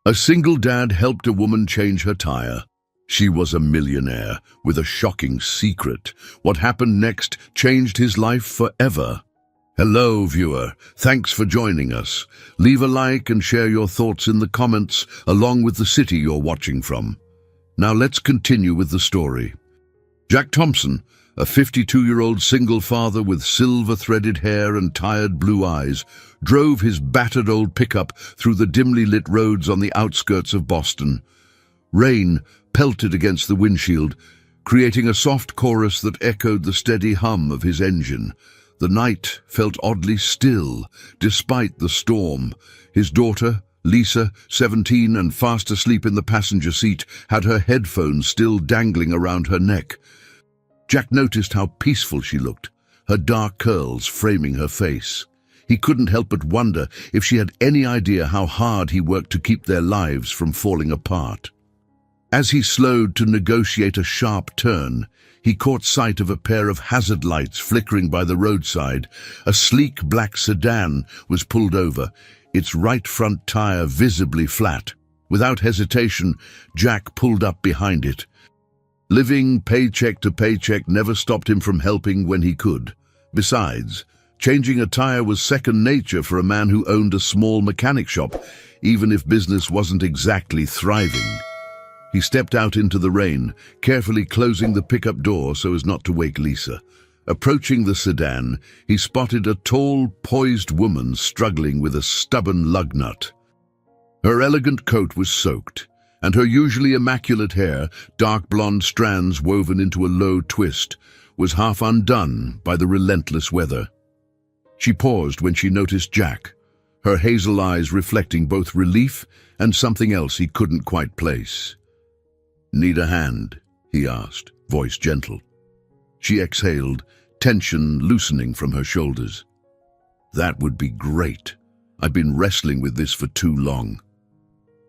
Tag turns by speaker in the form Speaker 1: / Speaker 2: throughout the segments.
Speaker 1: A single dad helped a woman change her tire. She was a millionaire with a shocking secret. What happened next changed his life forever. Hello, viewer. Thanks for joining us. Leave a like and share your thoughts in the comments, along with the city you're watching from. Now let's continue with the story. Jack Thompson, a 52-year-old single father with silver-threaded hair and tired blue eyes, drove his battered old pickup through the dimly lit roads on the outskirts of Boston. Rain pelted against the windshield, creating a soft chorus that echoed the steady hum of his engine. The night felt oddly still, despite the storm. His daughter, Lisa, 17 and fast asleep in the passenger seat, had her headphones still dangling around her neck. Jack noticed how peaceful she looked, her dark curls framing her face. He couldn't help but wonder if she had any idea how hard he worked to keep their lives from falling apart. As he slowed to negotiate a sharp turn, he caught sight of a pair of hazard lights flickering by the roadside. A sleek black sedan was pulled over, its right front tire visibly flat. Without hesitation, Jack pulled up behind it. Living paycheck to paycheck never stopped him from helping when he could. Besides, changing a tire was second nature for a man who owned a small mechanic shop, even if business wasn't exactly thriving. He stepped out into the rain, carefully closing the pickup door so as not to wake Lisa. Approaching the sedan, he spotted a tall, poised woman struggling with a stubborn lug nut. Her elegant coat was soaked, and her usually immaculate hair, dark blonde strands woven into a low twist, was half undone by the relentless weather. She paused when she noticed Jack, her hazel eyes reflecting both relief and something else he couldn't quite place. "Need a hand?" he asked, voice gentle. She exhaled, tension loosening from her shoulders. "That would be great. I've been wrestling with this for too long."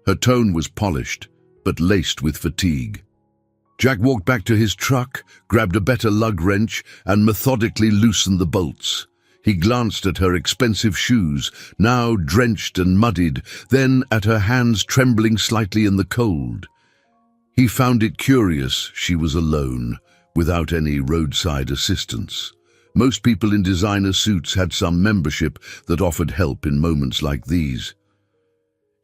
Speaker 1: Her tone was polished, but laced with fatigue. Jack walked back to his truck, grabbed a better lug wrench, and methodically loosened the bolts. He glanced at her expensive shoes, now drenched and muddied, then at her hands trembling slightly in the cold. He found it curious she was alone, without any roadside assistance. Most people in designer suits had some membership that offered help in moments like these.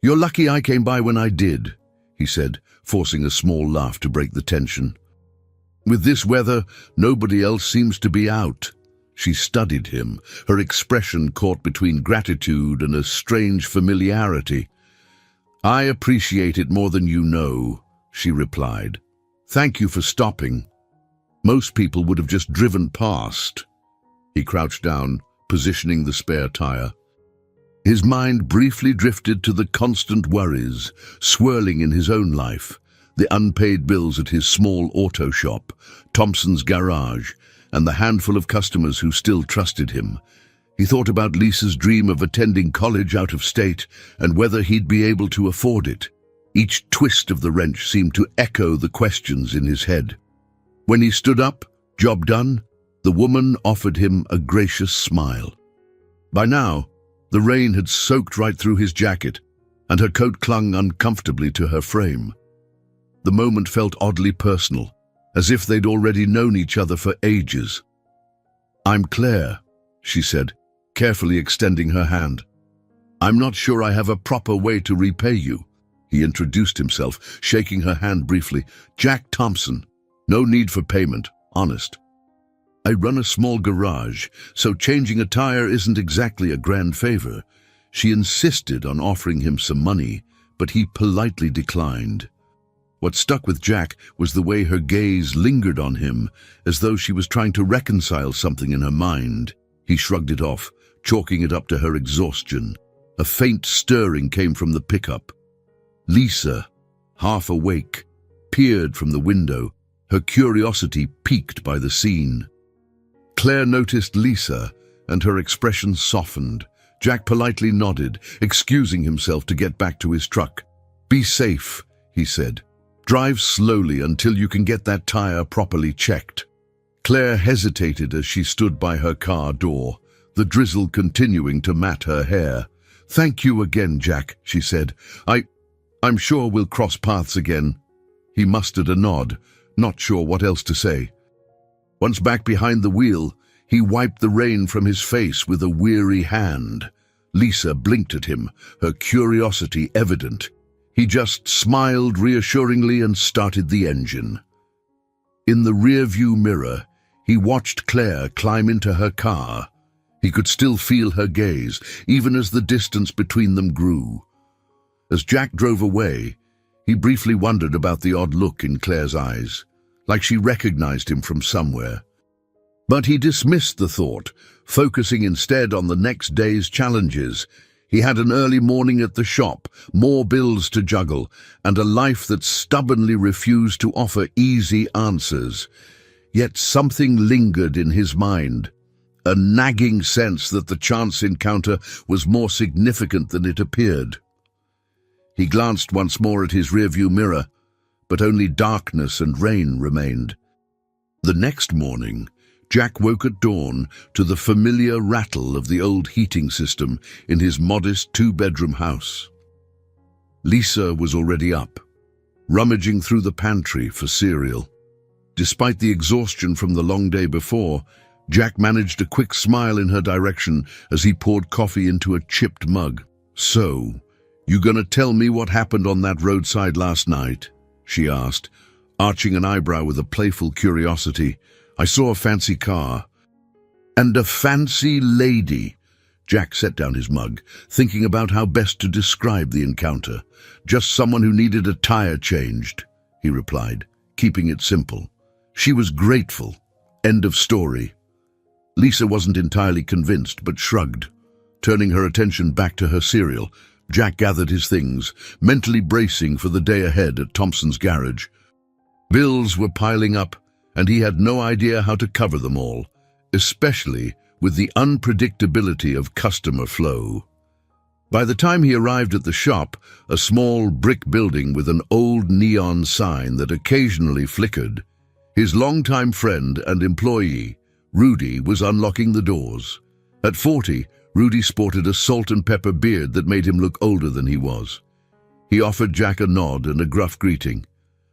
Speaker 1: "You're lucky I came by when I did," he said, forcing a small laugh to break the tension. "With this weather, nobody else seems to be out." She studied him, her expression caught between gratitude and a strange familiarity. "I appreciate it more than you know," she replied. "Thank you for stopping. Most people would have just driven past." He crouched down, positioning the spare tire. His mind briefly drifted to the constant worries swirling in his own life, the unpaid bills at his small auto shop, Thompson's garage, and the handful of customers who still trusted him. He thought about Lisa's dream of attending college out of state and whether he'd be able to afford it. Each twist of the wrench seemed to echo the questions in his head. When he stood up, job done, the woman offered him a gracious smile. By now, the rain had soaked right through his jacket, and her coat clung uncomfortably to her frame. The moment felt oddly personal, as if they'd already known each other for ages. "I'm Claire," she said, carefully extending her hand. "I'm not sure I have a proper way to repay you." He introduced himself, shaking her hand briefly. "Jack Thompson. No need for payment, honest. I run a small garage, so changing a tire isn't exactly a grand favor." She insisted on offering him some money, but he politely declined. What stuck with Jack was the way her gaze lingered on him, as though she was trying to reconcile something in her mind. He shrugged it off, chalking it up to her exhaustion. A faint stirring came from the pickup. Lisa, half awake, peered from the window, her curiosity piqued by the scene. Claire noticed Lisa, and her expression softened. Jack politely nodded, excusing himself to get back to his truck. "Be safe," he said. "Drive slowly until you can get that tire properly checked." Claire hesitated as she stood by her car door, the drizzle continuing to mat her hair. "Thank you again, Jack," she said. I'm sure we'll cross paths again." He mustered a nod, not sure what else to say. Once back behind the wheel, he wiped the rain from his face with a weary hand. Lisa blinked at him, her curiosity evident. He just smiled reassuringly and started the engine. In the rearview mirror, he watched Claire climb into her car. He could still feel her gaze, even as the distance between them grew. As Jack drove away, he briefly wondered about the odd look in Claire's eyes, like she recognized him from somewhere. But he dismissed the thought, focusing instead on the next day's challenges. He had an early morning at the shop, more bills to juggle, and a life that stubbornly refused to offer easy answers. Yet something lingered in his mind, a nagging sense that the chance encounter was more significant than it appeared. He glanced once more at his rearview mirror, but only darkness and rain remained. The next morning, Jack woke at dawn to the familiar rattle of the old heating system in his modest two-bedroom house. Lisa was already up, rummaging through the pantry for cereal. Despite the exhaustion from the long day before, Jack managed a quick smile in her direction as he poured coffee into a chipped mug. "So, you gonna tell me what happened on that roadside last night?" she asked, arching an eyebrow with a playful curiosity. "I saw a fancy car." "And a fancy lady." Jack set down his mug, thinking about how best to describe the encounter. "Just someone who needed a tire changed," he replied, keeping it simple. "She was grateful. End of story." Lisa wasn't entirely convinced, but shrugged. Turning her attention back to her cereal, Jack gathered his things, mentally bracing for the day ahead at Thompson's garage. Bills were piling up, and he had no idea how to cover them all, especially with the unpredictability of customer flow. By the time he arrived at the shop, a small brick building with an old neon sign that occasionally flickered, his longtime friend and employee, Rudy, was unlocking the doors. At 40, Rudy sported a salt and pepper beard that made him look older than he was. He offered Jack a nod and a gruff greeting.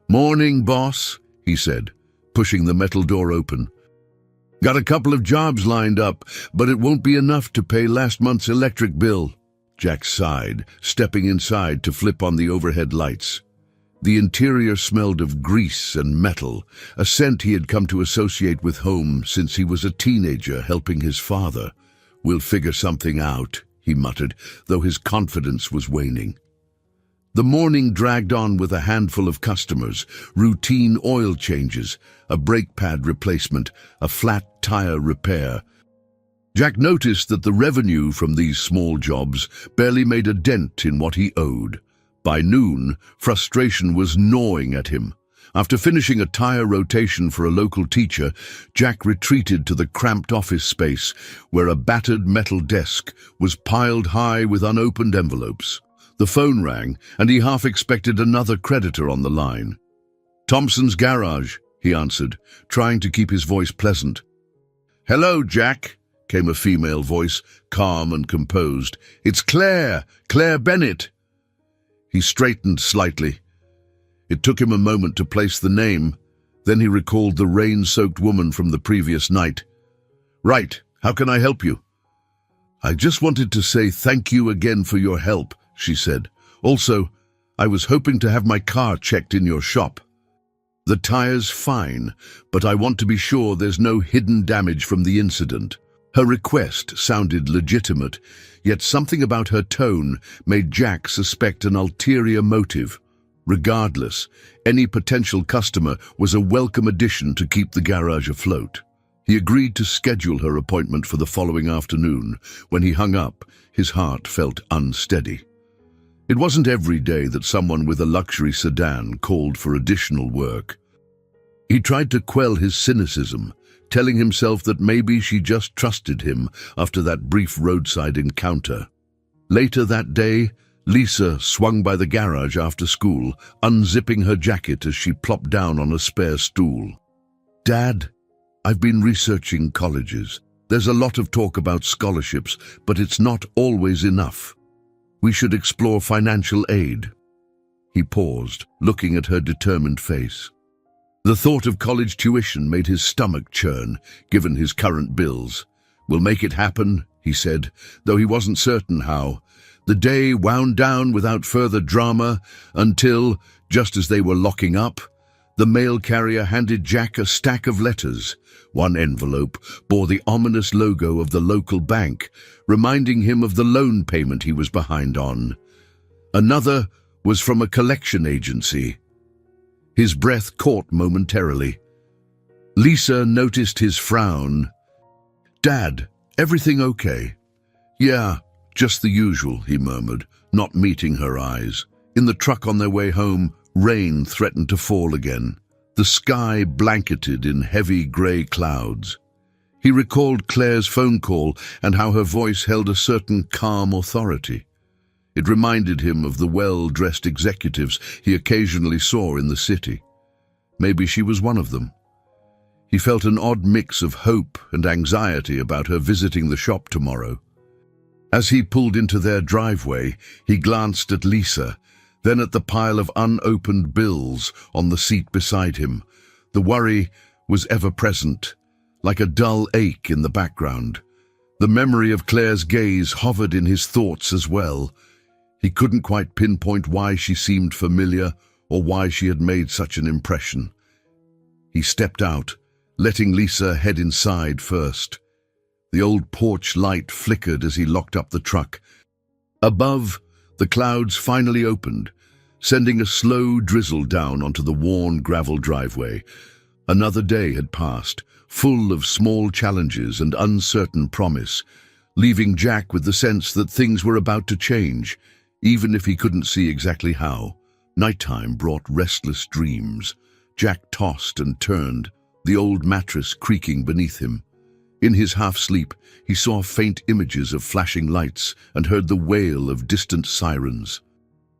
Speaker 1: "Morning, boss," he said, pushing the metal door open. "Got a couple of jobs lined up, but it won't be enough to pay last month's electric bill." Jack sighed, stepping inside to flip on the overhead lights. The interior smelled of grease and metal, a scent he had come to associate with home since he was a teenager helping his father. "We'll figure something out," he muttered, though his confidence was waning. The morning dragged on with a handful of customers, routine oil changes, a brake pad replacement, a flat tire repair. Jack noticed that the revenue from these small jobs barely made a dent in what he owed. By noon, frustration was gnawing at him. After finishing a tire rotation for a local teacher, Jack retreated to the cramped office space where a battered metal desk was piled high with unopened envelopes. The phone rang, and he half expected another creditor on the line. "Thompson's garage," he answered, trying to keep his voice pleasant. "Hello, Jack," came a female voice, calm and composed. "It's Claire Bennett." He straightened slightly. It took him a moment to place the name. Then he recalled the rain-soaked woman from the previous night. "Right, how can I help you?" "I just wanted to say thank you again for your help," she said. "Also, I was hoping to have my car checked in your shop." "The tire's fine, but I want to be sure there's no hidden damage from the incident." Her request sounded legitimate, yet something about her tone made Jack suspect an ulterior motive. Regardless, any potential customer was a welcome addition to keep the garage afloat. He agreed to schedule her appointment for the following afternoon. When he hung up, his heart felt unsteady. It wasn't every day that someone with a luxury sedan called for additional work. He tried to quell his cynicism, telling himself that maybe she just trusted him after that brief roadside encounter. Later that day, Lisa swung by the garage after school, unzipping her jacket as she plopped down on a spare stool. "Dad, I've been researching colleges. There's a lot of talk about scholarships, but it's not always enough. We should explore financial aid." He paused, looking at her determined face. The thought of college tuition made his stomach churn, given his current bills. "We'll make it happen," he said, though he wasn't certain how. The day wound down without further drama until, just as they were locking up, the mail carrier handed Jack a stack of letters. One envelope bore the ominous logo of the local bank, reminding him of the loan payment he was behind on. Another was from a collection agency. His breath caught momentarily. Lisa noticed his frown. "Dad, everything okay?" "Yeah, just the usual," he murmured, not meeting her eyes. In the truck on their way home, rain threatened to fall again, the sky blanketed in heavy grey clouds. He recalled Claire's phone call and how her voice held a certain calm authority. It reminded him of the well-dressed executives he occasionally saw in the city. Maybe she was one of them. He felt an odd mix of hope and anxiety about her visiting the shop tomorrow. As he pulled into their driveway, he glanced at Lisa, then at the pile of unopened bills on the seat beside him. The worry was ever present, like a dull ache in the background. The memory of Claire's gaze hovered in his thoughts as well. He couldn't quite pinpoint why she seemed familiar or why she had made such an impression. He stepped out, letting Lisa head inside first. The old porch light flickered as he locked up the truck. Above, the clouds finally opened, sending a slow drizzle down onto the worn gravel driveway. Another day had passed, full of small challenges and uncertain promise, leaving Jack with the sense that things were about to change, even if he couldn't see exactly how. Nighttime brought restless dreams. Jack tossed and turned, the old mattress creaking beneath him. In his half-sleep, he saw faint images of flashing lights and heard the wail of distant sirens.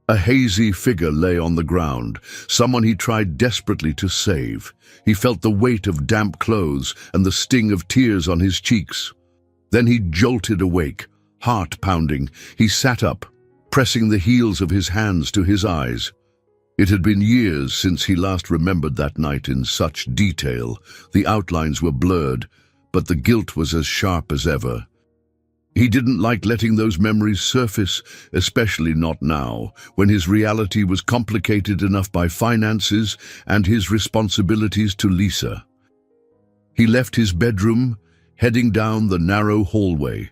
Speaker 1: A hazy figure lay on the ground, someone he tried desperately to save. He felt the weight of damp clothes and the sting of tears on his cheeks. Then he jolted awake, heart pounding. He sat up, pressing the heels of his hands to his eyes. It had been years since he last remembered that night in such detail. The outlines were blurred, but the guilt was as sharp as ever. He didn't like letting those memories surface, especially not now, when his reality was complicated enough by finances and his responsibilities to Lisa. He left his bedroom, heading down the narrow hallway.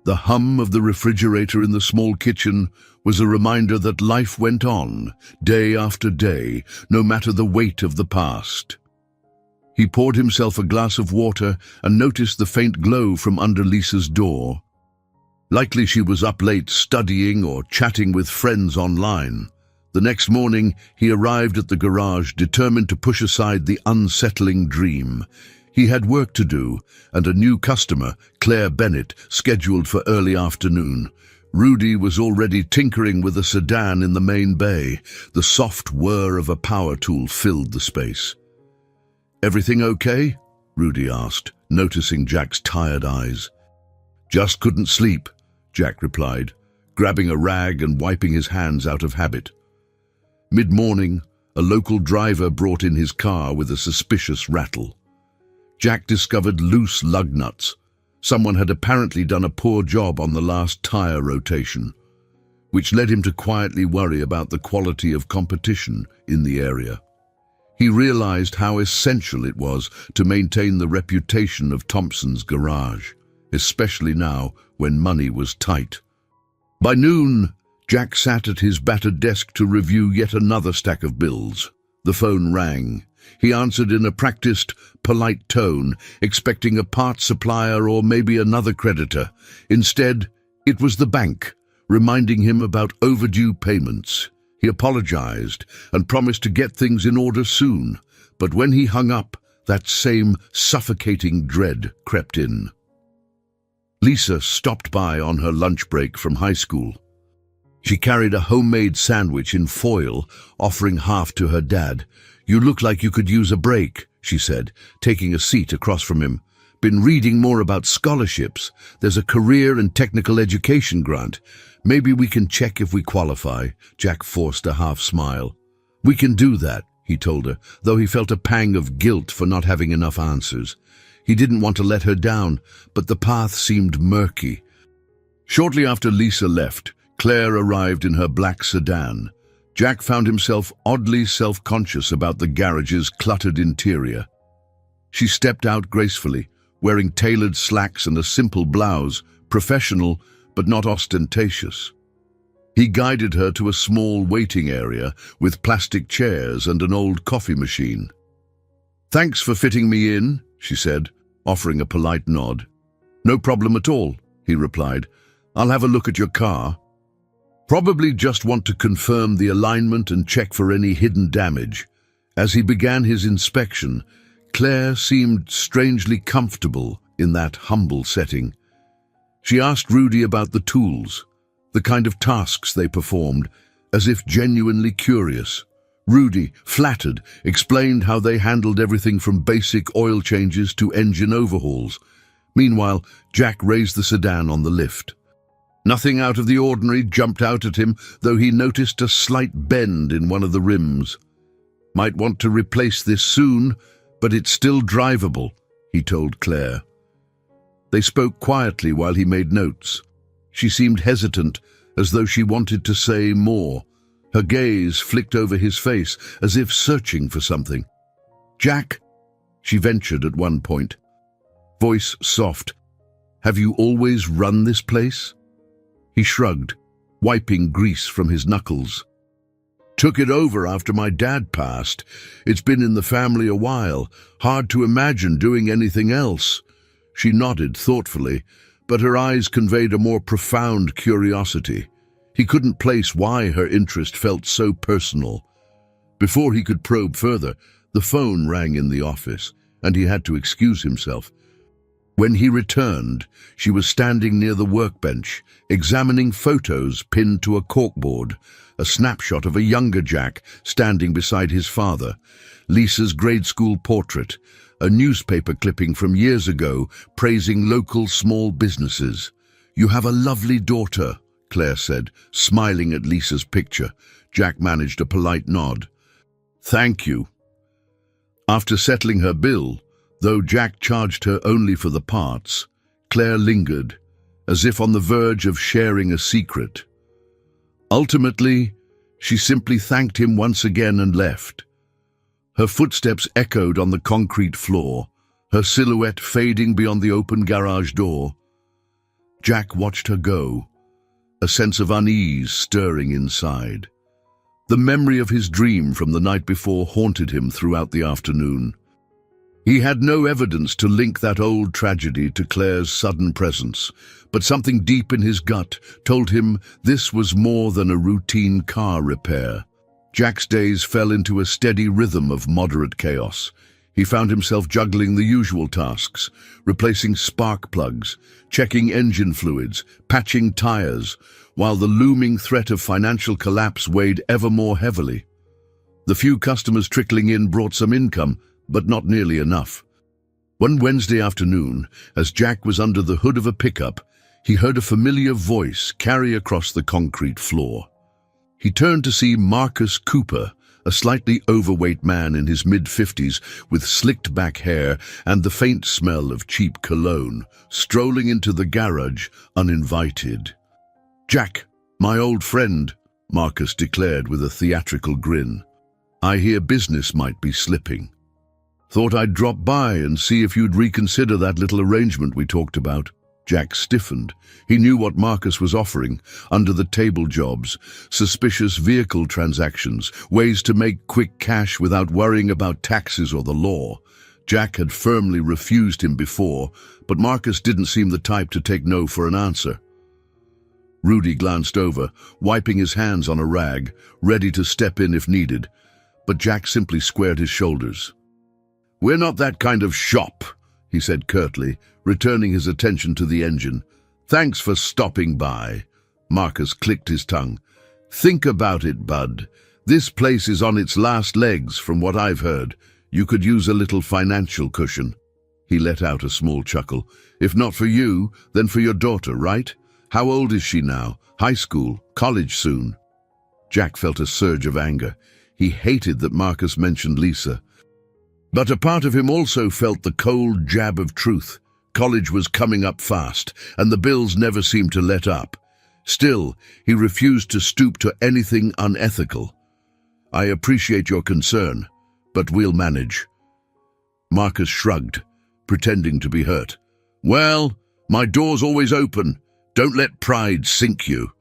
Speaker 1: The hum of the refrigerator in the small kitchen was a reminder that life went on, day after day, no matter the weight of the past. He poured himself a glass of water and noticed the faint glow from under Lisa's door. Likely she was up late studying or chatting with friends online. The next morning, he arrived at the garage, determined to push aside the unsettling dream. He had work to do, and a new customer, Claire Bennett, scheduled for early afternoon. Rudy was already tinkering with a sedan in the main bay. The soft whir of a power tool filled the space. "Everything okay?" Rudy asked, noticing Jack's tired eyes. "Just couldn't sleep," Jack replied, grabbing a rag and wiping his hands out of habit. Mid-morning, a local driver brought in his car with a suspicious rattle. Jack discovered loose lug nuts. Someone had apparently done a poor job on the last tire rotation, which led him to quietly worry about the quality of competition in the area. He realized how essential it was to maintain the reputation of Thompson's garage, especially now when money was tight. By noon, Jack sat at his battered desk to review yet another stack of bills. The phone rang. He answered in a practiced, polite tone, expecting a parts supplier or maybe another creditor. Instead, it was the bank, reminding him about overdue payments. He apologized and promised to get things in order soon, but when he hung up, that same suffocating dread crept in. Lisa stopped by on her lunch break from high school. She carried a homemade sandwich in foil, offering half to her dad. "You look like you could use a break," she said, taking a seat across from him. "Been reading more about scholarships. There's a career and technical education grant. Maybe we can check if we qualify. Jack forced a half smile. We can do that, he told her, though he felt a pang of guilt for not having enough answers. He didn't want to let her down, but the path seemed murky. Shortly after Lisa left, Claire arrived in her black sedan. Jack found himself oddly self-conscious about the garage's cluttered interior. She stepped out gracefully, wearing tailored slacks and a simple blouse, professional but not ostentatious. He guided her to a small waiting area with plastic chairs and an old coffee machine. "Thanks for fitting me in," she said, offering a polite nod. "No problem at all," he replied. "I'll have a look at your car. Probably just want to confirm the alignment and check for any hidden damage." As he began his inspection, Claire seemed strangely comfortable in that humble setting. She asked Rudy about the tools, the kind of tasks they performed, as if genuinely curious. Rudy, flattered, explained how they handled everything from basic oil changes to engine overhauls. Meanwhile, Jack raised the sedan on the lift. Nothing out of the ordinary jumped out at him, though he noticed a slight bend in one of the rims. "Might want to replace this soon, but it's still drivable," he told Claire. They spoke quietly while he made notes. She seemed hesitant, as though she wanted to say more. Her gaze flicked over his face, as if searching for something. "Jack," she ventured at one point. Voice soft. "Have you always run this place?" He shrugged, wiping grease from his knuckles. "Took it over after my dad passed. It's been in the family a while. Hard to imagine doing anything else." She nodded thoughtfully, but her eyes conveyed a more profound curiosity. He couldn't place why her interest felt so personal. Before he could probe further, the phone rang in the office, and he had to excuse himself. When he returned, she was standing near the workbench, examining photos pinned to a corkboard, a snapshot of a younger Jack standing beside his father, Lisa's grade school portrait, a newspaper clipping from years ago praising local small businesses. "You have a lovely daughter," Claire said, smiling at Lisa's picture. Jack managed a polite nod. "Thank you." After settling her bill, though Jack charged her only for the parts, Claire lingered, as if on the verge of sharing a secret. Ultimately, she simply thanked him once again and left. Her footsteps echoed on the concrete floor, her silhouette fading beyond the open garage door. Jack watched her go, a sense of unease stirring inside. The memory of his dream from the night before haunted him throughout the afternoon. He had no evidence to link that old tragedy to Claire's sudden presence, but something deep in his gut told him this was more than a routine car repair. Jack's days fell into a steady rhythm of moderate chaos. He found himself juggling the usual tasks, replacing spark plugs, checking engine fluids, patching tires, while the looming threat of financial collapse weighed ever more heavily. The few customers trickling in brought some income, but not nearly enough. One Wednesday afternoon, as Jack was under the hood of a pickup, he heard a familiar voice carry across the concrete floor. He turned to see Marcus Cooper, a slightly overweight man in his mid-50s with slicked back hair and the faint smell of cheap cologne, strolling into the garage uninvited. "Jack, my old friend," Marcus declared with a theatrical grin. "I hear business might be slipping. Thought I'd drop by and see if you'd reconsider that little arrangement we talked about." Jack stiffened. He knew what Marcus was offering: under-the-table jobs, suspicious vehicle transactions, ways to make quick cash without worrying about taxes or the law. Jack had firmly refused him before, but Marcus didn't seem the type to take no for an answer. Rudy glanced over, wiping his hands on a rag, ready to step in if needed, but Jack simply squared his shoulders. "We're not that kind of shop," he said curtly, returning his attention to the engine. "Thanks for stopping by." Marcus clicked his tongue. "Think about it, bud. This place is on its last legs, from what I've heard. You could use a little financial cushion." He let out a small chuckle. "If not for you, then for your daughter, right? How old is she now? High school? College soon? Jack felt a surge of anger. He hated that Marcus mentioned Lisa. But a part of him also felt the cold jab of truth. College was coming up fast, and the bills never seemed to let up. Still, he refused to stoop to anything unethical. I appreciate your concern, but we'll manage. Marcus shrugged, pretending to be hurt. Well, my door's always open. Don't let pride sink you.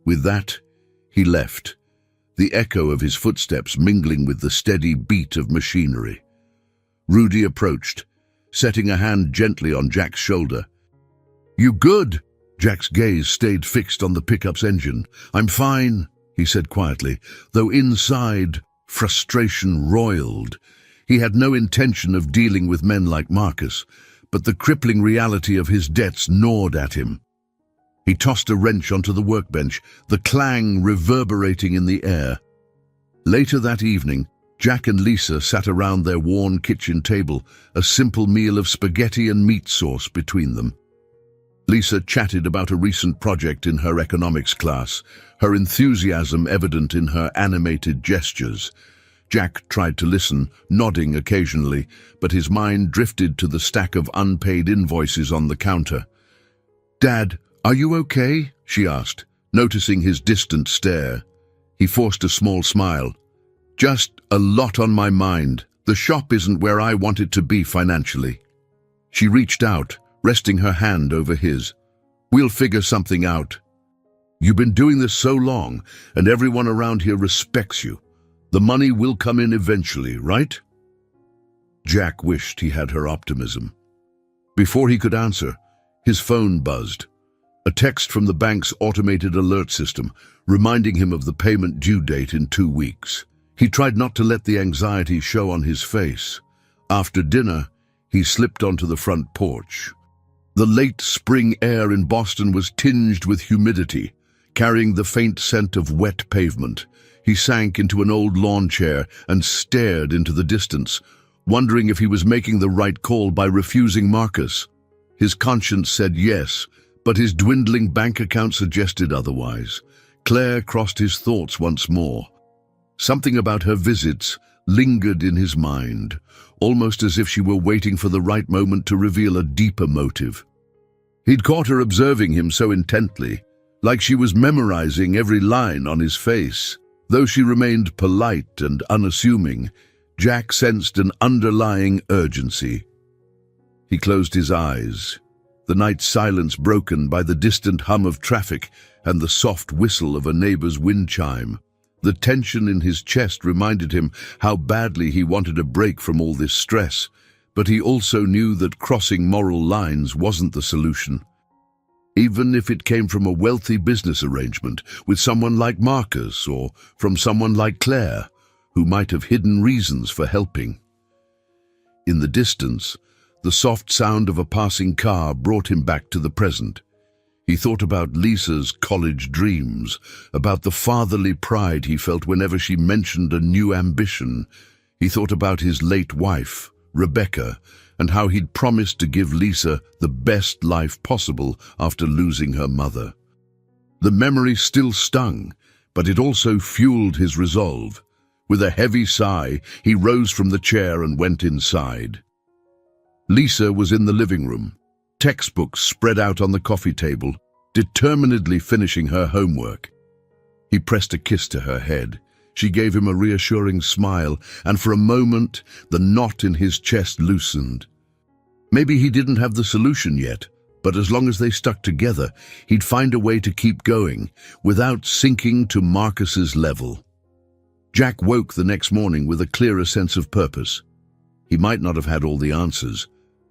Speaker 1: With that, he left, the echo of his footsteps mingling with the steady beat of machinery. Rudy approached, setting a hand gently on Jack's shoulder. You good? Jack's gaze stayed fixed on the pickup's engine. I'm fine, he said quietly, though inside, frustration roiled. He had no intention of dealing with men like Marcus, but the crippling reality of his debts gnawed at him. He tossed a wrench onto the workbench, the clang reverberating in the air. Later that evening, Jack and Lisa sat around their worn kitchen table, a simple meal of spaghetti and meat sauce between them. Lisa chatted about a recent project in her economics class, her enthusiasm evident in her animated gestures. Jack tried to listen, nodding occasionally, but his mind drifted to the stack of unpaid invoices on the counter. Dad, are you okay? She asked, noticing his distant stare. He forced a small smile. Just a lot on my mind. The shop isn't where I want it to be financially. She reached out, resting her hand over his. We'll figure something out. You've been doing this so long, and everyone around here respects you. The money will come in eventually, right? Jack wished he had her optimism. Before he could answer, his phone buzzed. A text from the bank's automated alert system, reminding him of the payment due date in 2 weeks. He tried not to let the anxiety show on his face. After dinner, he slipped onto the front porch. The late spring air in Boston was tinged with humidity, carrying the faint scent of wet pavement. He sank into an old lawn chair and stared into the distance, wondering if he was making the right call by refusing Marcus. His conscience said yes, but his dwindling bank account suggested otherwise. Claire crossed his thoughts once more. Something about her visits lingered in his mind, almost as if she were waiting for the right moment to reveal a deeper motive. He'd caught her observing him so intently, like she was memorizing every line on his face. Though she remained polite and unassuming, Jack sensed an underlying urgency. He closed his eyes, the night silence broken by the distant hum of traffic and the soft whistle of a neighbor's wind chime. The tension in his chest reminded him how badly he wanted a break from all this stress, but he also knew that crossing moral lines wasn't the solution. Even if it came from a wealthy business arrangement with someone like Marcus or from someone like Claire, who might have hidden reasons for helping. In the distance, the soft sound of a passing car brought him back to the present. He thought about Lisa's college dreams, about the fatherly pride he felt whenever she mentioned a new ambition. He thought about his late wife, Rebecca, and how he'd promised to give Lisa the best life possible after losing her mother. The memory still stung, but it also fueled his resolve. With a heavy sigh, he rose from the chair and went inside. Lisa was in the living room, textbooks spread out on the coffee table, determinedly finishing her homework. He pressed a kiss to her head. She gave him a reassuring smile, and for a moment, the knot in his chest loosened. Maybe he didn't have the solution yet, but as long as they stuck together, he'd find a way to keep going, without sinking to Marcus's level. Jack woke the next morning with a clearer sense of purpose. He might not have had all the answers,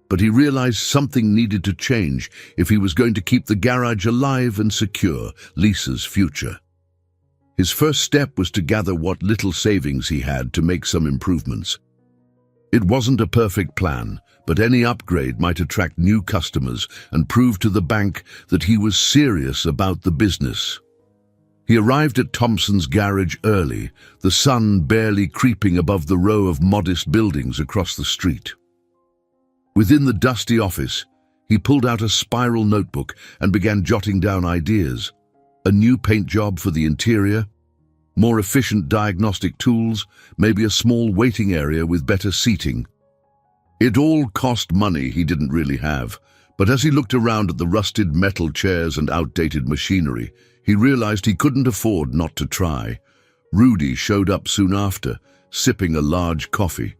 Speaker 1: but he realized something needed to change if he was going to keep the garage alive and secure Lisa's future. His first step was to gather what little savings he had to make some improvements. It wasn't a perfect plan, but any upgrade might attract new customers and prove to the bank that he was serious about the business. He arrived at Thompson's garage early, the sun barely creeping above the row of modest buildings across the street. Within the dusty office, He pulled out a spiral notebook and began jotting down ideas. A new paint job for the interior, more efficient diagnostic tools, maybe a small waiting area with better seating. It all cost money he didn't really have, but as he looked around at the rusted metal chairs and outdated machinery, he realized he couldn't afford not to try. Rudy showed up soon after, sipping a large coffee.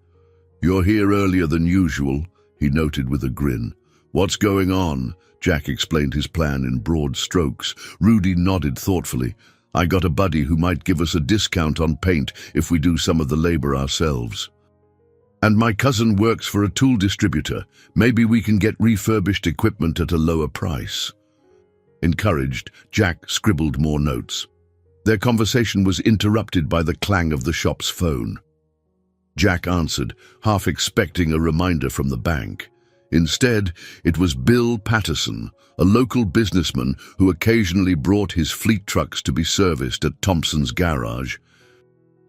Speaker 1: "You're here earlier than usual," he noted with a grin. "What's going on?" Jack explained his plan in broad strokes. Rudy nodded thoughtfully. "I got a buddy who might give us a discount on paint if we do some of the labor ourselves. And my cousin works for a tool distributor. Maybe we can get refurbished equipment at a lower price." Encouraged, Jack scribbled more notes. Their conversation was interrupted by the clang of the shop's phone. Jack answered, half expecting a reminder from the bank. Instead, it was Bill Patterson, a local businessman who occasionally brought his fleet trucks to be serviced at Thompson's garage.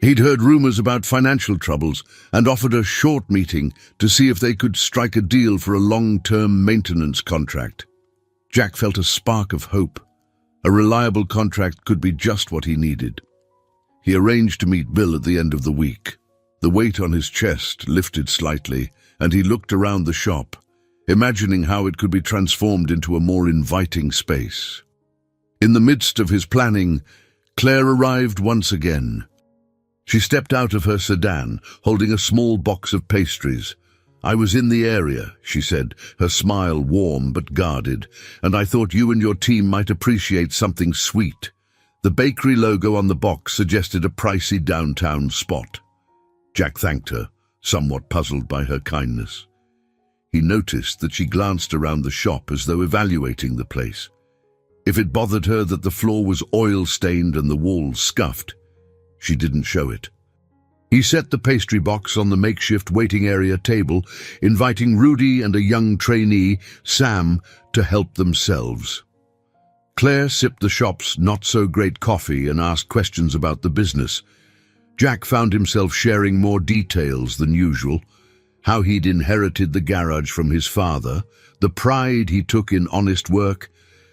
Speaker 1: He'd heard rumors about financial troubles and offered a short meeting to see if they could strike a deal for a long-term maintenance contract. Jack felt a spark of hope. A reliable contract could be just what he needed. He arranged to meet Bill at the end of the week. The weight on his chest lifted slightly, and he looked around the shop, imagining how it could be transformed into a more inviting space. In the midst of his planning, Claire arrived once again. She stepped out of her sedan, holding a small box of pastries. "I was in the area," she said, her smile warm but guarded, "and I thought you and your team might appreciate something sweet." The bakery logo on the box suggested a pricey downtown spot. Jack thanked her, somewhat puzzled by her kindness. He noticed that she glanced around the shop as though evaluating the place. If it bothered her that the floor was oil-stained and the walls scuffed, she didn't show it. He set the pastry box on the makeshift waiting area table, inviting Rudy and a young trainee, Sam, to help themselves. Claire sipped the shop's not-so-great coffee and asked questions about the business. Jack found himself sharing more details than usual: how he'd inherited the garage from his father, the pride he took in honest work,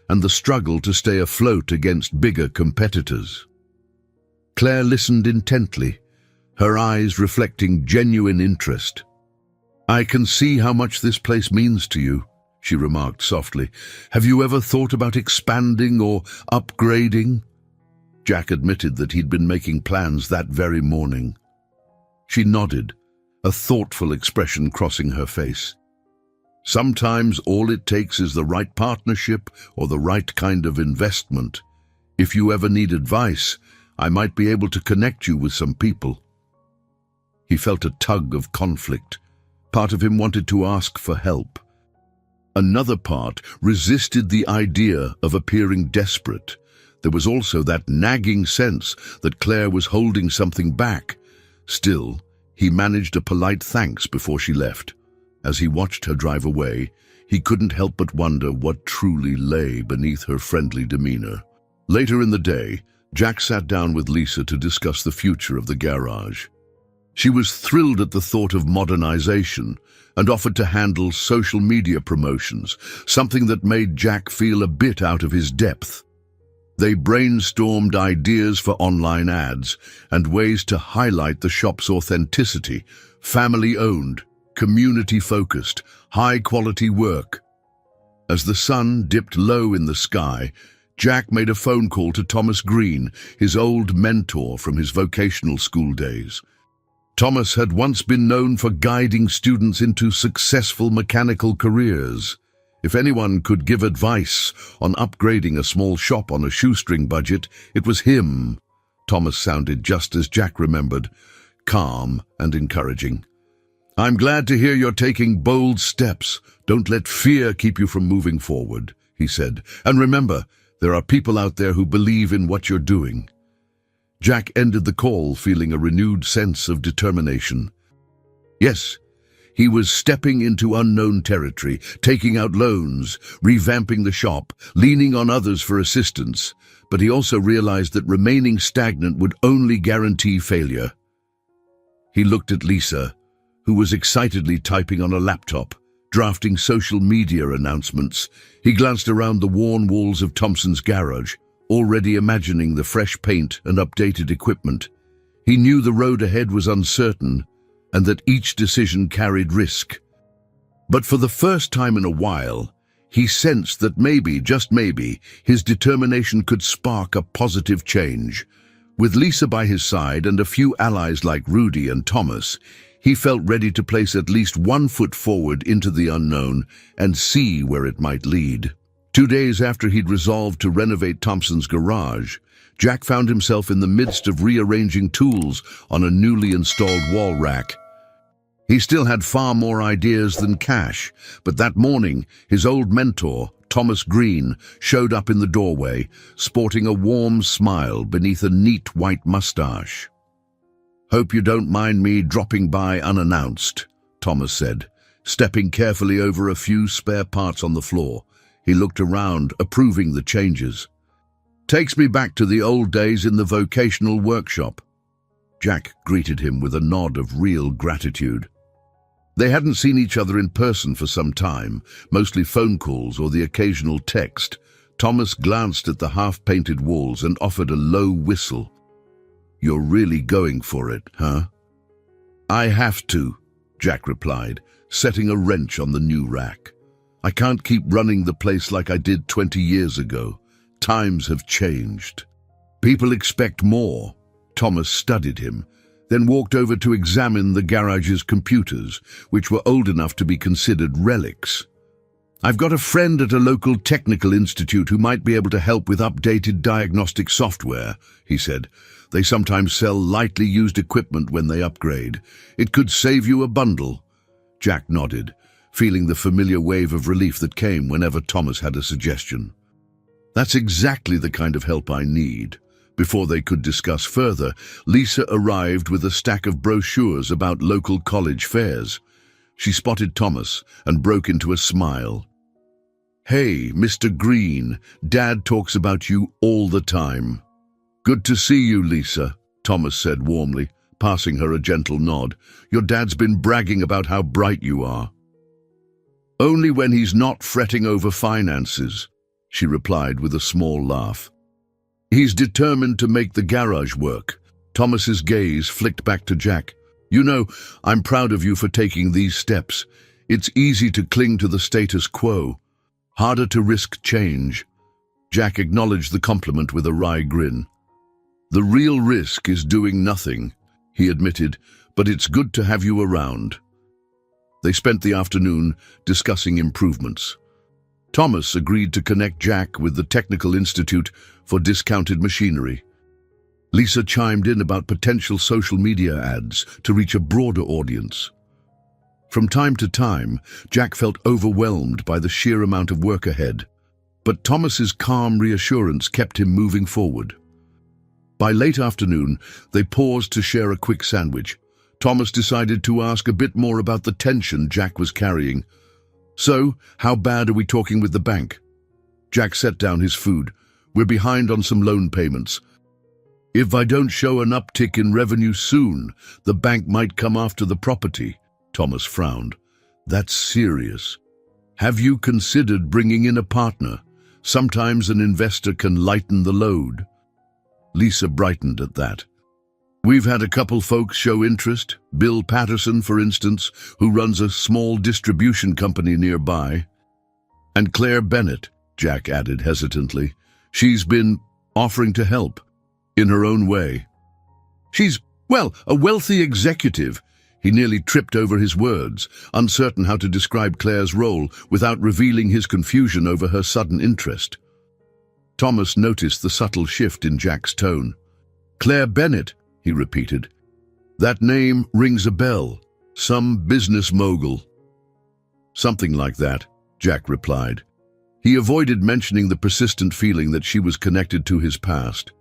Speaker 1: and the struggle to stay afloat against bigger competitors. Claire listened intently, her eyes reflecting genuine interest. "I can see how much this place means to you," she remarked softly. "Have you ever thought about expanding or upgrading?" Jack admitted that he'd been making plans that very morning. She nodded, a thoughtful expression crossing her face. "Sometimes all it takes is the right partnership or the right kind of investment. If you ever need advice, I might be able to connect you with some people." He felt a tug of conflict. Part of him wanted to ask for help. Another part resisted the idea of appearing desperate. There was also that nagging sense that Claire was holding something back. Still, he managed a polite thanks before she left. As he watched her drive away, he couldn't help but wonder what truly lay beneath her friendly demeanor. Later in the day, Jack sat down with Lisa to discuss the future of the garage. She was thrilled at the thought of modernization and offered to handle social media promotions, something that made Jack feel a bit out of his depth. They brainstormed ideas for online ads and ways to highlight the shop's authenticity: family-owned, community-focused, high-quality work. As the sun dipped low in the sky, Jack made a phone call to Thomas Green, his old mentor from his vocational school days. Thomas had once been known for guiding students into successful mechanical careers. If anyone could give advice on upgrading a small shop on a shoestring budget, it was him. Thomas sounded just as Jack remembered, calm and encouraging. "I'm glad to hear you're taking bold steps. Don't let fear keep you from moving forward," he said. "And remember, there are people out there who believe in what you're doing." Jack ended the call feeling a renewed sense of determination. Yes, he was stepping into unknown territory, taking out loans, revamping the shop, leaning on others for assistance, but he also realized that remaining stagnant would only guarantee failure. He looked at Lisa, who was excitedly typing on a laptop, drafting social media announcements. He glanced around the worn walls of Thompson's garage, already imagining the fresh paint and updated equipment. He knew the road ahead was uncertain and that each decision carried risk. But for the first time in a while, he sensed that maybe, just maybe, his determination could spark a positive change. With Lisa by his side and a few allies like Rudy and Thomas, he felt ready to place at least 1 foot forward into the unknown and see where it might lead. 2 days after he'd resolved to renovate Thompson's garage, Jack found himself in the midst of rearranging tools on a newly installed wall rack. He still had far more ideas than cash, but that morning, his old mentor, Thomas Green, showed up in the doorway, sporting a warm smile beneath a neat white mustache. "Hope you don't mind me dropping by unannounced," Thomas said, stepping carefully over a few spare parts on the floor. He looked around, approving the changes. "Takes me back to the old days in the vocational workshop." Jack greeted him with a nod of real gratitude. They hadn't seen each other in person for some time, mostly phone calls or the occasional text. Thomas glanced at the half-painted walls and offered a low whistle. "You're really going for it, huh?" "I have to," Jack replied, setting a wrench on the new rack. "I can't keep running the place like I did 20 years ago. Times have changed. People expect more." Thomas studied him, then walked over to examine the garage's computers, which were old enough to be considered relics. "I've got a friend at a local technical institute who might be able to help with updated diagnostic software," he said. "They sometimes sell lightly used equipment when they upgrade. It could save you a bundle." Jack nodded, feeling the familiar wave of relief that came whenever Thomas had a suggestion. "That's exactly the kind of help I need." Before they could discuss further, Lisa arrived with a stack of brochures about local college fairs. She spotted Thomas and broke into a smile. "Hey, Mr. Green, Dad talks about you all the time." "Good to see you, Lisa," Thomas said warmly, passing her a gentle nod. "Your dad's been bragging about how bright you are." "Only when he's not fretting over finances," she replied with a small laugh. "He's determined to make the garage work." Thomas's gaze flicked back to Jack. "You know, I'm proud of you for taking these steps. It's easy to cling to the status quo. Harder to risk change." Jack acknowledged the compliment with a wry grin. "The real risk is doing nothing," he admitted, "but it's good to have you around." They spent the afternoon discussing improvements. Thomas agreed to connect Jack with the Technical Institute for discounted machinery. Lisa chimed in about potential social media ads to reach a broader audience. From time to time, Jack felt overwhelmed by the sheer amount of work ahead, but Thomas's calm reassurance kept him moving forward. By late afternoon, they paused to share a quick sandwich. Thomas decided to ask a bit more about the tension Jack was carrying. "So, how bad are we talking with the bank?" Jack set down his food. "We're behind on some loan payments. If I don't show an uptick in revenue soon, the bank might come after the property." Thomas frowned. "That's serious. Have you considered bringing in a partner? Sometimes an investor can lighten the load." Lisa brightened at that. "We've had a couple folks show interest. Bill Patterson, for instance, who runs a small distribution company nearby. And Claire Bennett," Jack added hesitantly. "She's been offering to help, in her own way. She's, well, a wealthy executive." He nearly tripped over his words, uncertain how to describe Claire's role without revealing his confusion over her sudden interest. Thomas noticed the subtle shift in Jack's tone. "Claire Bennett," he repeated. "That name rings a bell. Some business mogul." "Something like that," Jack replied. He avoided mentioning the persistent feeling that she was connected to his past.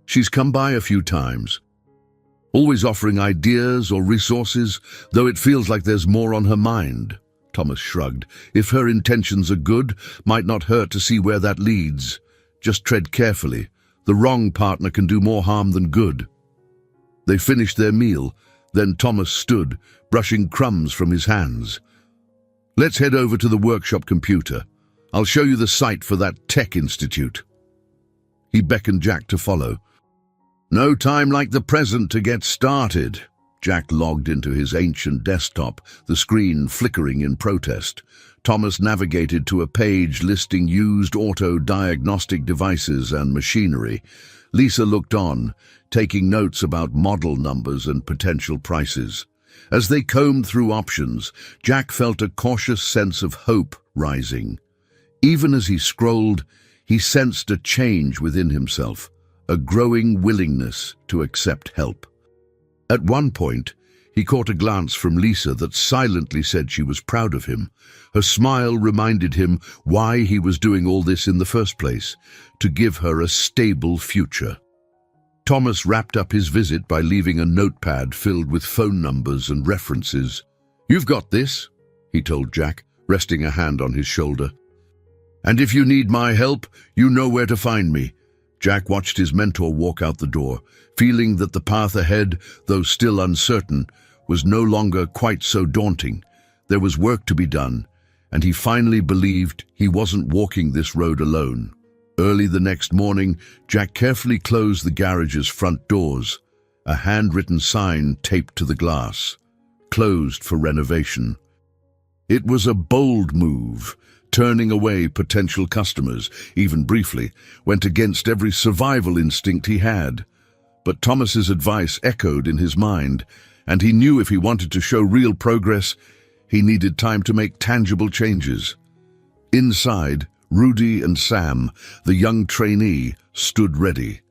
Speaker 1: "She's come by a few times, always offering ideas or resources, though it feels like there's more on her mind." Thomas shrugged. "If her intentions are good, might not hurt to see where that leads. Just tread carefully. The wrong partner can do more harm than good." They finished their meal, then Thomas stood, brushing crumbs from his hands. Let's head over to the workshop computer. I'll show you the site for that tech institute." He beckoned Jack to follow. "No time like the present to get started." Jack logged into his ancient desktop, the screen flickering in protest. Thomas navigated to a page listing used auto-diagnostic devices and machinery. Lisa looked on, taking notes about model numbers and potential prices. As they combed through options, Jack felt a cautious sense of hope rising. Even as he scrolled, he sensed a change within himself, a growing willingness to accept help. At one point, he caught a glance from Lisa that silently said she was proud of him. Her smile reminded him why he was doing all this in the first place, to give her a stable future. Thomas wrapped up his visit by leaving a notepad filled with phone numbers and references. "You've got this," he told Jack, resting a hand on his shoulder. "And if you need my help, you know where to find me." Jack watched his mentor walk out the door, feeling that the path ahead, though still uncertain, was no longer quite so daunting. There was work to be done, and he finally believed he wasn't walking this road alone. Early the next morning, Jack carefully closed the garage's front doors, a handwritten sign taped to the glass, "Closed for renovation." It was a bold move. Turning away potential customers, even briefly, went against every survival instinct he had. But Thomas's advice echoed in his mind, and he knew if he wanted to show real progress, he needed time to make tangible changes. Inside, Rudy and Sam, the young trainee, stood ready.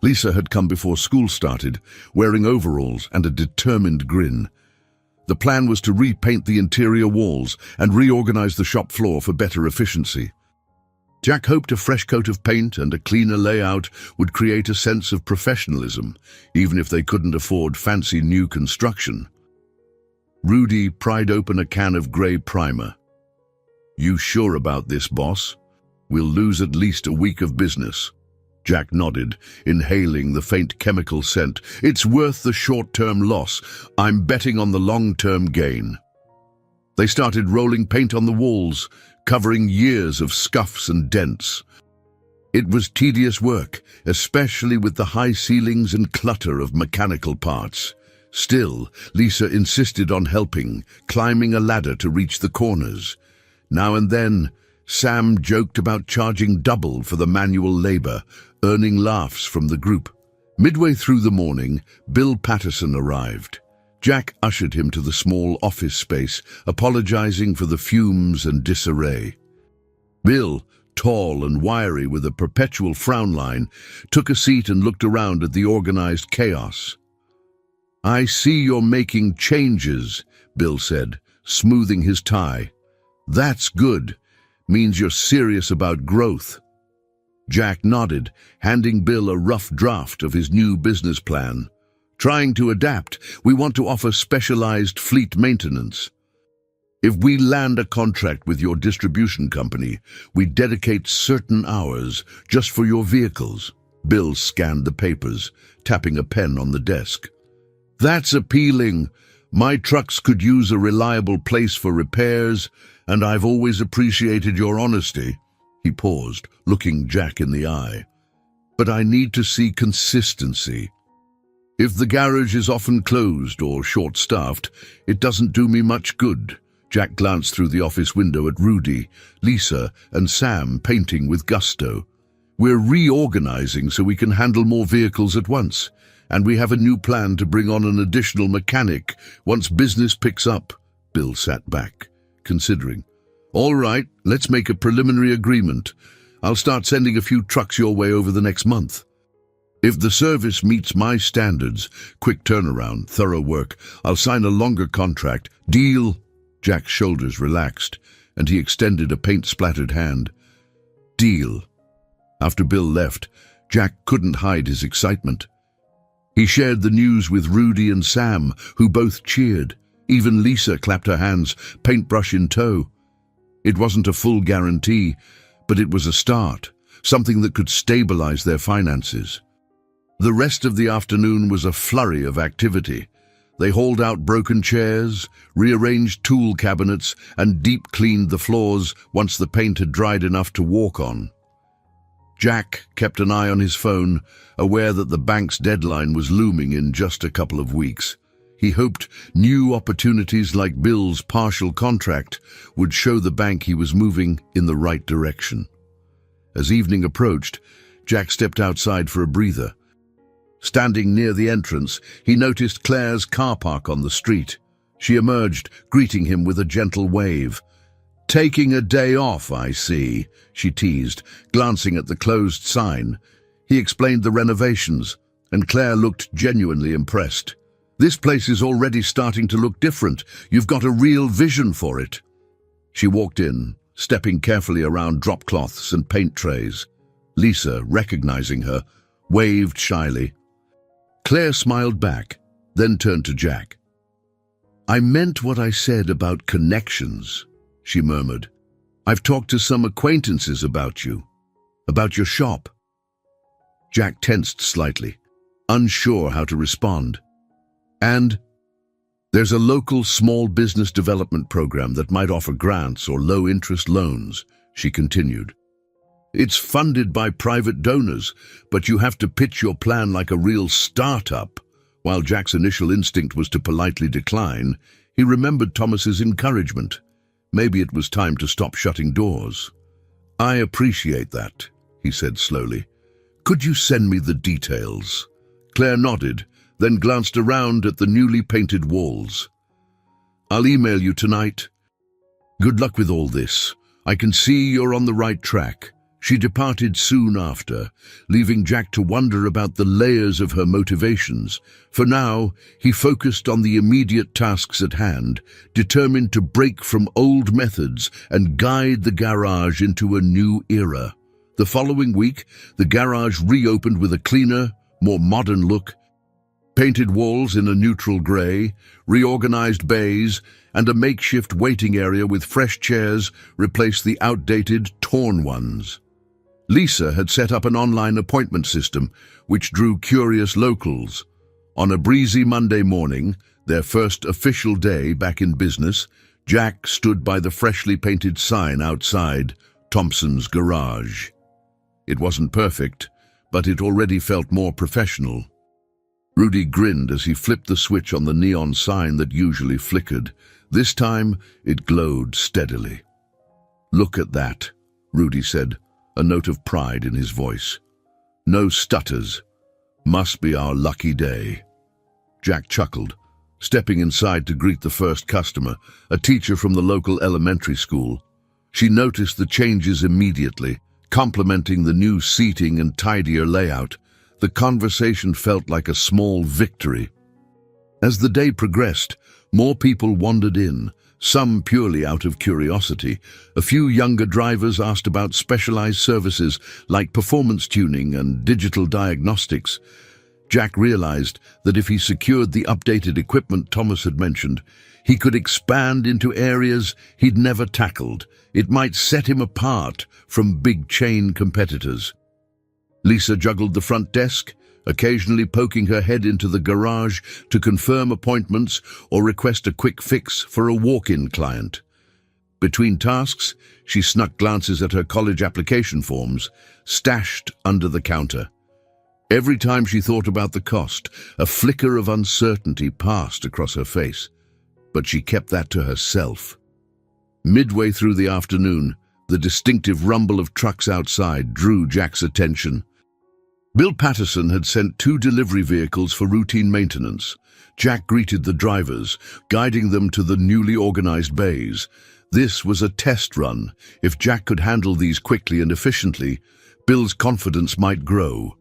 Speaker 1: Lisa had come before school started, wearing overalls and a determined grin. The plan was to repaint the interior walls and reorganize the shop floor for better efficiency. Jack hoped a fresh coat of paint and a cleaner layout would create a sense of professionalism, even if they couldn't afford fancy new construction. Rudy pried open a can of grey primer. "You sure about this, boss? We'll lose at least a week of business." Jack nodded, inhaling the faint chemical scent. "It's worth the short-term loss. I'm betting on the long-term gain." They started rolling paint on the walls, covering years of scuffs and dents. It was tedious work, especially with the high ceilings and clutter of mechanical parts. Still, Lisa insisted on helping, climbing a ladder to reach the corners. Now and then, Sam joked about charging double for the manual labor, earning laughs from the group. Midway through the morning, Bill Patterson arrived. Jack ushered him to the small office space, apologizing for the fumes and disarray. Bill, tall and wiry with a perpetual frown line, took a seat and looked around at the organized chaos. "I see you're making changes," Bill said, smoothing his tie. "That's good. Means you're serious about growth." Jack nodded, handing Bill a rough draft of his new business plan. "Trying to adapt, we want to offer specialized fleet maintenance. If we land a contract with your distribution company, we dedicate certain hours just for your vehicles." Bill scanned the papers, tapping a pen on the desk. "That's appealing. My trucks could use a reliable place for repairs, and I've always appreciated your honesty." He paused, looking Jack in the eye. "But I need to see consistency. If the garage is often closed or short-staffed, it doesn't do me much good." Jack glanced through the office window at Rudy, Lisa, and Sam painting with gusto. "We're reorganizing so we can handle more vehicles at once, and we have a new plan to bring on an additional mechanic once business picks up." Bill sat back, considering. "All right, let's make a preliminary agreement. I'll start sending a few trucks your way over the next month. If the service meets my standards, quick turnaround, thorough work, I'll sign a longer contract. Deal?" Jack's shoulders relaxed, and he extended a paint-splattered hand. "Deal." After Bill left, Jack couldn't hide his excitement. He shared the news with Rudy and Sam, who both cheered. Even Lisa clapped her hands, paintbrush in tow. It wasn't a full guarantee, but it was a start, something that could stabilize their finances. The rest of the afternoon was a flurry of activity. They hauled out broken chairs, rearranged tool cabinets, and deep-cleaned the floors once the paint had dried enough to walk on. Jack kept an eye on his phone, aware that the bank's deadline was looming in just a couple of weeks. He hoped new opportunities like Bill's partial contract would show the bank he was moving in the right direction. As evening approached, Jack stepped outside for a breather. Standing near the entrance, he noticed Claire's car park on the street. She emerged, greeting him with a gentle wave. "Taking a day off, I see," she teased, glancing at the closed sign. He explained the renovations, and Claire looked genuinely impressed. "This place is already starting to look different. You've got a real vision for it." She walked in, stepping carefully around drop cloths and paint trays. Lisa, recognizing her, waved shyly. Claire smiled back, then turned to Jack. "I meant what I said about connections," she murmured. "I've talked to some acquaintances about you, about your shop." Jack tensed slightly, unsure how to respond. "And there's a local small business development program that might offer grants or low-interest loans," she continued. "It's funded by private donors, but you have to pitch your plan like a real startup." While Jack's initial instinct was to politely decline, he remembered Thomas's encouragement. Maybe it was time to stop shutting doors. "I appreciate that," he said slowly. "Could you send me the details?" Claire nodded, then glanced around at the newly painted walls. "I'll email you tonight. Good luck with all this. I can see you're on the right track." She departed soon after, leaving Jack to wonder about the layers of her motivations. For now, he focused on the immediate tasks at hand, determined to break from old methods and guide the garage into a new era. The following week, the garage reopened with a cleaner, more modern look. Painted walls in a neutral grey, reorganized bays, and a makeshift waiting area with fresh chairs replaced the outdated, torn ones. Lisa had set up an online appointment system which drew curious locals. On a breezy Monday morning, their first official day back in business, Jack stood by the freshly painted sign outside Thompson's garage. It wasn't perfect, but it already felt more professional. Rudy grinned as he flipped the switch on the neon sign that usually flickered. This time, it glowed steadily. "Look at that," Rudy said, a note of pride in his voice. "No stutters. Must be our lucky day." Jack chuckled, stepping inside to greet the first customer, a teacher from the local elementary school. She noticed the changes immediately, complimenting the new seating and tidier layout. The conversation felt like a small victory. As the day progressed, more people wandered in, some purely out of curiosity. A few younger drivers asked about specialized services like performance tuning and digital diagnostics. Jack realized that if he secured the updated equipment Thomas had mentioned, he could expand into areas he'd never tackled. It might set him apart from big chain competitors. Lisa juggled the front desk, occasionally poking her head into the garage to confirm appointments or request a quick fix for a walk-in client. Between tasks, she snuck glances at her college application forms, stashed under the counter. Every time she thought about the cost, a flicker of uncertainty passed across her face, but she kept that to herself. Midway through the afternoon, the distinctive rumble of trucks outside drew Jack's attention. Bill Patterson had sent 2 delivery vehicles for routine maintenance. Jack greeted the drivers, guiding them to the newly organized bays. This was a test run. If Jack could handle these quickly and efficiently, Bill's confidence might grow.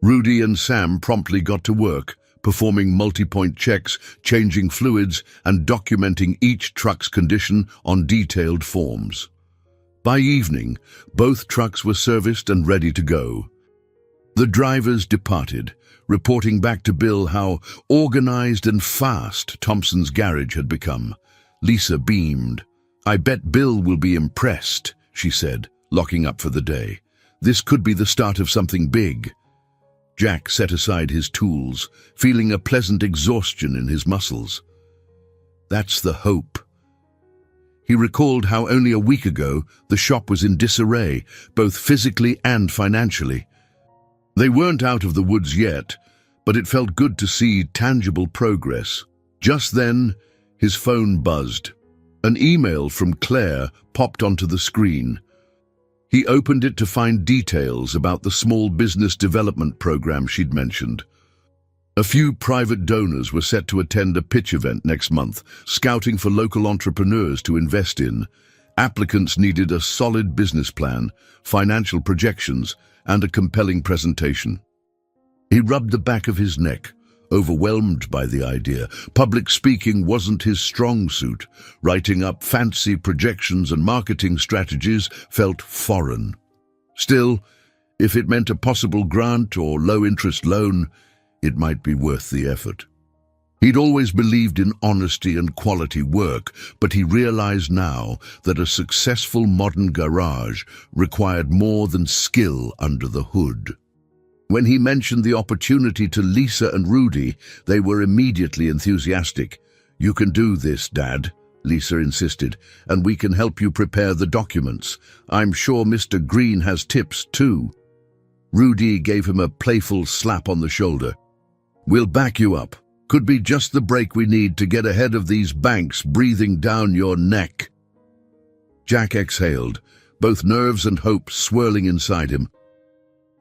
Speaker 1: Rudy and Sam promptly got to work, performing multi-point checks, changing fluids, and documenting each truck's condition on detailed forms. By evening, both trucks were serviced and ready to go. The drivers departed, reporting back to Bill how organized and fast Thompson's garage had become. Lisa beamed. "I bet Bill will be impressed," she said, locking up for the day. "This could be the start of something big." Jack set aside his tools, feeling a pleasant exhaustion in his muscles. That's the hope. He recalled how only a week ago the shop was in disarray, both physically and financially. They weren't out of the woods yet, but it felt good to see tangible progress. Just then, his phone buzzed. An email from Claire popped onto the screen. He opened it to find details about the small business development program she'd mentioned. A few private donors were set to attend a pitch event next month, scouting for local entrepreneurs to invest in. Applicants needed a solid business plan, financial projections, and a compelling presentation. He rubbed the back of his neck, overwhelmed by the idea. Public speaking wasn't his strong suit. Writing up fancy projections and marketing strategies felt foreign. Still, if it meant a possible grant or low-interest loan, it might be worth the effort. He'd always believed in honesty and quality work, but he realized now that a successful modern garage required more than skill under the hood. When he mentioned the opportunity to Lisa and Rudy, they were immediately enthusiastic. "You can do this, Dad," Lisa insisted, "and we can help you prepare the documents. I'm sure Mr. Green has tips too." Rudy gave him a playful slap on the shoulder. "We'll back you up. Could be just the break we need to get ahead of these banks breathing down your neck." Jack exhaled, both nerves and hope swirling inside him.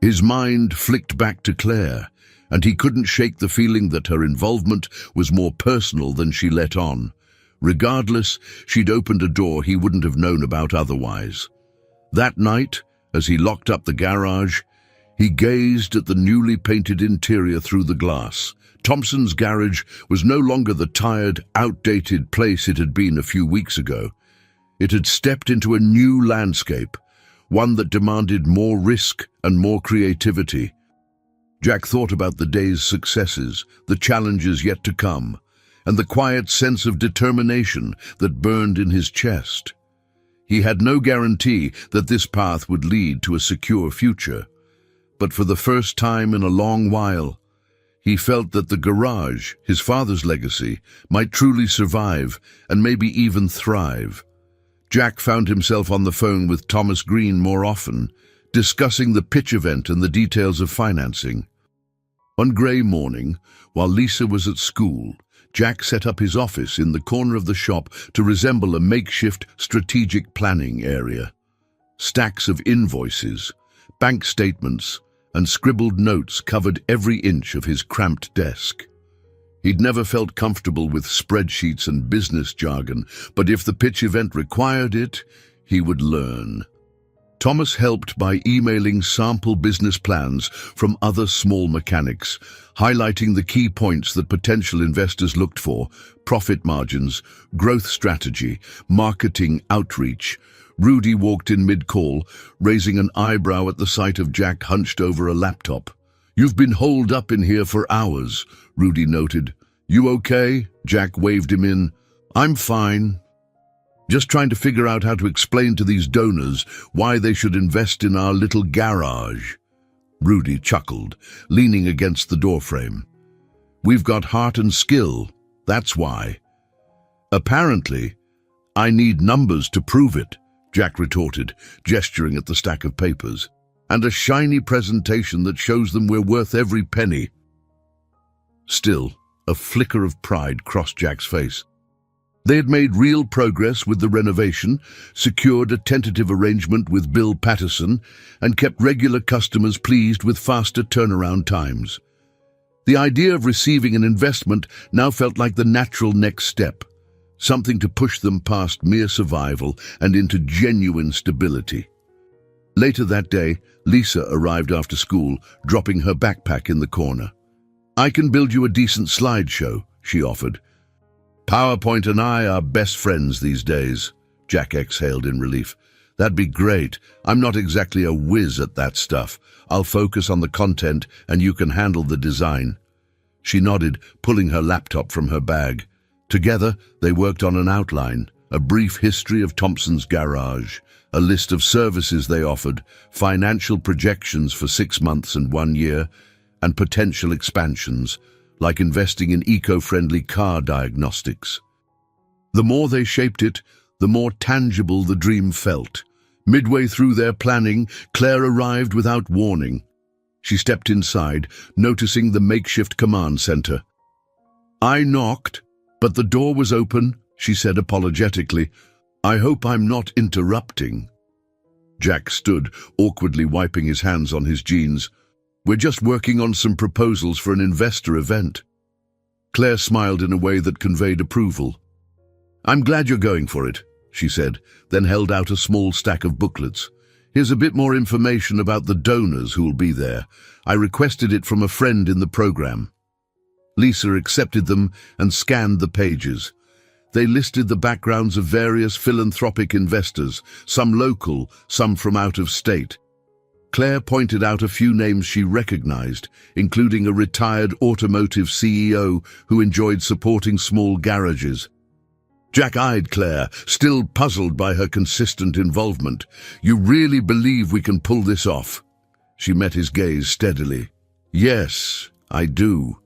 Speaker 1: His mind flicked back to Claire, and he couldn't shake the feeling that her involvement was more personal than she let on. Regardless, she'd opened a door he wouldn't have known about otherwise. That night, as he locked up the garage, he gazed at the newly painted interior through the glass. Thompson's garage was no longer the tired, outdated place it had been a few weeks ago. It had stepped into a new landscape, one that demanded more risk and more creativity. Jack thought about the day's successes, the challenges yet to come, and the quiet sense of determination that burned in his chest. He had no guarantee that this path would lead to a secure future, but for the first time in a long while, he felt that the garage, his father's legacy, might truly survive and maybe even thrive. Jack found himself on the phone with Thomas Green more often, discussing the pitch event and the details of financing. One grey morning, while Lisa was at school, Jack set up his office in the corner of the shop to resemble a makeshift strategic planning area. Stacks of invoices, bank statements, and scribbled notes covered every inch of his cramped desk. He'd never felt comfortable with spreadsheets and business jargon, but if the pitch event required it, he would learn. Thomas helped by emailing sample business plans from other small mechanics, highlighting the key points that potential investors looked for: profit margins, growth strategy, marketing outreach. Rudy walked in mid-call, raising an eyebrow at the sight of Jack hunched over a laptop. "You've been holed up in here for hours," Rudy noted. "You okay?" Jack waved him in. "I'm fine. Just trying to figure out how to explain to these donors why they should invest in our little garage." Rudy chuckled, leaning against the doorframe. "We've got heart and skill, that's why." "Apparently, I need numbers to prove it," Jack retorted, gesturing at the stack of papers. "And a shiny presentation that shows them we're worth every penny." Still, a flicker of pride crossed Jack's face. They had made real progress with the renovation, secured a tentative arrangement with Bill Patterson, and kept regular customers pleased with faster turnaround times. The idea of receiving an investment now felt like the natural next step, something to push them past mere survival and into genuine stability. Later that day, Lisa arrived after school, dropping her backpack in the corner. "I can build you a decent slideshow," she offered. "PowerPoint and I are best friends these days," Jack exhaled in relief. "That'd be great. I'm not exactly a whiz at that stuff. I'll focus on the content and you can handle the design." She nodded, pulling her laptop from her bag. Together, they worked on an outline, a brief history of Thompson's garage, a list of services they offered, financial projections for 6 months and 1 year, and potential expansions, like investing in eco-friendly car diagnostics. The more they shaped it, the more tangible the dream felt. Midway through their planning, Claire arrived without warning. She stepped inside, noticing the makeshift command center. "I knocked, but the door was open," she said apologetically. "I hope I'm not interrupting." Jack stood, awkwardly wiping his hands on his jeans. "We're just working on some proposals for an investor event." Claire smiled in a way that conveyed approval. "I'm glad you're going for it," she said, then held out a small stack of booklets. "Here's a bit more information about the donors who'll be there. I requested it from a friend in the program." Lisa accepted them and scanned the pages. They listed the backgrounds of various philanthropic investors, some local, some from out of state. Claire pointed out a few names she recognized, including a retired automotive CEO who enjoyed supporting small garages. Jack eyed Claire, still puzzled by her consistent involvement. "You really believe we can pull this off?" She met his gaze steadily. "Yes, I do."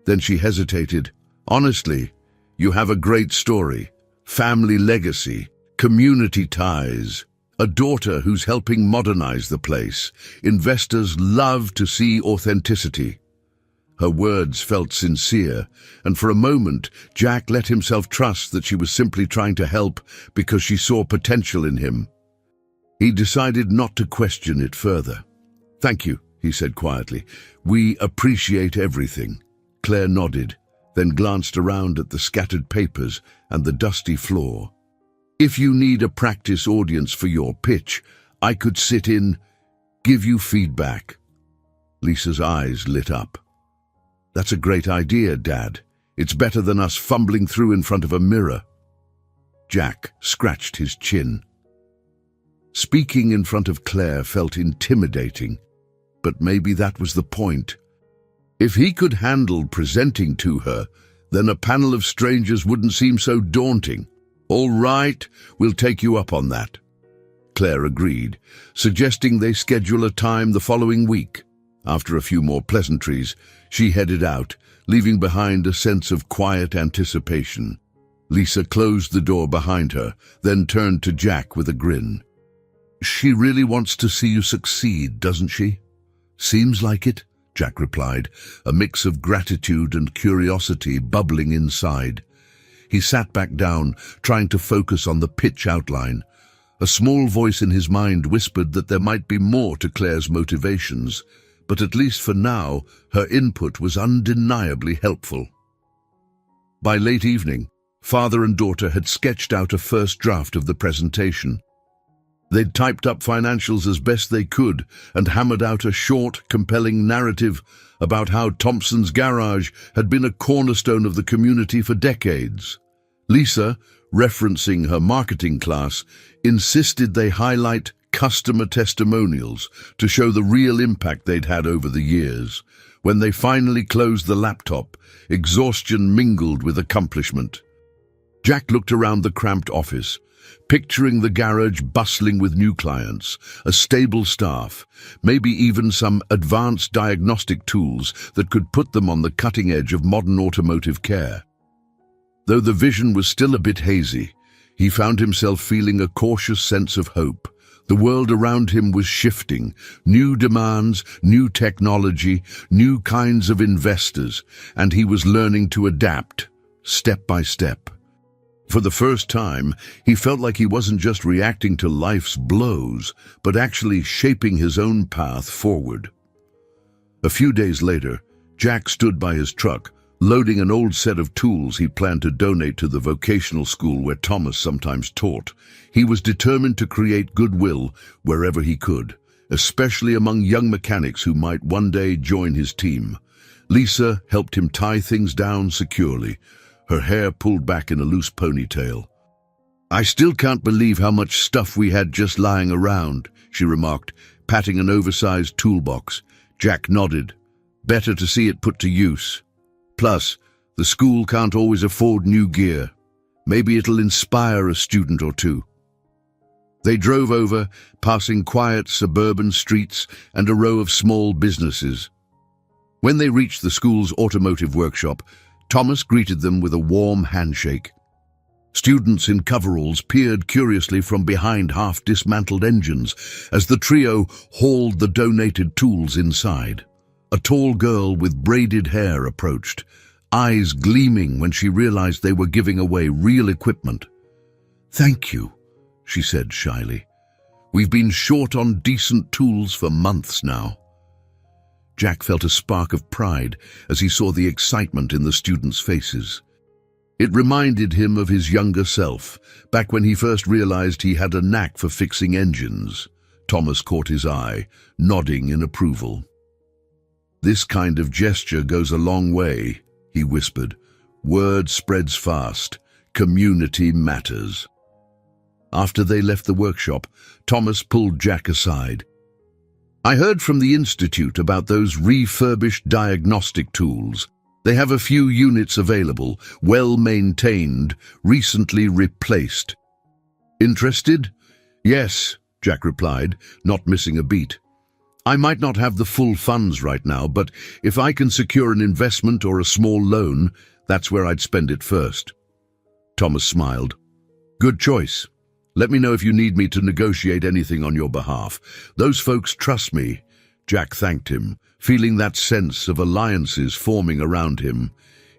Speaker 1: Then she hesitated. "Honestly, you have a great story. Family legacy, community ties, a daughter who's helping modernize the place. Investors love to see authenticity." Her words felt sincere, and for a moment, Jack let himself trust that she was simply trying to help because she saw potential in him. He decided not to question it further. "Thank you," he said quietly. "We appreciate everything." Claire nodded, then glanced around at the scattered papers and the dusty floor. "If you need a practice audience for your pitch, I could sit in, give you feedback." Lisa's eyes lit up. "That's a great idea, Dad. It's better than us fumbling through in front of a mirror." Jack scratched his chin. Speaking in front of Claire felt intimidating, but maybe that was the point. If he could handle presenting to her, then a panel of strangers wouldn't seem so daunting. "All right, we'll take you up on that." Claire agreed, suggesting they schedule a time the following week. After a few more pleasantries, she headed out, leaving behind a sense of quiet anticipation. Lisa closed the door behind her, then turned to Jack with a grin. "She really wants to see you succeed, doesn't she?" "Seems like it," Jack replied, a mix of gratitude and curiosity bubbling inside. He sat back down, trying to focus on the pitch outline. A small voice in his mind whispered that there might be more to Claire's motivations, but at least for now, her input was undeniably helpful. By late evening, father and daughter had sketched out a first draft of the presentation. They'd typed up financials as best they could and hammered out a short, compelling narrative about how Thompson's Garage had been a cornerstone of the community for decades. Lisa, referencing her marketing class, insisted they highlight customer testimonials to show the real impact they'd had over the years. When they finally closed the laptop, exhaustion mingled with accomplishment. Jack looked around the cramped office, picturing the garage bustling with new clients, a stable staff, maybe even some advanced diagnostic tools that could put them on the cutting edge of modern automotive care. Though the vision was still a bit hazy, he found himself feeling a cautious sense of hope. The world around him was shifting, new demands, new technology, new kinds of investors, and he was learning to adapt, step by step. For the first time, he felt like he wasn't just reacting to life's blows, but actually shaping his own path forward. A few days later, Jack stood by his truck, loading an old set of tools he planned to donate to the vocational school where Thomas sometimes taught. He was determined to create goodwill wherever he could, especially among young mechanics who might one day join his team. Lisa helped him tie things down securely, her hair pulled back in a loose ponytail. "I still can't believe how much stuff we had just lying around," she remarked, patting an oversized toolbox. Jack nodded. "Better to see it put to use. Plus, the school can't always afford new gear. Maybe it'll inspire a student or two." They drove over, passing quiet suburban streets and a row of small businesses. When they reached the school's automotive workshop, Thomas greeted them with a warm handshake. Students in coveralls peered curiously from behind half-dismantled engines as the trio hauled the donated tools inside. A tall girl with braided hair approached, eyes gleaming when she realized they were giving away real equipment. "Thank you," she said shyly. "We've been short on decent tools for months now." Jack felt a spark of pride as he saw the excitement in the students' faces. It reminded him of his younger self, back when he first realized he had a knack for fixing engines. Thomas caught his eye, nodding in approval. "This kind of gesture goes a long way," he whispered. "Word spreads fast. Community matters." After they left the workshop, Thomas pulled Jack aside. "I heard from the Institute about those refurbished diagnostic tools. They have a few units available, well-maintained, recently replaced." "Interested?" "Yes," Jack replied, not missing a beat. "I might not have the full funds right now, but if I can secure an investment or a small loan, that's where I'd spend it first." Thomas smiled. "Good choice. Let me know if you need me to negotiate anything on your behalf. Those folks trust me." Jack thanked him, feeling that sense of alliances forming around him.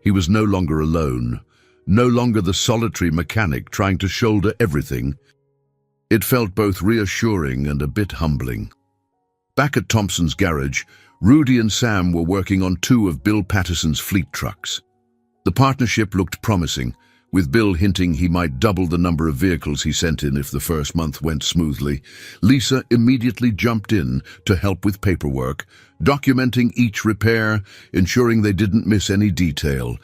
Speaker 1: He was no longer alone, no longer the solitary mechanic trying to shoulder everything. It felt both reassuring and a bit humbling. Back at Thompson's garage, Rudy and Sam were working on 2 of Bill Patterson's fleet trucks. The partnership looked promising, with Bill hinting he might double the number of vehicles he sent in if the first month went smoothly. Lisa immediately jumped in to help with paperwork, documenting each repair, ensuring they didn't miss any detail.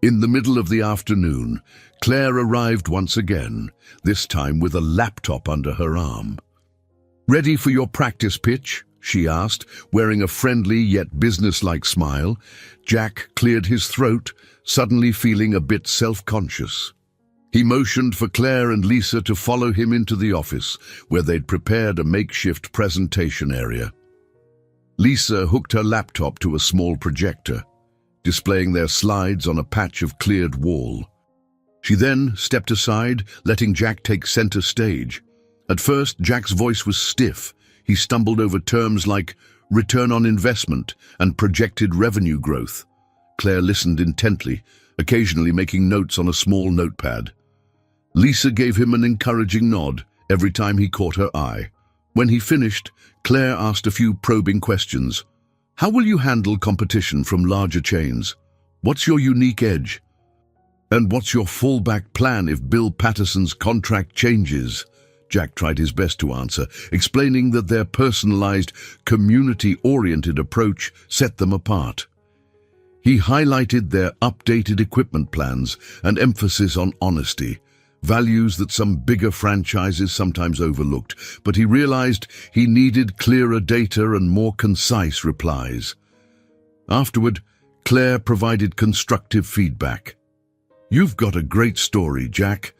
Speaker 1: In the middle of the afternoon, Claire arrived once again, this time with a laptop under her arm. "Ready for your practice pitch?" she asked, wearing a friendly yet businesslike smile. Jack cleared his throat, suddenly feeling a bit self-conscious. He motioned for Claire and Lisa to follow him into the office, where they'd prepared a makeshift presentation area. Lisa hooked her laptop to a small projector, displaying their slides on a patch of cleared wall. She then stepped aside, letting Jack take center stage. At first, Jack's voice was stiff. He stumbled over terms like return on investment and projected revenue growth. Claire listened intently, occasionally making notes on a small notepad. Lisa gave him an encouraging nod every time he caught her eye. When he finished, Claire asked a few probing questions. "How will you handle competition from larger chains? What's your unique edge? And what's your fallback plan if Bill Patterson's contract changes?" Jack tried his best to answer, explaining that their personalized, community-oriented approach set them apart. He highlighted their updated equipment plans and emphasis on honesty, values that some bigger franchises sometimes overlooked, but he realized he needed clearer data and more concise replies. Afterward, Claire provided constructive feedback. "You've got a great story, Jack.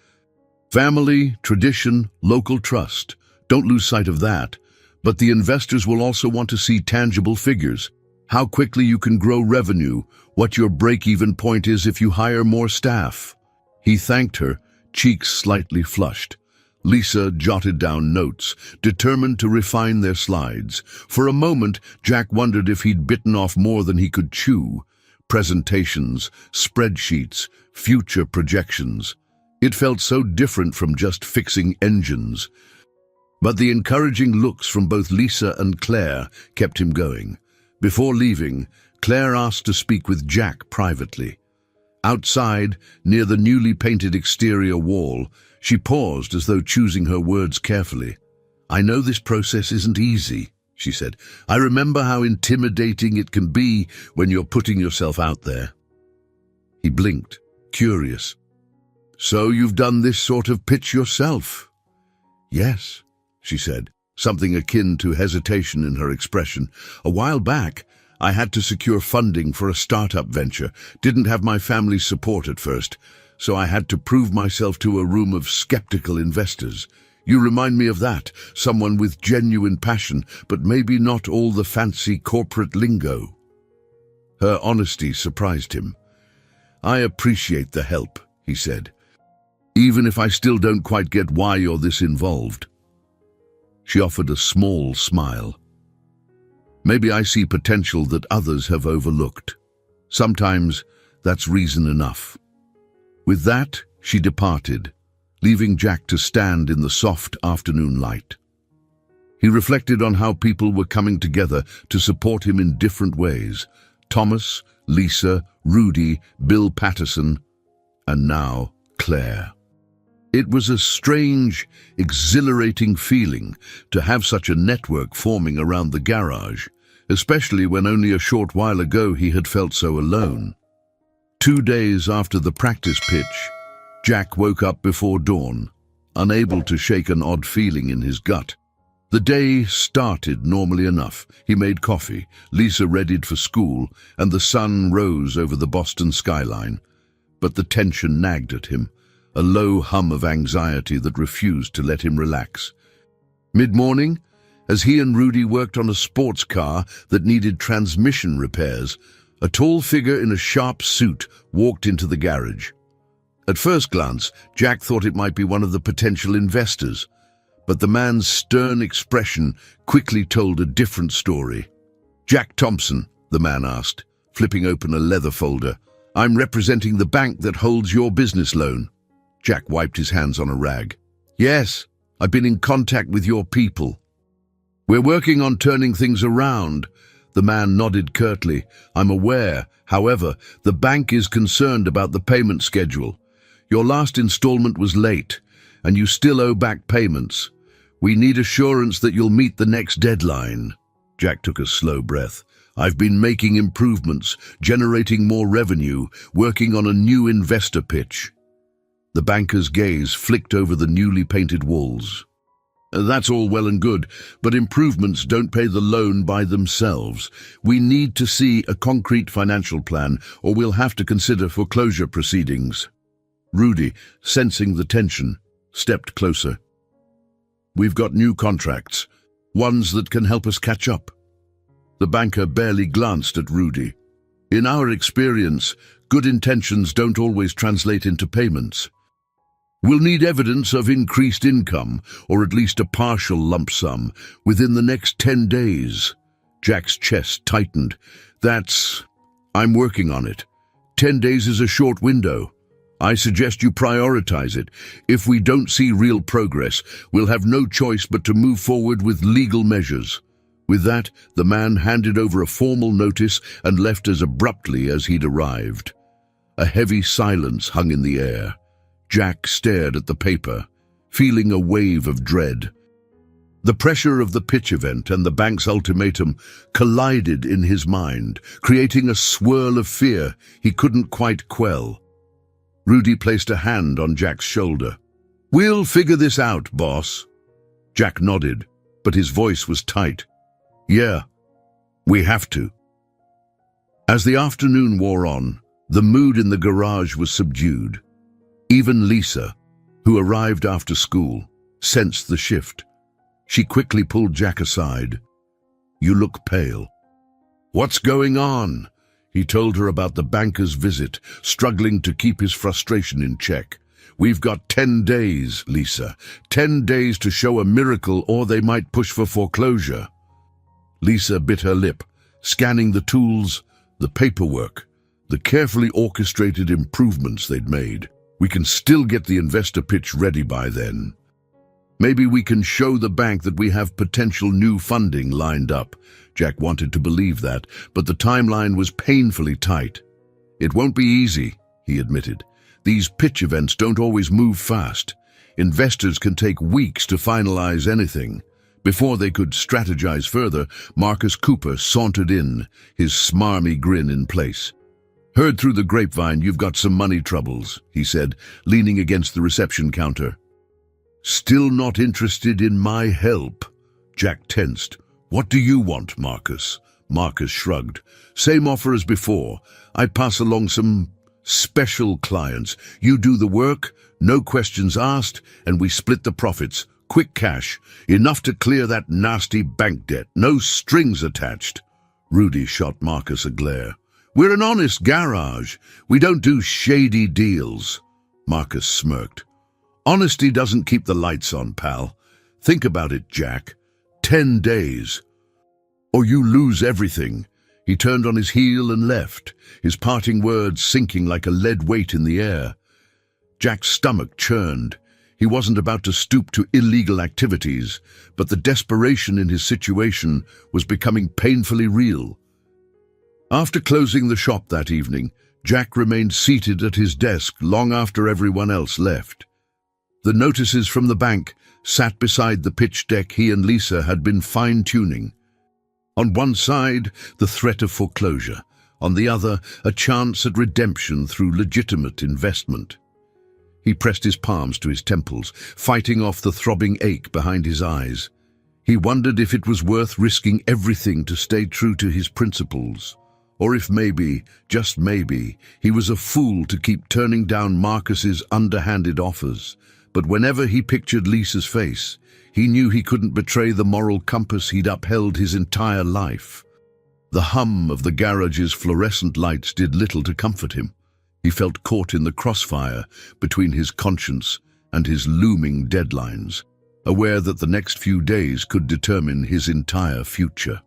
Speaker 1: Family, tradition, local trust. Don't lose sight of that. But the investors will also want to see tangible figures. How quickly you can grow revenue, what your break-even point is if you hire more staff." He thanked her, cheeks slightly flushed. Lisa jotted down notes, determined to refine their slides. For a moment, Jack wondered if he'd bitten off more than he could chew. Presentations, spreadsheets, future projections. It felt so different from just fixing engines. But the encouraging looks from both Lisa and Claire kept him going. Before leaving, Claire asked to speak with Jack privately. Outside, near the newly painted exterior wall, she paused as though choosing her words carefully. "I know this process isn't easy," she said. "I remember how intimidating it can be when you're putting yourself out there." He blinked, curious. "So you've done this sort of pitch yourself?" "Yes," she said, something akin to hesitation in her expression. "A while back, I had to secure funding for a startup venture. Didn't have my family's support at first, so I had to prove myself to a room of skeptical investors. You remind me of that, someone with genuine passion, but maybe not all the fancy corporate lingo." Her honesty surprised him. "I appreciate the help," he said, "even if I still don't quite get why you're this involved." She offered a small smile. "Maybe I see potential that others have overlooked. Sometimes that's reason enough." With that, she departed, leaving Jack to stand in the soft afternoon light. He reflected on how people were coming together to support him in different ways. Thomas, Lisa, Rudy, Bill Patterson, and now Claire. It was a strange, exhilarating feeling to have such a network forming around the garage, especially when only a short while ago he had felt so alone. 2 days after the practice pitch, Jack woke up before dawn, unable to shake an odd feeling in his gut. The day started normally enough. He made coffee, Lisa readied for school, and the sun rose over the Boston skyline. But the tension nagged at him, a low hum of anxiety that refused to let him relax. Mid-morning, as he and Rudy worked on a sports car that needed transmission repairs, a tall figure in a sharp suit walked into the garage. At first glance, Jack thought it might be one of the potential investors, but the man's stern expression quickly told a different story. "Jack Thompson," the man asked, flipping open a leather folder. "I'm representing the bank that holds your business loan." Jack wiped his hands on a rag. "Yes, I've been in contact with your people. We're working on turning things around." The man nodded curtly. "I'm aware. However, the bank is concerned about the payment schedule. Your last installment was late, and you still owe back payments. We need assurance that you'll meet the next deadline." Jack took a slow breath. "I've been making improvements, generating more revenue, working on a new investor pitch." The banker's gaze flicked over the newly painted walls. "That's all well and good, but improvements don't pay the loan by themselves. We need to see a concrete financial plan, or we'll have to consider foreclosure proceedings." Rudy, sensing the tension, stepped closer. "We've got new contracts, ones that can help us catch up." The banker barely glanced at Rudy. "In our experience, good intentions don't always translate into payments. We'll need evidence of increased income, or at least a partial lump sum, within the next 10 days. Jack's chest tightened. I'm working on it. 10 days is a short window. I suggest you prioritize it. If we don't see real progress, we'll have no choice but to move forward with legal measures." With that, the man handed over a formal notice and left as abruptly as he'd arrived. A heavy silence hung in the air. Jack stared at the paper, feeling a wave of dread. The pressure of the pitch event and the bank's ultimatum collided in his mind, creating a swirl of fear he couldn't quite quell. Rudy placed a hand on Jack's shoulder. "We'll figure this out, boss." Jack nodded, but his voice was tight. "Yeah, we have to." As the afternoon wore on, the mood in the garage was subdued. Even Lisa, who arrived after school, sensed the shift. She quickly pulled Jack aside. "You look pale." "What's going on?" He told her about the banker's visit, struggling to keep his frustration in check. "We've got 10 days, Lisa. 10 days to show a miracle, or they might push for foreclosure." Lisa bit her lip, scanning the tools, the paperwork, the carefully orchestrated improvements they'd made. "We can still get the investor pitch ready by then. Maybe we can show the bank that we have potential new funding lined up." Jack wanted to believe that, but the timeline was painfully tight. "It won't be easy," he admitted. "These pitch events don't always move fast. Investors can take weeks to finalize anything." Before they could strategize further, Marcus Cooper sauntered in, his smarmy grin in place. "Heard through the grapevine you've got some money troubles," he said, leaning against the reception counter. "Still not interested in my help?" Jack tensed. "What do you want, Marcus?" Marcus shrugged. "Same offer as before. I pass along some special clients. You do the work, no questions asked, and we split the profits. Quick cash, enough to clear that nasty bank debt. No strings attached." Rudy shot Marcus a glare. We're an honest garage. We don't do shady deals. Marcus smirked. Honesty doesn't keep the lights on, pal. Think about it, Jack. 10 days. Or you lose everything. He turned on his heel and left, his parting words sinking like a lead weight in the air. Jack's stomach churned. He wasn't about to stoop to illegal activities, but the desperation in his situation was becoming painfully real. After closing the shop that evening, Jack remained seated at his desk long after everyone else left. The notices from the bank sat beside the pitch deck he and Lisa had been fine-tuning. On one side, the threat of foreclosure. On the other, a chance at redemption through legitimate investment. He pressed his palms to his temples, fighting off the throbbing ache behind his eyes. He wondered if it was worth risking everything to stay true to his principles. Or if maybe, just maybe, he was a fool to keep turning down Marcus's underhanded offers. But whenever he pictured Lisa's face, he knew he couldn't betray the moral compass he'd upheld his entire life. The hum of the garage's fluorescent lights did little to comfort him. He felt caught in the crossfire between his conscience and his looming deadlines, aware that the next few days could determine his entire future.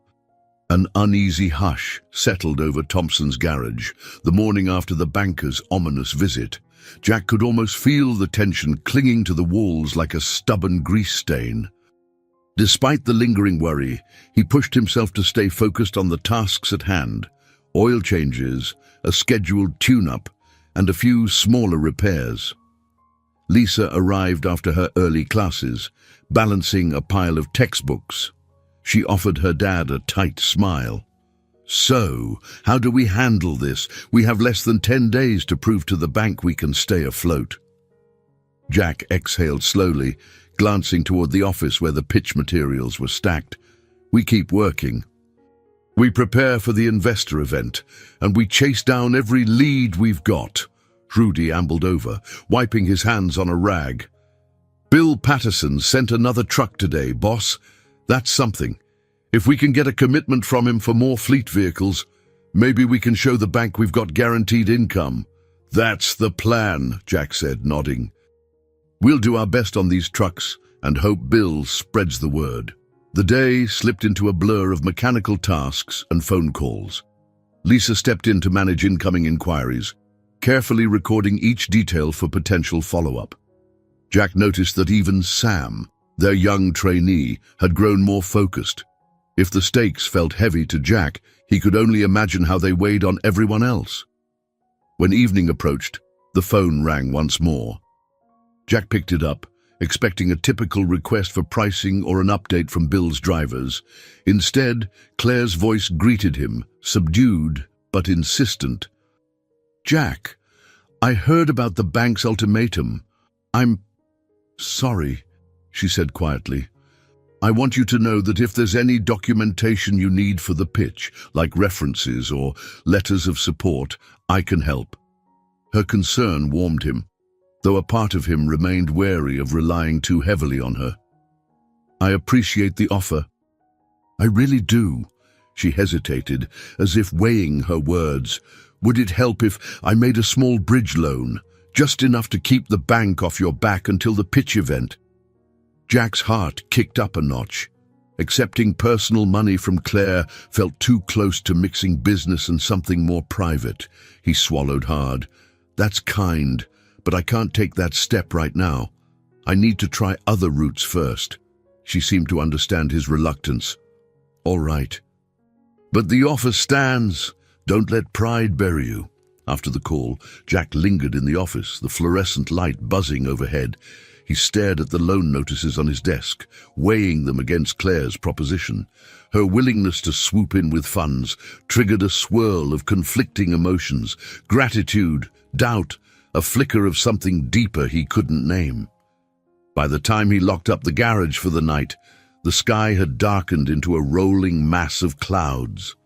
Speaker 1: An uneasy hush settled over Thompson's garage the morning after the banker's ominous visit. Jack could almost feel the tension clinging to the walls like a stubborn grease stain. Despite the lingering worry, he pushed himself to stay focused on the tasks at hand: oil changes, a scheduled tune-up, and a few smaller repairs. Lisa arrived after her early classes, balancing a pile of textbooks. She offered her dad a tight smile. "So, how do we handle this? We have less than 10 days to prove to the bank we can stay afloat." Jack exhaled slowly, glancing toward the office where the pitch materials were stacked. "We keep working. We prepare for the investor event, and we chase down every lead we've got." Rudy ambled over, wiping his hands on a rag. "Bill Patterson sent another truck today, boss. That's something. If we can get a commitment from him for more fleet vehicles, maybe we can show the bank we've got guaranteed income." "That's the plan," Jack said, nodding. "We'll do our best on these trucks and hope Bill spreads the word." The day slipped into a blur of mechanical tasks and phone calls. Lisa stepped in to manage incoming inquiries, carefully recording each detail for potential follow-up. Jack noticed that even Sam, their young trainee, had grown more focused. If the stakes felt heavy to Jack, he could only imagine how they weighed on everyone else. When evening approached, the phone rang once more. Jack picked it up, expecting a typical request for pricing or an update from Bill's drivers. Instead, Claire's voice greeted him, subdued but insistent. "Jack, I heard about the bank's ultimatum. I'm sorry," she said quietly. "I want you to know that if there's any documentation you need for the pitch, like references or letters of support, I can help." Her concern warmed him, though a part of him remained wary of relying too heavily on her. "I appreciate the offer. I really do." She hesitated, as if weighing her words. "Would it help if I made a small bridge loan, just enough to keep the bank off your back until the pitch event?" Jack's heart kicked up a notch. Accepting personal money from Claire felt too close to mixing business and something more private. He swallowed hard. "That's kind, but I can't take that step right now. I need to try other routes first." She seemed to understand his reluctance. "All right. But the offer stands. Don't let pride bury you." After the call, Jack lingered in the office, the fluorescent light buzzing overhead. He stared at the loan notices on his desk, weighing them against Claire's proposition. Her willingness to swoop in with funds triggered a swirl of conflicting emotions: gratitude, doubt, a flicker of something deeper he couldn't name. By the time he locked up the garage for the night, the sky had darkened into a rolling mass of clouds.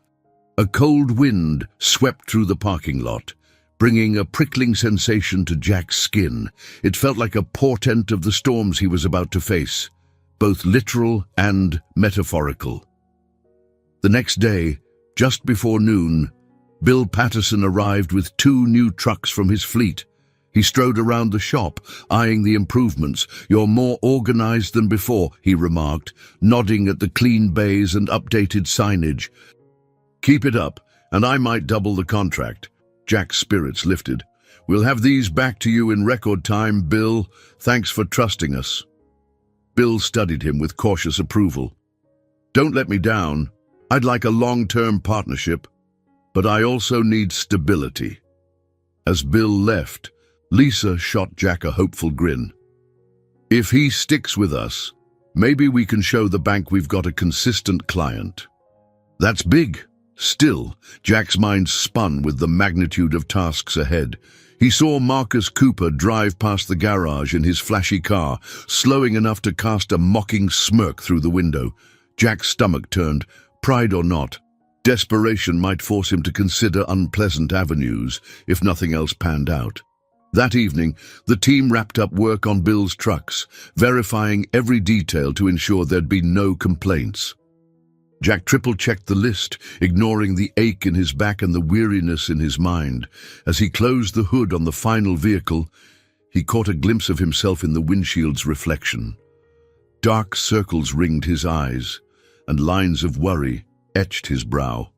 Speaker 1: A cold wind swept through the parking lot, bringing a prickling sensation to Jack's skin. It felt like a portent of the storms he was about to face, both literal and metaphorical. The next day, just before noon, Bill Patterson arrived with 2 new trucks from his fleet. He strode around the shop, eyeing the improvements. "You're more organized than before," he remarked, nodding at the clean bays and updated signage. "Keep it up, and I might double the contract." Jack's spirits lifted. "We'll have these back to you in record time, Bill. Thanks for trusting us." Bill studied him with cautious approval. "Don't let me down. I'd like a long-term partnership, but I also need stability." As Bill left, Lisa shot Jack a hopeful grin. "If he sticks with us, maybe we can show the bank we've got a consistent client." That's big. Still, Jack's mind spun with the magnitude of tasks ahead. He saw Marcus Cooper drive past the garage in his flashy car, slowing enough to cast a mocking smirk through the window. Jack's stomach turned. Pride or not, desperation might force him to consider unpleasant avenues if nothing else panned out. That evening, the team wrapped up work on Bill's trucks, verifying every detail to ensure there'd be no complaints. Jack triple-checked the list, ignoring the ache in his back and the weariness in his mind. As he closed the hood on the final vehicle, he caught a glimpse of himself in the windshield's reflection. Dark circles ringed his eyes, and lines of worry etched his brow.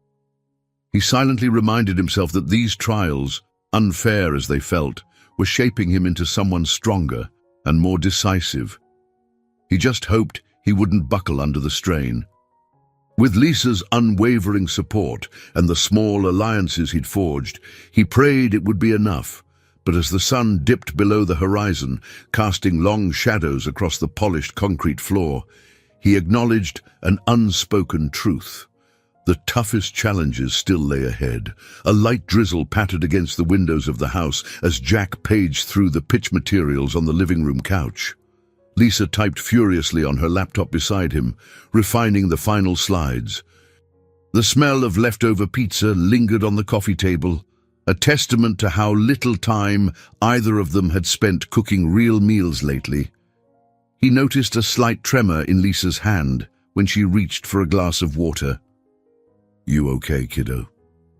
Speaker 1: He silently reminded himself that these trials, unfair as they felt, were shaping him into someone stronger and more decisive. He just hoped he wouldn't buckle under the strain. With Lisa's unwavering support and the small alliances he'd forged, he prayed it would be enough. But as the sun dipped below the horizon, casting long shadows across the polished concrete floor, he acknowledged an unspoken truth. The toughest challenges still lay ahead. A light drizzle pattered against the windows of the house as Jack paged through the pitch materials on the living room couch. Lisa typed furiously on her laptop beside him, refining the final slides. The smell of leftover pizza lingered on the coffee table, a testament to how little time either of them had spent cooking real meals lately. He noticed a slight tremor in Lisa's hand when she reached for a glass of water. "You okay, kiddo?"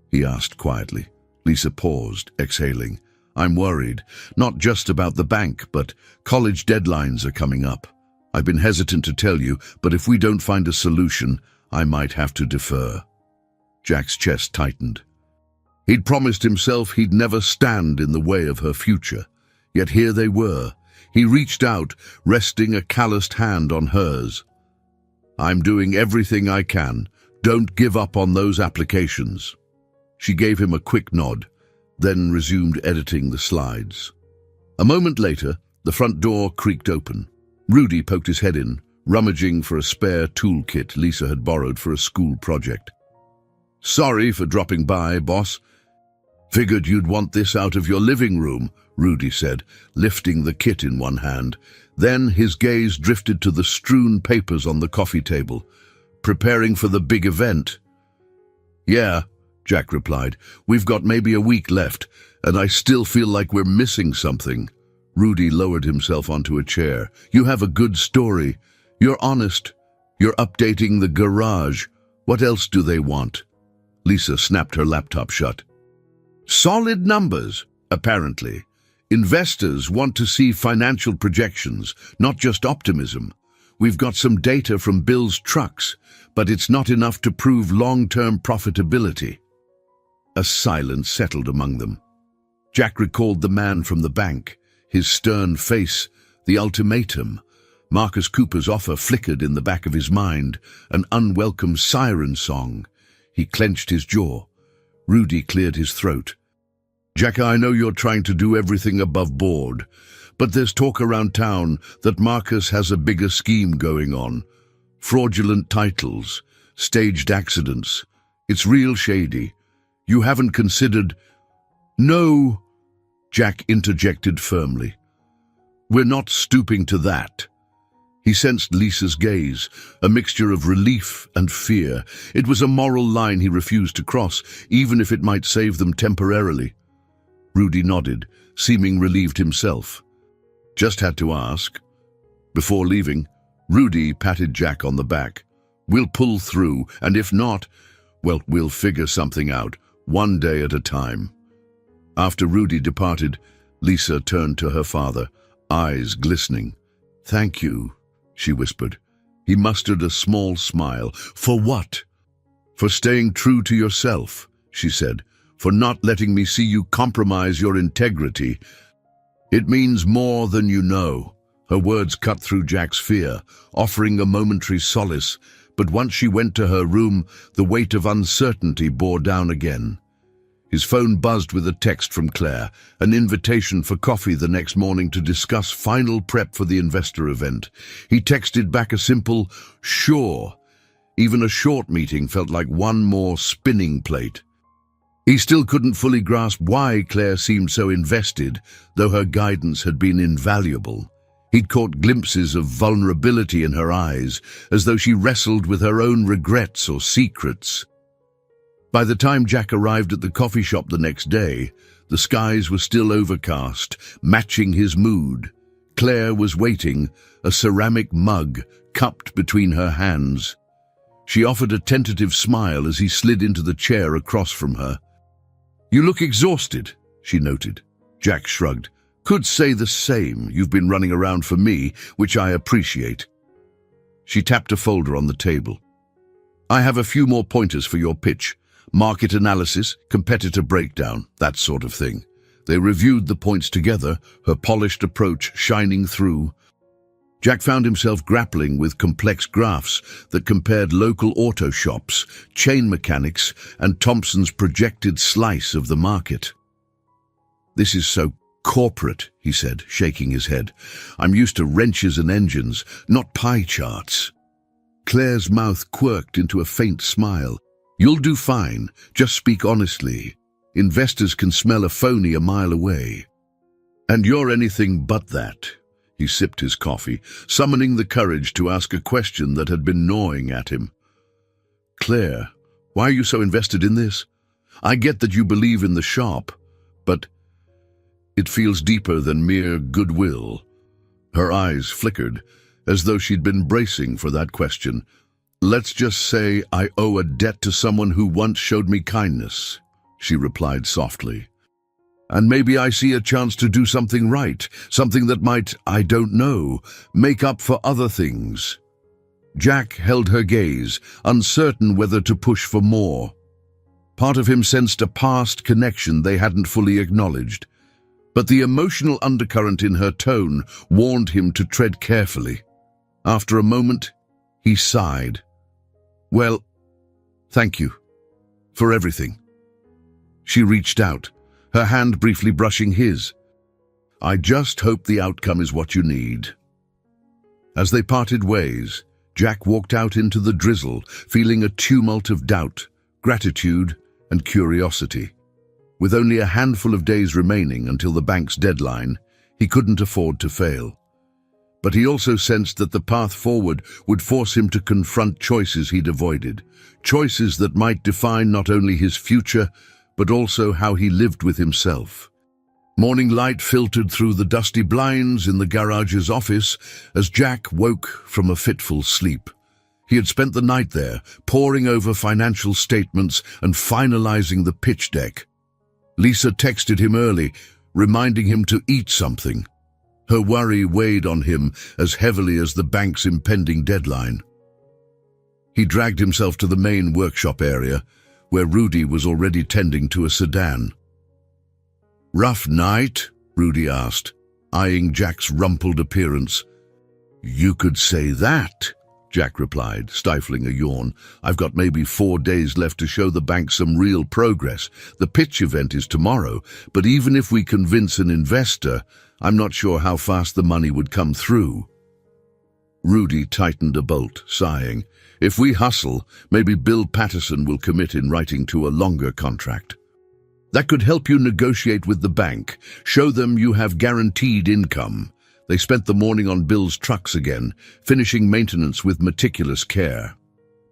Speaker 1: he asked quietly. Lisa paused, exhaling. "I'm worried, not just about the bank, but college deadlines are coming up. I've been hesitant to tell you, but if we don't find a solution, I might have to defer." Jack's chest tightened. He'd promised himself he'd never stand in the way of her future, yet here they were. He reached out, resting a calloused hand on hers. "I'm doing everything I can. Don't give up on those applications." She gave him a quick nod, then resumed editing the slides. A moment later, the front door creaked open. Rudy poked his head in, rummaging for a spare toolkit Lisa had borrowed for a school project. "Sorry for dropping by, boss. Figured you'd want this out of your living room," Rudy said, lifting the kit in one hand. Then his gaze drifted to the strewn papers on the coffee table. "Preparing for the big event?" "Yeah," Jack replied. "We've got maybe a week left, and I still feel like we're missing something." Rudy lowered himself onto a chair. "You have a good story. You're honest. You're updating the garage. What else do they want?" Lisa snapped her laptop shut. "Solid numbers, apparently. Investors want to see financial projections, not just optimism. We've got some data from Bill's trucks, but it's not enough to prove long-term profitability." A silence settled among them. Jack recalled the man from the bank, his stern face, the ultimatum. Marcus Cooper's offer flickered in the back of his mind, an unwelcome siren song. He clenched his jaw. Rudy cleared his throat. "Jack, I know you're trying to do everything above board, but there's talk around town that Marcus has a bigger scheme going on. Fraudulent titles, staged accidents. It's real shady. You haven't considered—" "No," Jack interjected firmly. "We're not stooping to that." He sensed Lisa's gaze, a mixture of relief and fear. It was a moral line he refused to cross, even if it might save them temporarily. Rudy nodded, seeming relieved himself. "Just had to ask." Before leaving, Rudy patted Jack on the back. "We'll pull through, and if not, well, we'll figure something out. one day at a time. After Rudy departed, Lisa turned to her father, eyes glistening. "Thank you," she whispered. He mustered a small smile. "For what?" "For staying true to yourself," she said. "For not letting me see you compromise your integrity. It means more than you know." Her words cut through Jack's fear, offering a momentary solace, but once she went to her room, the weight of uncertainty bore down again. His phone buzzed with a text from Claire, an invitation for coffee the next morning to discuss final prep for the investor event. He texted back a simple, "Sure." Even a short meeting felt like one more spinning plate. He still couldn't fully grasp why Claire seemed so invested, though her guidance had been invaluable. He'd caught glimpses of vulnerability in her eyes, as though she wrestled with her own regrets or secrets. By the time Jack arrived at the coffee shop the next day, the skies were still overcast, matching his mood. Claire was waiting, a ceramic mug cupped between her hands. She offered a tentative smile as he slid into the chair across from her. "You look exhausted," she noted. Jack shrugged. "Could say the same. You've been running around for me, which I appreciate." She tapped a folder on the table. "I have a few more pointers for your pitch. Market analysis, competitor breakdown, that sort of thing." They reviewed the points together, her polished approach shining through. Jack found himself grappling with complex graphs that compared local auto shops, chain mechanics, and Thompson's projected slice of the market. "This is so corporate," he said, shaking his head. "I'm used to wrenches and engines, not pie charts." Claire's mouth quirked into a faint smile. "You'll do fine, just speak honestly. Investors can smell a phony a mile away." "And you're anything but that." He sipped his coffee, summoning the courage to ask a question that had been gnawing at him. "Claire, why are you so invested in this? I get that you believe in the shop, but it feels deeper than mere goodwill." Her eyes flickered, as though she'd been bracing for that question. "Let's just say I owe a debt to someone who once showed me kindness," she replied softly. "And maybe I see a chance to do something right, something that might, I don't know, make up for other things." Jack held her gaze, uncertain whether to push for more. Part of him sensed a past connection they hadn't fully acknowledged, but the emotional undercurrent in her tone warned him to tread carefully. After a moment, he sighed. "Well, thank you for everything." She reached out, her hand briefly brushing his. "I just hope the outcome is what you need." As they parted ways, Jack walked out into the drizzle, feeling a tumult of doubt, gratitude, and curiosity. With only a handful of days remaining until the bank's deadline, he couldn't afford to fail. But he also sensed that the path forward would force him to confront choices he'd avoided, choices that might define not only his future, but also how he lived with himself. Morning light filtered through the dusty blinds in the garage's office as Jack woke from a fitful sleep. He had spent the night there, poring over financial statements and finalizing the pitch deck. Lisa texted him early, reminding him to eat something. Her worry weighed on him as heavily as the bank's impending deadline. He dragged himself to the main workshop area, where Rudy was already tending to a sedan. "Rough night?" Rudy asked, eyeing Jack's rumpled appearance. "You could say that," Jack replied, stifling a yawn. "I've got maybe 4 days left to show the bank some real progress. The pitch event is tomorrow, but even if we convince an investor, I'm not sure how fast the money would come through." Rudy tightened a bolt, sighing. "If we hustle, maybe Bill Patterson will commit in writing to a longer contract. That could help you negotiate with the bank, show them you have guaranteed income." They spent the morning on Bill's trucks again, finishing maintenance with meticulous care.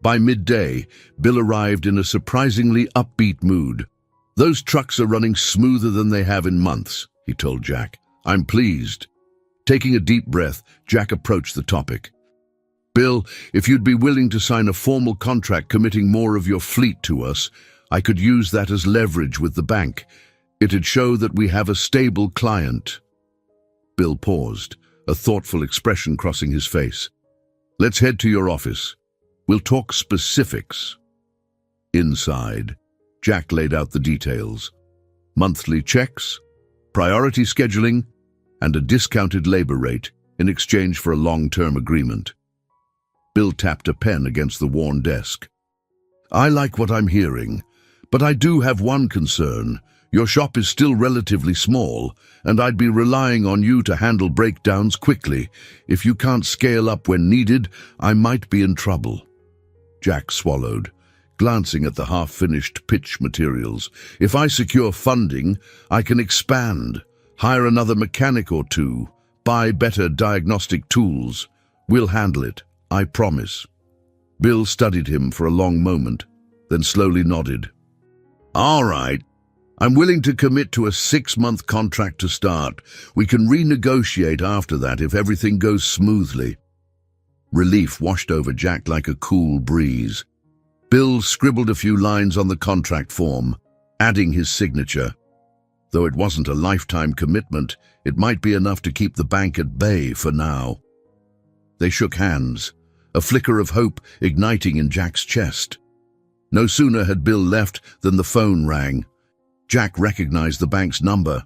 Speaker 1: By midday, Bill arrived in a surprisingly upbeat mood. "Those trucks are running smoother than they have in months," he told Jack. "I'm pleased." Taking a deep breath, Jack approached the topic. "Bill, if you'd be willing to sign a formal contract committing more of your fleet to us, I could use that as leverage with the bank. It'd show that we have a stable client." Bill paused, a thoughtful expression crossing his face. "Let's head to your office. We'll talk specifics." Inside, Jack laid out the details. Monthly checks, priority scheduling, and a discounted labor rate in exchange for a long-term agreement. Bill tapped a pen against the worn desk. "I like what I'm hearing, but I do have one concern. Your shop is still relatively small, and I'd be relying on you to handle breakdowns quickly. If you can't scale up when needed, I might be in trouble." Jack swallowed, glancing at the half-finished pitch materials. "If I secure funding, I can expand, hire another mechanic or two, buy better diagnostic tools. We'll handle it, I promise." Bill studied him for a long moment, then slowly nodded. "All right. I'm willing to commit to a 6-month contract to start. We can renegotiate after that if everything goes smoothly." Relief washed over Jack like a cool breeze. Bill scribbled a few lines on the contract form, adding his signature. Though it wasn't a lifetime commitment, it might be enough to keep the bank at bay for now. They shook hands, a flicker of hope igniting in Jack's chest. No sooner had Bill left than the phone rang. Jack recognized the bank's number.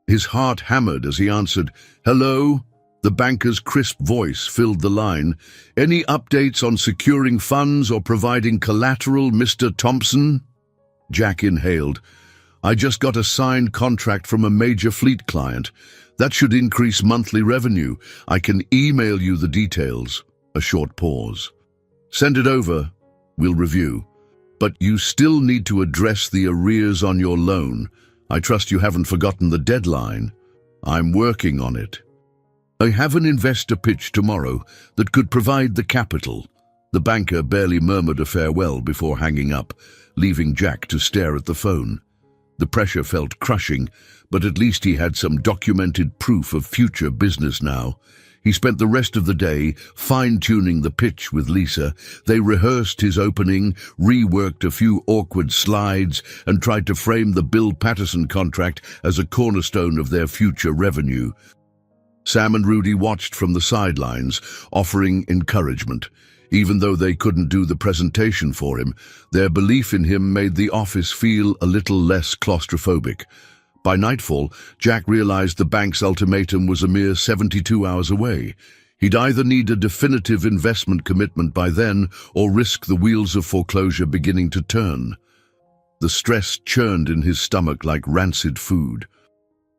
Speaker 1: His heart hammered as he answered, "Hello?" The banker's crisp voice filled the line. "Any updates on securing funds or providing collateral, Mr. Thompson?" Jack inhaled. "I just got a signed contract from a major fleet client. That should increase monthly revenue. I can email you the details." A short pause. "Send it over. We'll review. But you still need to address the arrears on your loan. I trust you haven't forgotten the deadline." "I'm working on it. I have an investor pitch tomorrow that could provide the capital." The banker barely murmured a farewell before hanging up, leaving Jack to stare at the phone. The pressure felt crushing, but at least he had some documented proof of future business now. He spent the rest of the day fine-tuning the pitch with Lisa. They rehearsed his opening, reworked a few awkward slides, and tried to frame the Bill Patterson contract as a cornerstone of their future revenue. Sam and Rudy watched from the sidelines, offering encouragement. Even though they couldn't do the presentation for him, their belief in him made the office feel a little less claustrophobic. By nightfall, Jack realized the bank's ultimatum was a mere 72 hours away. He'd either need a definitive investment commitment by then or risk the wheels of foreclosure beginning to turn. The stress churned in his stomach like rancid food.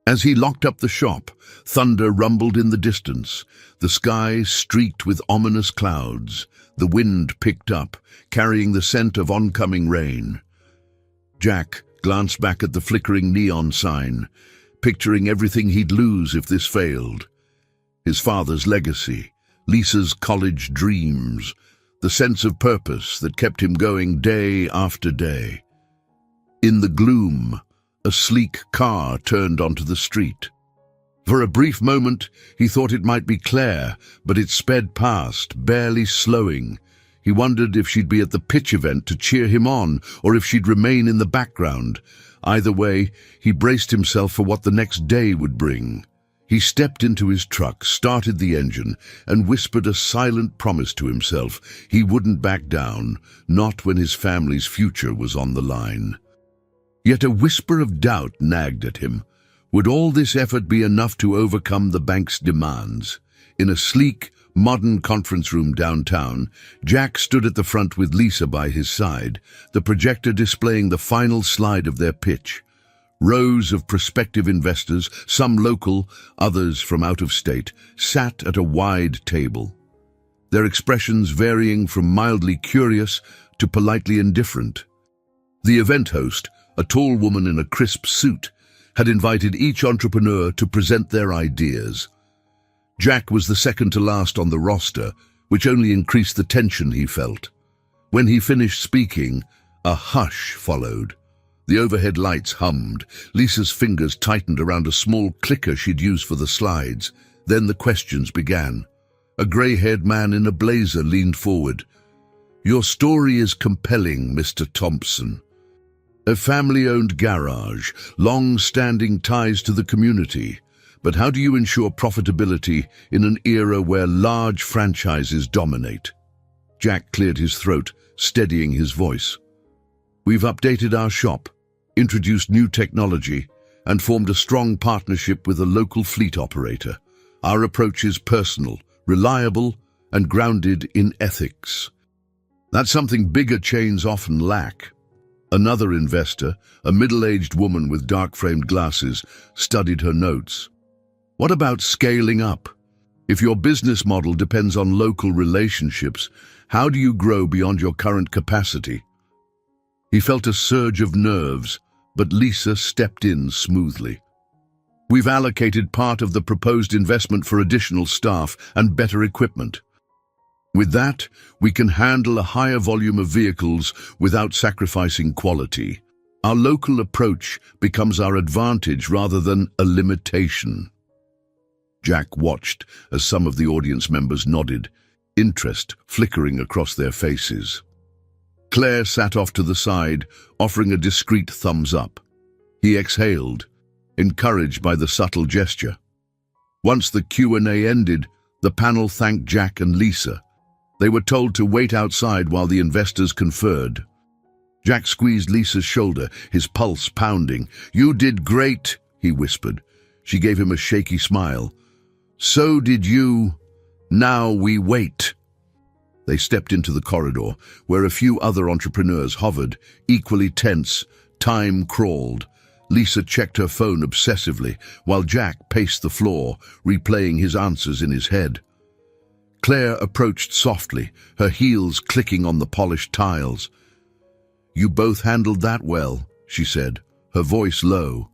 Speaker 1: As he locked up the shop, thunder rumbled in the distance. The sky streaked with ominous clouds. The wind picked up, carrying the scent of oncoming rain. Jack glanced back at the flickering neon sign, picturing everything he'd lose if this failed. His father's legacy, Lisa's college dreams, the sense of purpose that kept him going day after day. In the gloom, a sleek car turned onto the street. For a brief moment, he thought it might be Claire, but it sped past, barely slowing. He wondered if she'd be at the pitch event to cheer him on, or if she'd remain in the background. Either way, he braced himself for what the next day would bring. He stepped into his truck, started the engine, and whispered a silent promise to himself. He wouldn't back down, not when his family's future was on the line. Yet a whisper of doubt nagged at him. Would all this effort be enough to overcome the bank's demands? In a sleek, modern conference room downtown, Jack stood at the front with Lisa by his side, the projector displaying the final slide of their pitch. Rows of prospective investors, some local, others from out of state, sat at a wide table, their expressions varying from mildly curious to politely indifferent. The event host, a tall woman in a crisp suit, had invited each entrepreneur to present their ideas. Jack was the second to last on the roster, which only increased the tension he felt. When he finished speaking, a hush followed. The overhead lights hummed. Lisa's fingers tightened around a small clicker she'd used for the slides. Then the questions began. A grey-haired man in a blazer leaned forward. "Your story is compelling, Mr. Thompson. A family-owned garage, long-standing ties to the community. But how do you ensure profitability in an era where large franchises dominate? Jack cleared his throat, steadying his voice. We've updated our shop, introduced new technology, and formed a strong partnership with a local fleet operator. Our approach is personal, reliable, and grounded in ethics. That's something bigger chains often lack. Another investor, a middle-aged woman with dark-framed glasses, studied her notes. What about scaling up? If your business model depends on local relationships, how do you grow beyond your current capacity? He felt a surge of nerves, but Lisa stepped in smoothly. We've allocated part of the proposed investment for additional staff and better equipment. With that, we can handle a higher volume of vehicles without sacrificing quality. Our local approach becomes our advantage rather than a limitation. Jack watched as some of the audience members nodded, interest flickering across their faces. Claire sat off to the side, offering a discreet thumbs up. He exhaled, encouraged by the subtle gesture. Once the Q&A ended, the panel thanked Jack and Lisa. They were told to wait outside while the investors conferred. Jack squeezed Lisa's shoulder, his pulse pounding. "You did great," he whispered. She gave him a shaky smile. "So did you. Now we wait." They stepped into the corridor, where a few other entrepreneurs hovered, equally tense. Time crawled. Lisa checked her phone obsessively, while Jack paced the floor, replaying his answers in his head. Claire approached softly, her heels clicking on the polished tiles. "You both handled that well," she said, her voice low.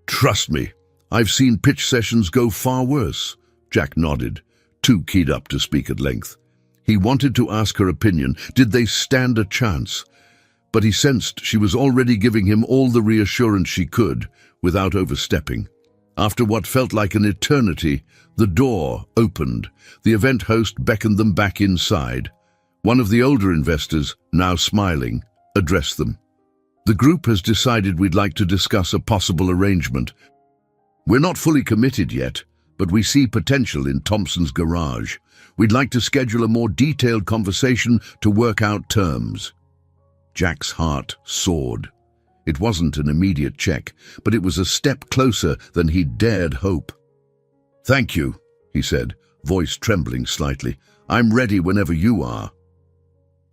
Speaker 1: "Trust me, I've seen pitch sessions go far worse." Jack nodded, too keyed up to speak at length. He wanted to ask her opinion. Did they stand a chance? But he sensed she was already giving him all the reassurance she could, without overstepping. After what felt like an eternity, the door opened. The event host beckoned them back inside. One of the older investors, now smiling, addressed them. "The group has decided we'd like to discuss a possible arrangement. We're not fully committed yet, but we see potential in Thompson's garage. We'd like to schedule a more detailed conversation to work out terms." Jack's heart soared. It wasn't an immediate check, but it was a step closer than he'd dared hope. "Thank you," he said, voice trembling slightly. "I'm ready whenever you are."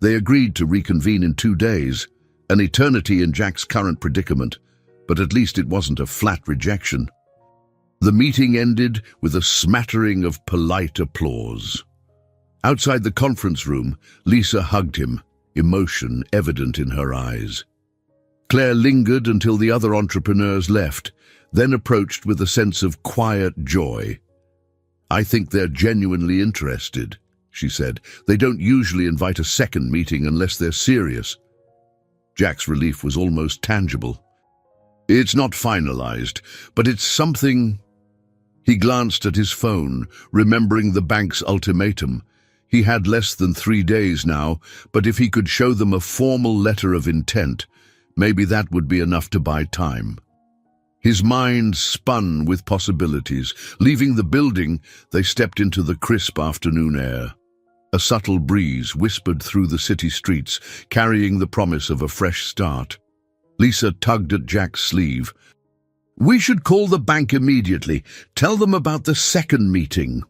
Speaker 1: They agreed to reconvene in 2 days, an eternity in Jack's current predicament, but at least it wasn't a flat rejection. The meeting ended with a smattering of polite applause. Outside the conference room, Lisa hugged him, emotion evident in her eyes. Claire lingered until the other entrepreneurs left, then approached with a sense of quiet joy. "I think they're genuinely interested," she said. "They don't usually invite a second meeting unless they're serious." Jack's relief was almost tangible. "It's not finalized, but it's something." He glanced at his phone, remembering the bank's ultimatum. He had less than 3 days now, but if he could show them a formal letter of intent, maybe that would be enough to buy time. His mind spun with possibilities. Leaving the building, they stepped into the crisp afternoon air. A subtle breeze whispered through the city streets, carrying the promise of a fresh start. Lisa tugged at Jack's sleeve. "We should call the bank immediately. Tell them about the second meeting."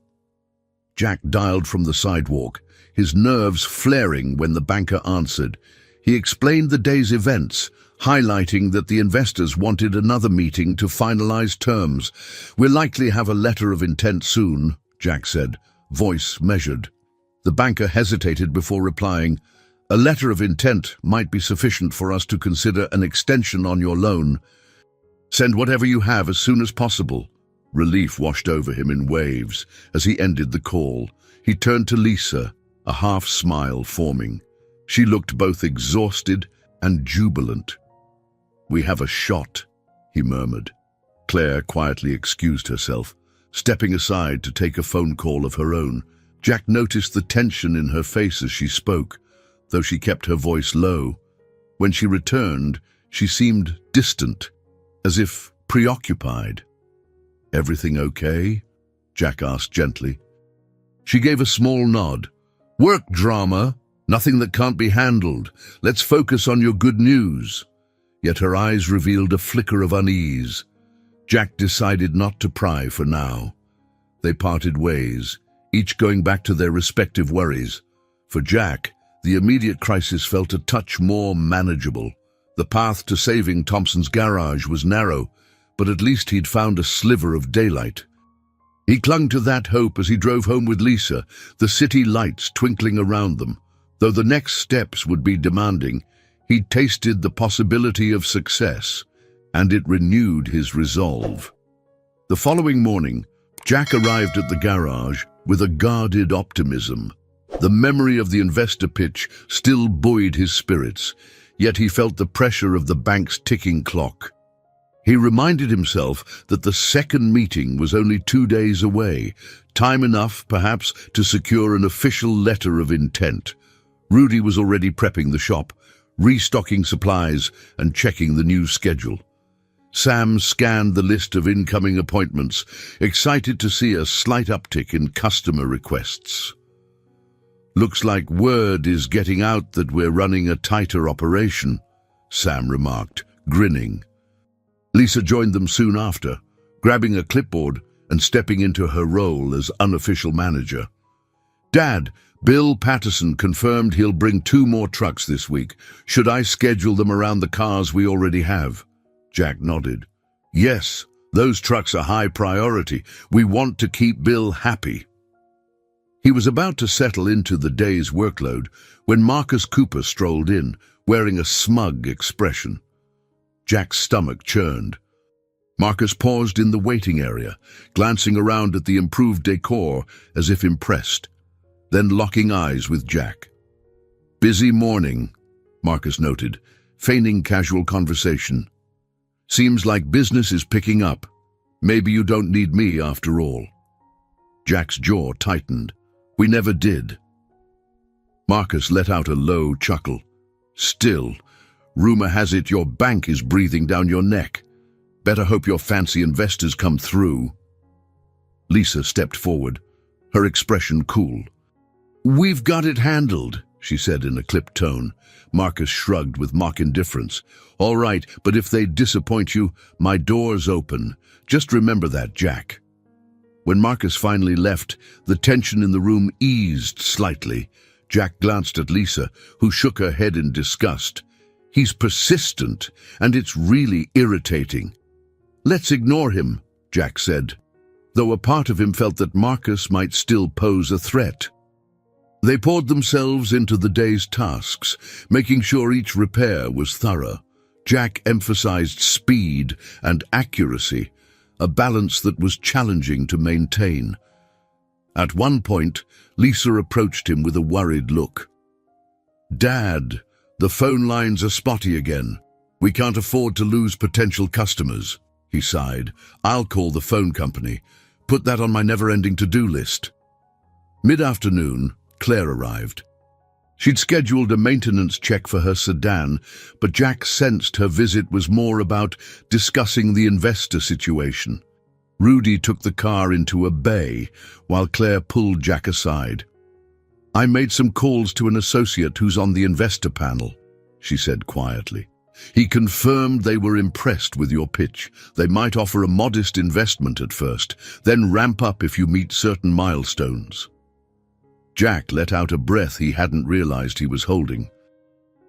Speaker 1: Jack dialed from the sidewalk, his nerves flaring when the banker answered. He explained the day's events, highlighting that the investors wanted another meeting to finalize terms. "We'll likely have a letter of intent soon," Jack said, voice measured. The banker hesitated before replying. "A letter of intent might be sufficient for us to consider an extension on your loan. Send whatever you have as soon as possible." Relief washed over him in waves as he ended the call. He turned to Lisa, a half smile forming. She looked both exhausted and jubilant. "We have a shot," he murmured. Claire quietly excused herself, stepping aside to take a phone call of her own. Jack noticed the tension in her face as she spoke, though she kept her voice low. When she returned, She seemed distant, as if preoccupied. "Everything okay?" Jack asked gently. She gave a small nod. "Work drama, nothing that can't be handled. Let's focus on your good news." Yet her eyes revealed a flicker of unease. Jack decided not to pry for now. They parted ways, each going back to their respective worries. For Jack, the immediate crisis felt a touch more manageable. The path to saving Thompson's garage was narrow, but at least he'd found a sliver of daylight. He clung to that hope as he drove home with Lisa, the city lights twinkling around them. Though the next steps would be demanding, he tasted the possibility of success, and it renewed his resolve. The following morning, Jack arrived at the garage with a guarded optimism. The memory of the investor pitch still buoyed his spirits, yet he felt the pressure of the bank's ticking clock. He reminded himself that the second meeting was only 2 days away, time enough, perhaps, to secure an official letter of intent. Rudy was already prepping the shop, restocking supplies and checking the new schedule. Sam scanned the list of incoming appointments, excited to see a slight uptick in customer requests. "Looks like word is getting out that we're running a tighter operation," Sam remarked, grinning. Lisa joined them soon after, grabbing a clipboard and stepping into her role as unofficial manager. "Dad, Bill Patterson confirmed he'll bring 2 more trucks this week. Should I schedule them around the cars we already have?" Jack nodded. "Yes, those trucks are high priority. We want to keep Bill happy." He was about to settle into the day's workload when Marcus Cooper strolled in, wearing a smug expression. Jack's stomach churned. Marcus paused in the waiting area, glancing around at the improved decor as if impressed, then locking eyes with Jack. "Busy morning," Marcus noted, feigning casual conversation. "Seems like business is picking up. Maybe you don't need me after all." Jack's jaw tightened. "We never did." Marcus let out a low chuckle. "Still, rumor has it your bank is breathing down your neck. Better hope your fancy investors come through." Lisa stepped forward, her expression cool. "We've got it handled," she said in a clipped tone. Marcus shrugged with mock indifference. "All right, but if they disappoint you, my door's open. Just remember that, Jack." When Marcus finally left, the tension in the room eased slightly. Jack glanced at Lisa, who shook her head in disgust. "He's persistent, and it's really irritating." "Let's ignore him," Jack said, though a part of him felt that Marcus might still pose a threat. They poured themselves into the day's tasks, making sure each repair was thorough. Jack emphasized speed and accuracy, a balance that was challenging to maintain. At one point, Lisa approached him with a worried look. "Dad, the phone lines are spotty again. We can't afford to lose potential customers," he sighed. "I'll call the phone company. Put that on my never-ending to-do list." Mid-afternoon, Claire arrived. She'd scheduled a maintenance check for her sedan, but Jack sensed her visit was more about discussing the investor situation. Rudy took the car into a bay, while Claire pulled Jack aside. "I made some calls to an associate who's on the investor panel," she said quietly. "He confirmed they were impressed with your pitch. They might offer a modest investment at first, then ramp up if you meet certain milestones." Jack let out a breath he hadn't realized he was holding.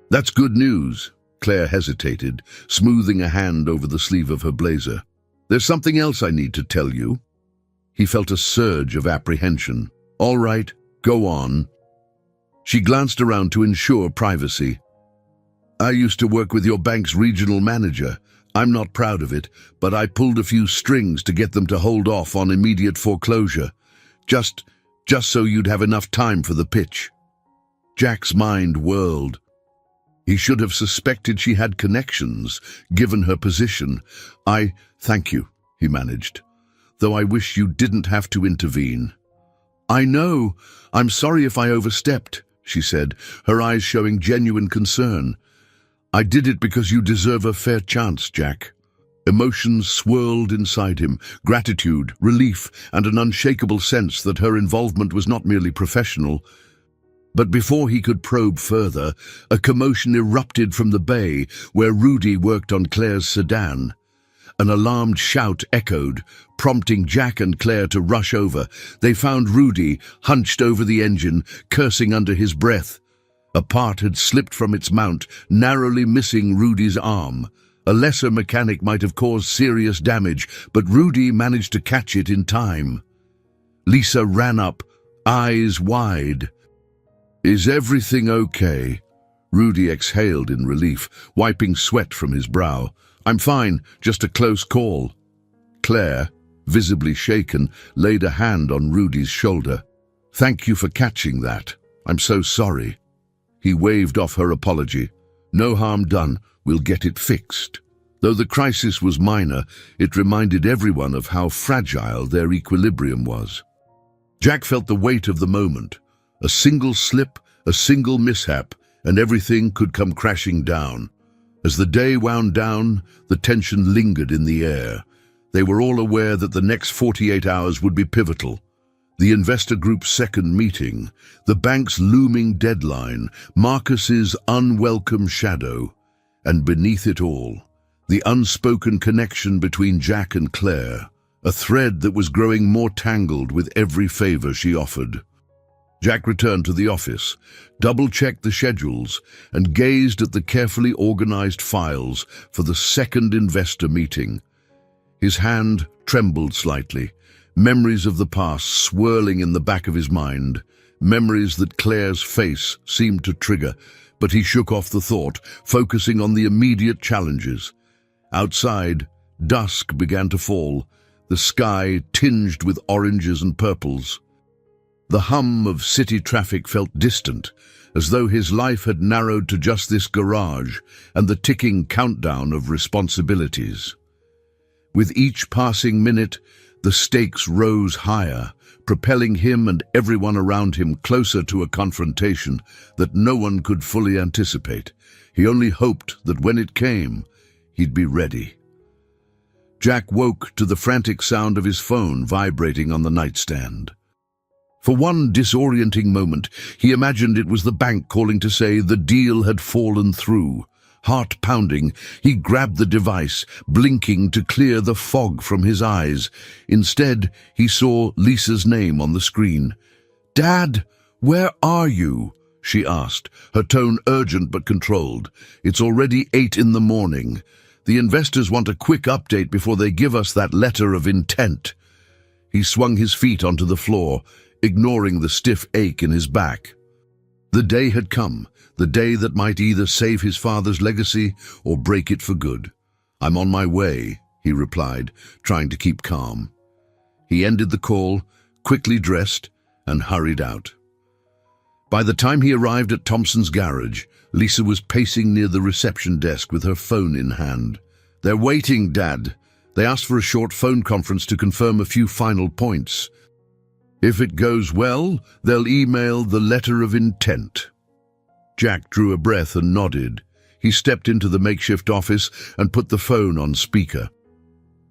Speaker 1: "That's good news," Claire hesitated, smoothing a hand over the sleeve of her blazer. "There's something else I need to tell you." He felt a surge of apprehension. "All right, go on." She glanced around to ensure privacy. "I used to work with your bank's regional manager. I'm not proud of it, but I pulled a few strings to get them to hold off on immediate foreclosure. Just so you'd have enough time for the pitch." Jack's mind whirled. He should have suspected she had connections, given her position. Thank you," he managed, "though I wish you didn't have to intervene." "I know. I'm sorry if I overstepped," she said, her eyes showing genuine concern. I did it because you deserve a fair chance, Jack. Emotions swirled inside him, gratitude, relief, and an unshakable sense that her involvement was not merely professional. But before he could probe further, a commotion erupted from the bay where Rudy worked on Claire's sedan. An alarmed shout echoed, prompting Jack and Claire to rush over. They found Rudy, hunched over the engine, cursing under his breath. A part had slipped from its mount, narrowly missing Rudy's arm. A lesser mechanic might have caused serious damage, but Rudy managed to catch it in time. Lisa ran up, eyes wide. "Is everything okay?" Rudy exhaled in relief, wiping sweat from his brow. "I'm fine, just a close call." Claire, visibly shaken, laid a hand on Rudy's shoulder. "Thank you for catching that. I'm so sorry." He waved off her apology. "No harm done. We'll get it fixed." Though the crisis was minor, it reminded everyone of how fragile their equilibrium was. Jack felt the weight of the moment. A single slip, a single mishap, and everything could come crashing down. As the day wound down, the tension lingered in the air. They were all aware that the next 48 hours would be pivotal. The investor group's second meeting, the bank's looming deadline, Marcus's unwelcome shadow, and beneath it all, the unspoken connection between Jack and Claire, a thread that was growing more tangled with every favor she offered. Jack returned to the office, double-checked the schedules, and gazed at the carefully organized files for the second investor meeting. His hand trembled slightly, memories of the past swirling in the back of his mind, memories that Claire's face seemed to trigger, but he shook off the thought, focusing on the immediate challenges. Outside, dusk began to fall, the sky tinged with oranges and purples. The hum of city traffic felt distant, as though his life had narrowed to just this garage and the ticking countdown of responsibilities. With each passing minute, the stakes rose higher, propelling him and everyone around him closer to a confrontation that no one could fully anticipate. He only hoped that when it came, he'd be ready. Jack woke to the frantic sound of his phone vibrating on the nightstand. For one disorienting moment, he imagined it was the bank calling to say the deal had fallen through. Heart pounding, he grabbed the device, blinking to clear the fog from his eyes. Instead, he saw Lisa's name on the screen. "Dad, where are you?" she asked, her tone urgent but controlled. "It's already 8 in the morning. The investors want a quick update before they give us that letter of intent." He swung his feet onto the floor, ignoring the stiff ache in his back. The day had come, the day that might either save his father's legacy or break it for good. "I'm on my way," he replied, trying to keep calm. He ended the call, quickly dressed, and hurried out. By the time he arrived at Thompson's garage, Lisa was pacing near the reception desk with her phone in hand. "They're waiting, Dad. They asked for a short phone conference to confirm a few final points. If it goes well, they'll email the letter of intent." Jack drew a breath and nodded. He stepped into the makeshift office and put the phone on speaker.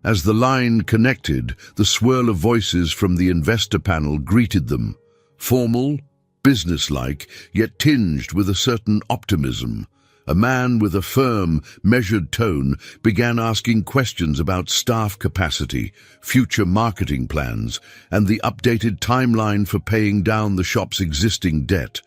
Speaker 1: As the line connected, the swirl of voices from the investor panel greeted them. Formal, businesslike, yet tinged with a certain optimism. A man with a firm, measured tone began asking questions about staff capacity, future marketing plans, and the updated timeline for paying down the shop's existing debt.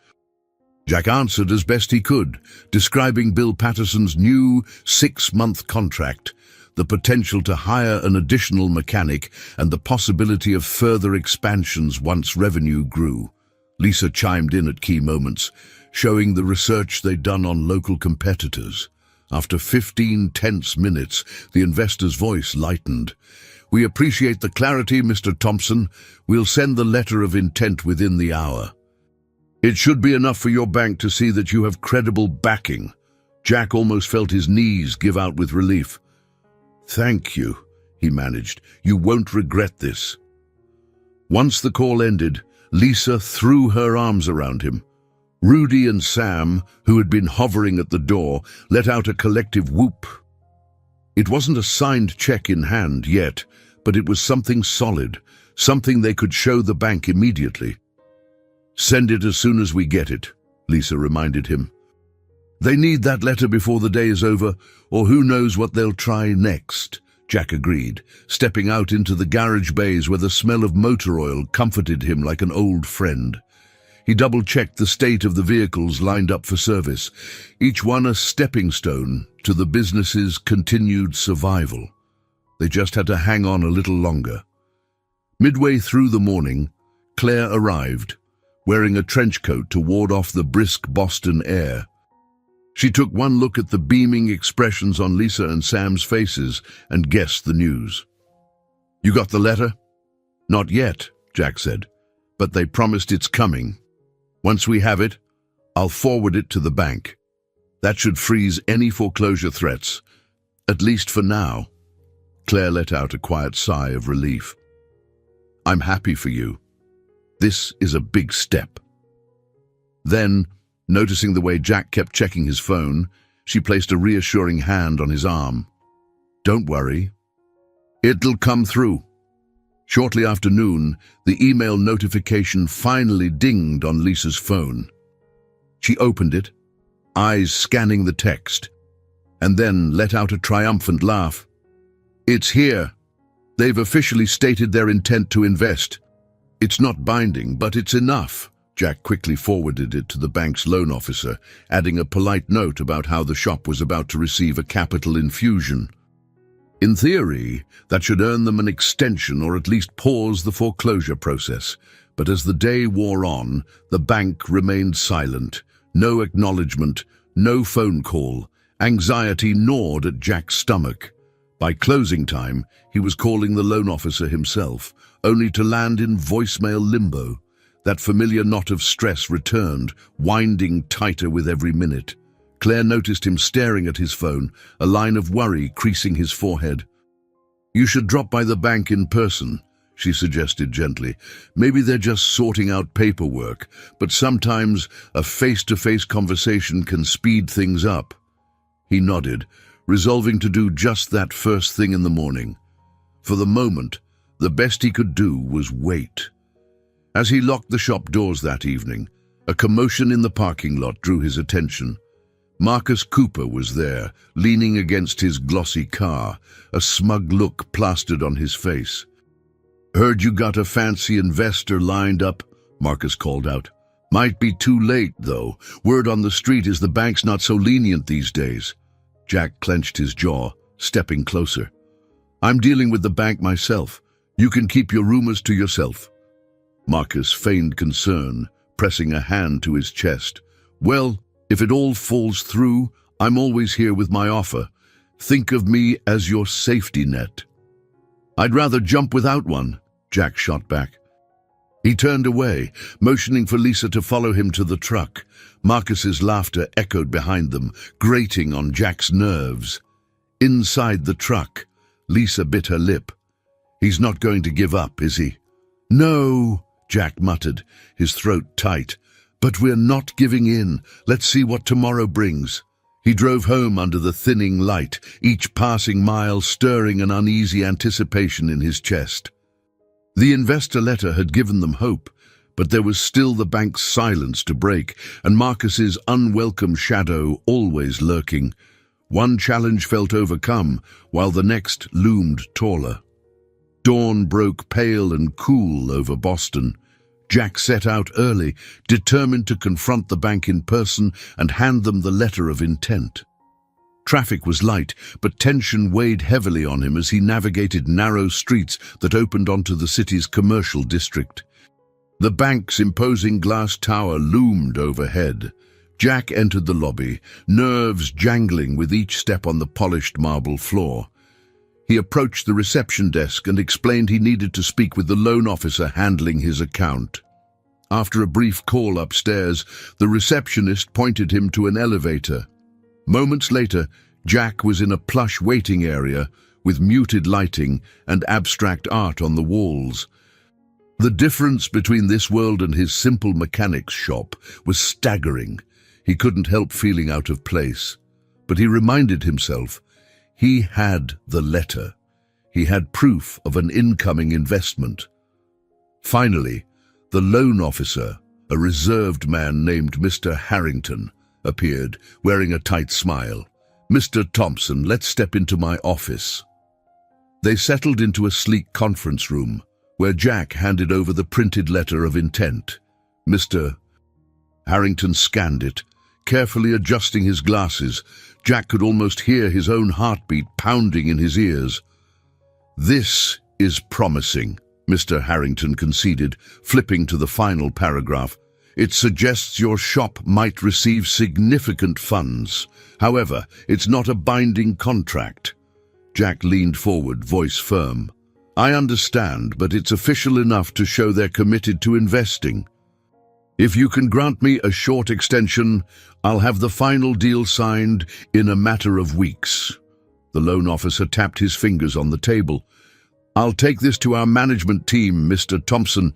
Speaker 1: Jack answered as best he could, describing Bill Patterson's new 6-month contract, the potential to hire an additional mechanic, and the possibility of further expansions once revenue grew. Lisa chimed in at key moments, showing the research they'd done on local competitors. After 15 tense minutes, the investor's voice lightened. "We appreciate the clarity, Mr. Thompson. We'll send the letter of intent within the hour. It should be enough for your bank to see that you have credible backing." Jack almost felt his knees give out with relief. "Thank you," he managed. "You won't regret this." Once the call ended, Lisa threw her arms around him. Rudy and Sam, who had been hovering at the door, let out a collective whoop. It wasn't a signed check in hand yet, but it was something solid, something they could show the bank immediately. "Send it as soon as we get it," Lisa reminded him. "They need that letter before the day is over, or who knows what they'll try next," Jack agreed, stepping out into the garage bays where the smell of motor oil comforted him like an old friend. He double-checked the state of the vehicles lined up for service, each one a stepping stone to the business's continued survival. They just had to hang on a little longer. Midway through the morning, Claire arrived, wearing a trench coat to ward off the brisk Boston air. She took one look at the beaming expressions on Lisa and Sam's faces and guessed the news. "You got the letter?" "Not yet," Jack said, "but they promised it's coming. Once we have it, I'll forward it to the bank. That should freeze any foreclosure threats, at least for now." Claire let out a quiet sigh of relief. "I'm happy for you. This is a big step." Then, noticing the way Jack kept checking his phone, she placed a reassuring hand on his arm. "Don't worry. It'll come through." Shortly after noon, the email notification finally dinged on Lisa's phone. She opened it, eyes scanning the text, and then let out a triumphant laugh. "It's here. They've officially stated their intent to invest. It's not binding, but it's enough." Jack quickly forwarded it to the bank's loan officer, adding a polite note about how the shop was about to receive a capital infusion. In theory, that should earn them an extension or at least pause the foreclosure process. But as the day wore on, the bank remained silent. No acknowledgement, no phone call. Anxiety gnawed at Jack's stomach. By closing time, he was calling the loan officer himself, only to land in voicemail limbo. That familiar knot of stress returned, winding tighter with every minute. Claire noticed him staring at his phone, a line of worry creasing his forehead. "You should drop by the bank in person," she suggested gently. "Maybe they're just sorting out paperwork, but sometimes a face-to-face conversation can speed things up." He nodded, resolving to do just that first thing in the morning. For the moment, the best he could do was wait. As he locked the shop doors that evening, a commotion in the parking lot drew his attention. Marcus Cooper was there, leaning against his glossy car, a smug look plastered on his face. "Heard you got a fancy investor lined up," Marcus called out. "Might be too late, though. Word on the street is the bank's not so lenient these days." Jack clenched his jaw, stepping closer. "I'm dealing with the bank myself. You can keep your rumors to yourself." Marcus feigned concern, pressing a hand to his chest. "Well, if it all falls through, I'm always here with my offer. Think of me as your safety net." "I'd rather jump without one," Jack shot back. He turned away, motioning for Lisa to follow him to the truck. Marcus's laughter echoed behind them, grating on Jack's nerves. Inside the truck, Lisa bit her lip. "He's not going to give up, is he?" "No," Jack muttered, his throat tight. "But we're not giving in. Let's see what tomorrow brings." He drove home under the thinning light, each passing mile stirring an uneasy anticipation in his chest. The investor letter had given them hope, but there was still the bank's silence to break, and Marcus's unwelcome shadow always lurking. One challenge felt overcome, while the next loomed taller. Dawn broke pale and cool over Boston. Jack set out early, determined to confront the bank in person and hand them the letter of intent. Traffic was light, but tension weighed heavily on him as he navigated narrow streets that opened onto the city's commercial district. The bank's imposing glass tower loomed overhead. Jack entered the lobby, nerves jangling with each step on the polished marble floor. He approached the reception desk and explained he needed to speak with the loan officer handling his account. After a brief call upstairs, the receptionist pointed him to an elevator. Moments later, Jack was in a plush waiting area with muted lighting and abstract art on the walls. The difference between this world and his simple mechanic's shop was staggering. He couldn't help feeling out of place. But he reminded himself, he had the letter. He had proof of an incoming investment. Finally, the loan officer, a reserved man named Mr. Harrington, appeared, wearing a tight smile. "Mr. Thompson, let's step into my office." They settled into a sleek conference room, where Jack handed over the printed letter of intent. Mr. Harrington scanned it, carefully adjusting his glasses. Jack could almost hear his own heartbeat pounding in his ears. "This is promising," Mr. Harrington conceded, flipping to the final paragraph. "It suggests your shop might receive significant funds. However, it's not a binding contract." Jack leaned forward, voice firm. "I understand, but it's official enough to show they're committed to investing. If you can grant me a short extension, I'll have the final deal signed in a matter of weeks." The loan officer tapped his fingers on the table. "I'll take this to our management team, Mr. Thompson.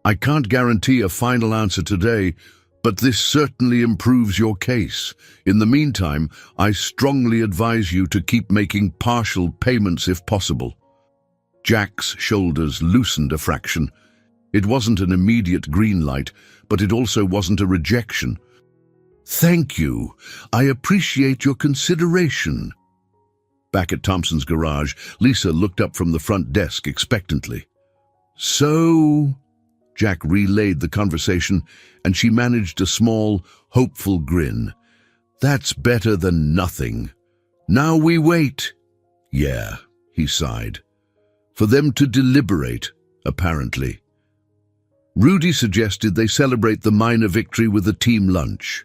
Speaker 1: I can't guarantee a final answer today, but this certainly improves your case. In the meantime, I strongly advise you to keep making partial payments if possible." Jack's shoulders loosened a fraction. It wasn't an immediate green light, but it also wasn't a rejection. "Thank you. I appreciate your consideration." Back at Thompson's garage, Lisa looked up from the front desk expectantly. "So—" Jack relayed the conversation, and she managed a small, hopeful grin. "That's better than nothing. Now we wait." "Yeah," he sighed. "For them to deliberate, apparently." Rudy suggested they celebrate the minor victory with a team lunch,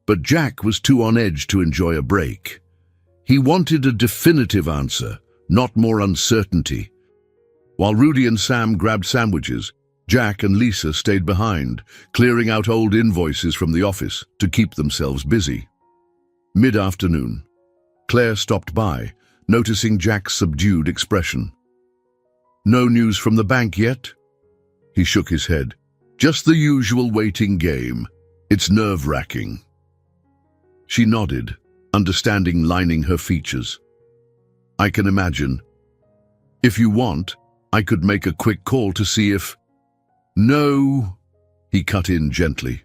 Speaker 1: but Jack was too on edge to enjoy a break. He wanted a definitive answer, not more uncertainty. While Rudy and Sam grabbed sandwiches, Jack and Lisa stayed behind, clearing out old invoices from the office to keep themselves busy. Mid-afternoon, Claire stopped by, noticing Jack's subdued expression. "No news from the bank yet?" He shook his head. "Just the usual waiting game. It's nerve-wracking." She nodded, understanding lining her features. "I can imagine. If you want, I could make a quick call to see if—" "No," he cut in gently.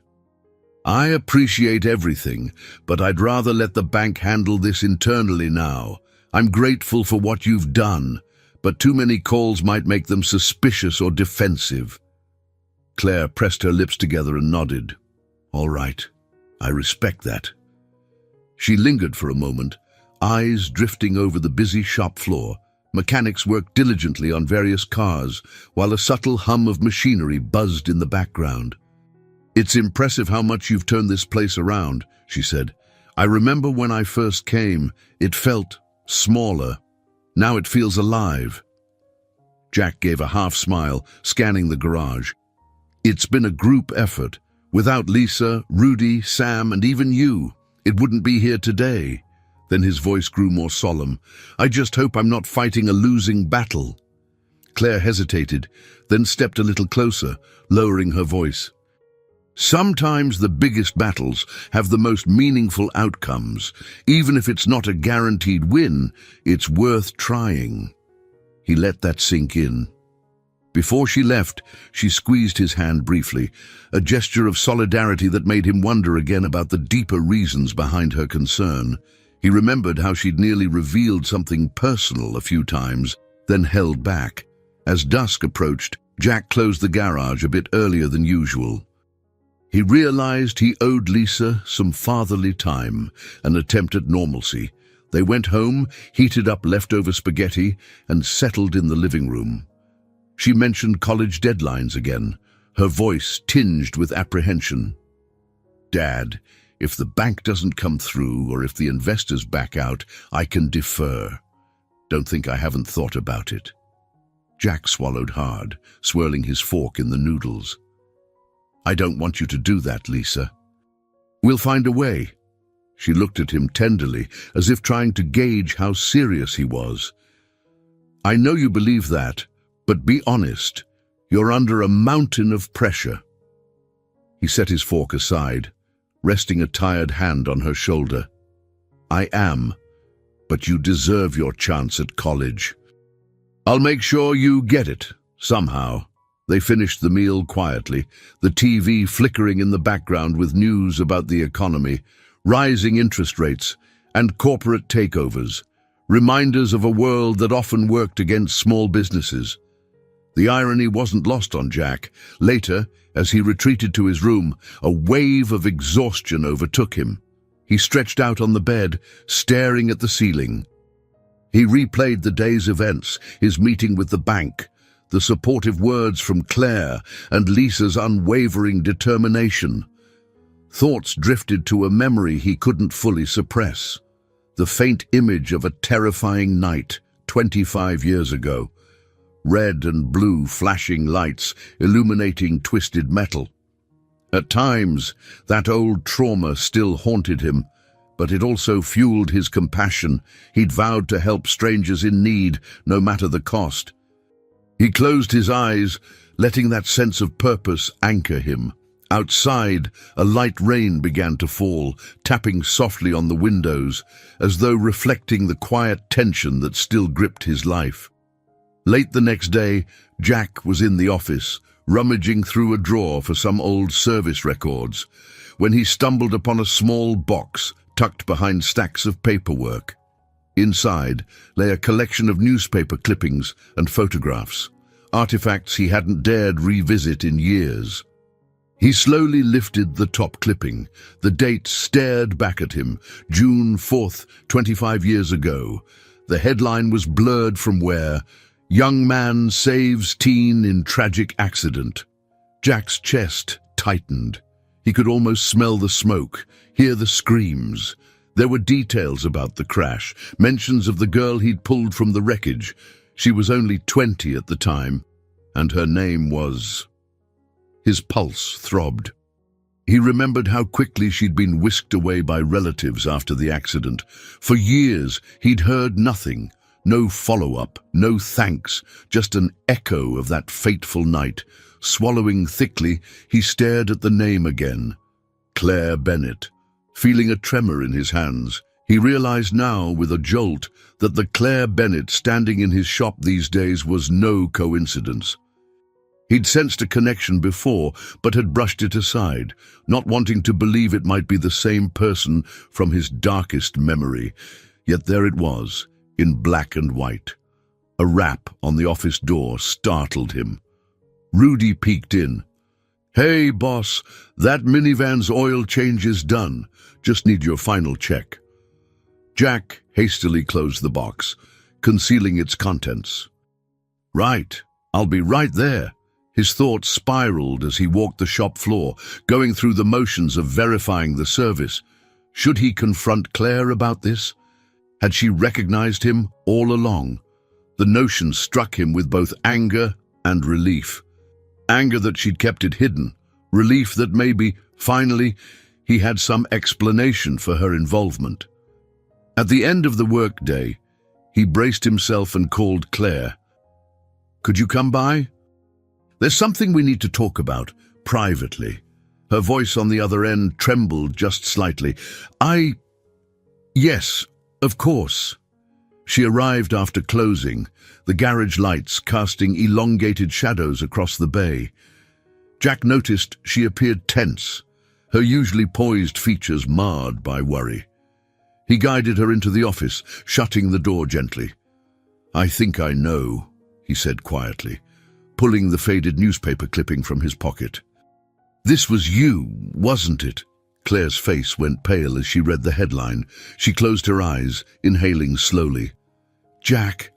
Speaker 1: "I appreciate everything, but I'd rather let the bank handle this internally now. I'm grateful for what you've done, but too many calls might make them suspicious or defensive." Claire pressed her lips together and nodded. "All right, I respect that." She lingered for a moment, eyes drifting over the busy shop floor. Mechanics worked diligently on various cars, while a subtle hum of machinery buzzed in the background. "It's impressive how much you've turned this place around," she said. "I remember when I first came, it felt smaller. Now it feels alive." Jack gave a half-smile, scanning the garage. "It's been a group effort. Without Lisa, Rudy, Sam, and even you, it wouldn't be here today." Then his voice grew more solemn. "I just hope I'm not fighting a losing battle." Claire hesitated, then stepped a little closer, lowering her voice. "Sometimes the biggest battles have the most meaningful outcomes. Even if it's not a guaranteed win, it's worth trying." He let that sink in. Before she left, she squeezed his hand briefly, a gesture of solidarity that made him wonder again about the deeper reasons behind her concern. He remembered how she'd nearly revealed something personal a few times, then held back. As dusk approached, Jack closed the garage a bit earlier than usual. He realized he owed Lisa some fatherly time, an attempt at normalcy. They went home, heated up leftover spaghetti, and settled in the living room. She mentioned college deadlines again, her voice tinged with apprehension. "Dad, if the bank doesn't come through or if the investors back out, I can defer. Don't think I haven't thought about it." Jack swallowed hard, swirling his fork in the noodles. "I don't want you to do that, Lisa. We'll find a way." She looked at him tenderly, as if trying to gauge how serious he was. "I know you believe that, but be honest. You're under a mountain of pressure." He set his fork aside, resting a tired hand on her shoulder. "I am, but you deserve your chance at college. I'll make sure you get it, somehow." They finished the meal quietly, the TV flickering in the background with news about the economy, rising interest rates, and corporate takeovers, reminders of a world that often worked against small businesses. The irony wasn't lost on Jack. Later, as he retreated to his room, a wave of exhaustion overtook him. He stretched out on the bed, staring at the ceiling. He replayed the day's events, his meeting with the bank, the supportive words from Claire, and Lisa's unwavering determination. Thoughts drifted to a memory he couldn't fully suppress. The faint image of a terrifying night 25 years ago. Red and blue flashing lights illuminating twisted metal. At times, that old trauma still haunted him, but it also fueled his compassion. He'd vowed to help strangers in need, no matter the cost. He closed his eyes, letting that sense of purpose anchor him. Outside, a light rain began to fall, tapping softly on the windows, as though reflecting the quiet tension that still gripped his life. Late the next day, Jack was in the office, rummaging through a drawer for some old service records, when he stumbled upon a small box tucked behind stacks of paperwork. Inside lay a collection of newspaper clippings and photographs, artifacts he hadn't dared revisit in years. He slowly lifted the top clipping. The date stared back at him, June 4th, 25 years ago. The headline was blurred from where, "Young man saves teen in tragic accident." Jack's chest tightened. He could almost smell the smoke, hear the screams. There were details about the crash, mentions of the girl he'd pulled from the wreckage. She was only 20 at the time, and her name was... His pulse throbbed. He remembered how quickly she'd been whisked away by relatives after the accident. For years, he'd heard nothing. No follow-up, no thanks, just an echo of that fateful night. Swallowing thickly, he stared at the name again. Claire Bennett. Feeling a tremor in his hands, he realized now with a jolt that the Claire Bennett standing in his shop these days was no coincidence. He'd sensed a connection before, but had brushed it aside, not wanting to believe it might be the same person from his darkest memory. Yet there it was, in black and white. A rap on the office door startled him. Rudy peeked in. "Hey, boss, that minivan's oil change is done. Just need your final check." Jack hastily closed the box, concealing its contents. "Right, I'll be right there." His thoughts spiraled as he walked the shop floor, going through the motions of verifying the service. Should he confront Claire about this? Had she recognized him all along? The notion struck him with both anger and relief. Anger that she'd kept it hidden, relief that maybe, finally, he had some explanation for her involvement. At the end of the workday, he braced himself and called Claire. "Could you come by? There's something we need to talk about, privately." Her voice on the other end trembled just slightly. Yes, of course." She arrived after closing, the garage lights casting elongated shadows across the bay. Jack noticed she appeared tense, her usually poised features marred by worry. He guided her into the office, shutting the door gently. "I think I know," he said quietly, pulling the faded newspaper clipping from his pocket. "This was you, wasn't it?" Claire's face went pale as she read the headline. She closed her eyes, inhaling slowly. "Jack,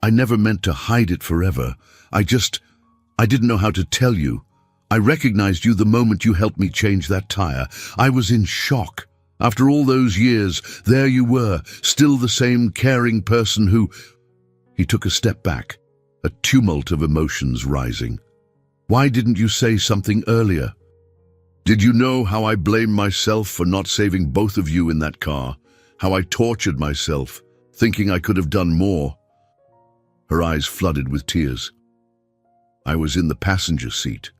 Speaker 1: I never meant to hide it forever. I didn't know how to tell you. I recognized you the moment you helped me change that tire. I was in shock. After all those years, there you were, still the same caring person who..." He took a step back, a tumult of emotions rising. "Why didn't you say something earlier? Did you know how I blame myself for not saving both of you in that car? How I tortured myself, thinking I could have done more?" Her eyes flooded with tears. I was in the passenger seat.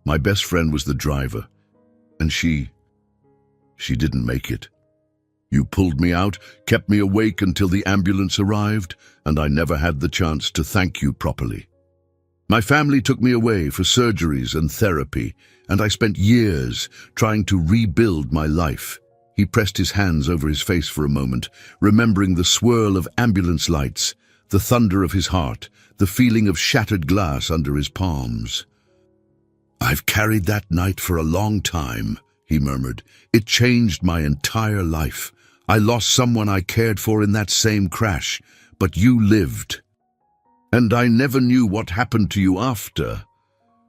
Speaker 1: My best friend was the driver, and she didn't make it. You pulled me out, kept me awake until the ambulance arrived, and I never had the chance to thank you properly. My family took me away for surgeries and therapy, and I spent years trying to rebuild my life. He pressed his hands over his face for a moment, remembering the swirl of ambulance lights, the thunder of his heart, the feeling of shattered glass under his palms. I've carried that night for a long time, he murmured. It changed my entire life. I lost someone I cared for in that same crash, but you lived. And I never knew what happened to you after.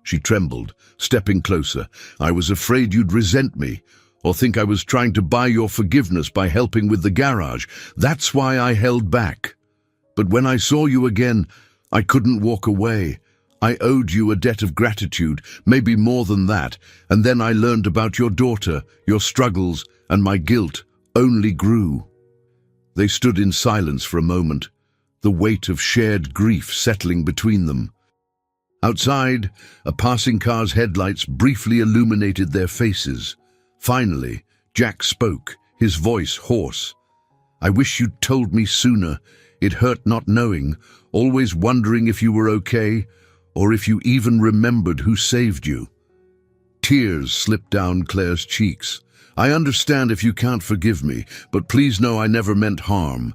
Speaker 1: She trembled, stepping closer. I was afraid you'd resent me, or think I was trying to buy your forgiveness by helping with the garage. That's why I held back. But when I saw you again, I couldn't walk away. I owed you a debt of gratitude, maybe more than that, and then I learned about your daughter, your struggles, and my guilt only grew. They stood in silence for a moment, the weight of shared grief settling between them. Outside, a passing car's headlights briefly illuminated their faces. Finally, Jack spoke, his voice hoarse. I wish you'd told me sooner. It hurt not knowing, always wondering if you were okay, or if you even remembered who saved you. Tears slipped down Claire's cheeks. I understand if you can't forgive me, but please know I never meant harm.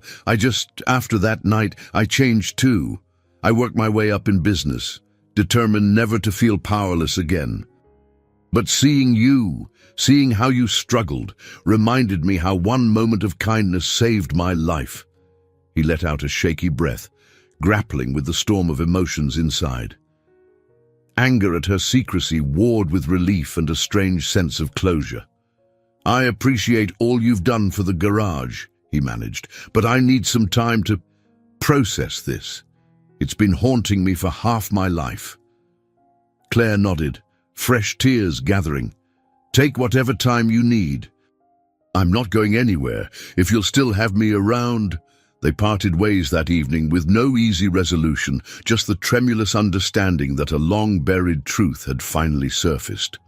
Speaker 1: After that night, I changed too. I worked my way up in business, determined never to feel powerless again. But seeing how you struggled, reminded me how one moment of kindness saved my life. He let out a shaky breath, grappling with the storm of emotions inside. Anger at her secrecy warred with relief and a strange sense of closure. I appreciate all you've done for the garage, he managed, but I need some time to process this. It's been haunting me for half my life. Claire nodded, fresh tears gathering. Take whatever time you need. I'm not going anywhere. If you'll still have me around. They parted ways that evening with no easy resolution, just the tremulous understanding that a long-buried truth had finally surfaced.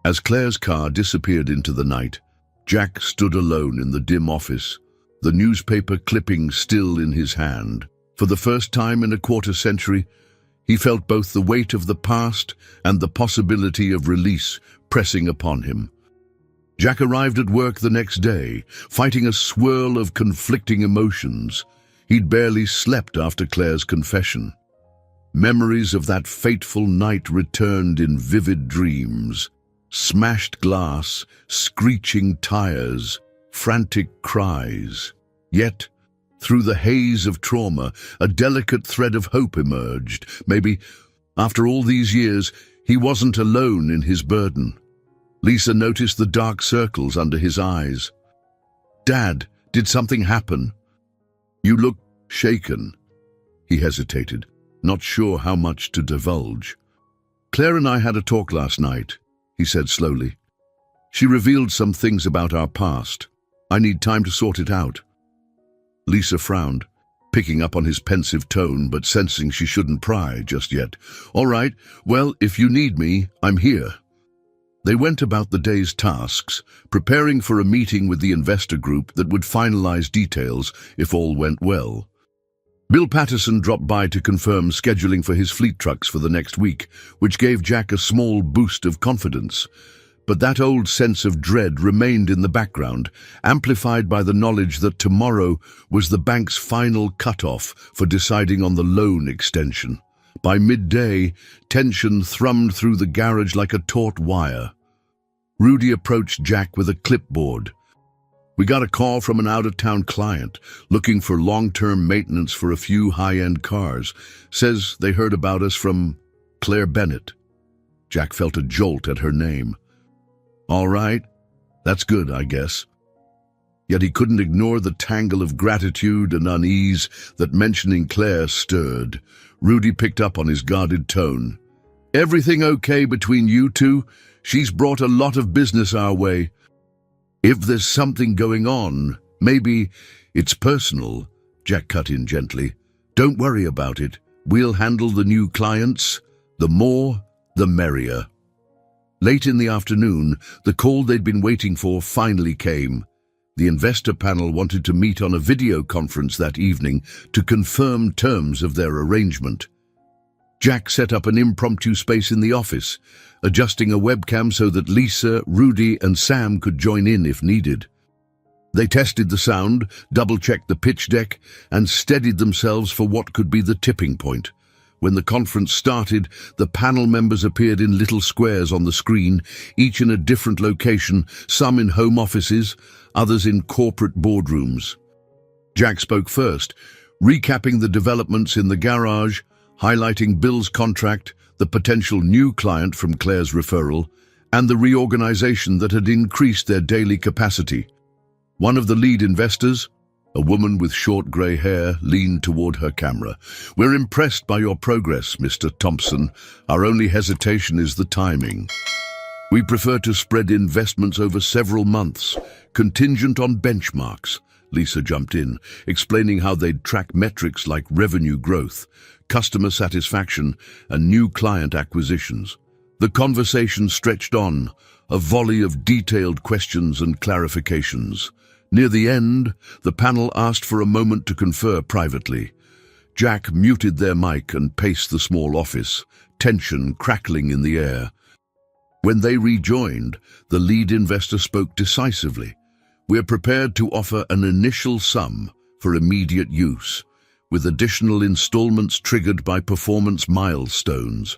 Speaker 1: As Claire's car disappeared into the night, Jack stood alone in the dim office, the newspaper clipping still in his hand. For the first time in a quarter-century, he felt both the weight of the past and the possibility of release pressing upon him. Jack arrived at work the next day, fighting a swirl of conflicting emotions. He'd barely slept after Claire's confession. Memories of that fateful night returned in vivid dreams. Smashed glass, screeching tires, frantic cries. Yet, through the haze of trauma, a delicate thread of hope emerged. Maybe, after all these years, he wasn't alone in his burden. Lisa noticed the dark circles under his eyes. Dad, did something happen? You look shaken. He hesitated, not sure how much to divulge. Claire and I had a talk last night, he said slowly. She revealed some things about our past. I need time to sort it out. Lisa frowned, picking up on his pensive tone, but sensing she shouldn't pry just yet. All right, well, if you need me, I'm here. They went about the day's tasks, preparing for a meeting with the investor group that would finalize details if all went well. Bill Patterson dropped by to confirm scheduling for his fleet trucks for the next week, which gave Jack a small boost of confidence. But that old sense of dread remained in the background, amplified by the knowledge that tomorrow was the bank's final cutoff for deciding on the loan extension. By midday, tension thrummed through the garage like a taut wire. Rudy approached Jack with a clipboard. We got a call from an out-of-town client looking for long-term maintenance for a few high-end cars. Says they heard about us from Claire Bennett. Jack felt a jolt at her name. All right, that's good, I guess. Yet he couldn't ignore the tangle of gratitude and unease that mentioning Claire stirred. Rudy picked up on his guarded tone. Everything okay between you two? She's brought a lot of business our way. If there's something going on, maybe it's personal, Jack cut in gently. Don't worry about it. We'll handle the new clients. The more, the merrier. Late in the afternoon, the call they'd been waiting for finally came. The investor panel wanted to meet on a video conference that evening to confirm terms of their arrangement. Jack set up an impromptu space in the office, adjusting a webcam so that Lisa, Rudy, and Sam could join in if needed. They tested the sound, double-checked the pitch deck, and steadied themselves for what could be the tipping point. When the conference started, the panel members appeared in little squares on the screen, each in a different location, some in home offices, others in corporate boardrooms. Jack spoke first, recapping the developments in the garage, highlighting Bill's contract, the potential new client from Claire's referral, and the reorganization that had increased their daily capacity. One of the lead investors, a woman with short grey hair, leaned toward her camera. "We're impressed by your progress, Mr. Thompson. Our only hesitation is the timing. We prefer to spread investments over several months, contingent on benchmarks." Lisa jumped in, explaining how they'd track metrics like revenue growth, customer satisfaction, and new client acquisitions. The conversation stretched on, a volley of detailed questions and clarifications. Near the end, the panel asked for a moment to confer privately. Jack muted their mic and paced the small office, tension crackling in the air. When they rejoined, the lead investor spoke decisively. "We're prepared to offer an initial sum for immediate use, with additional installments triggered by performance milestones.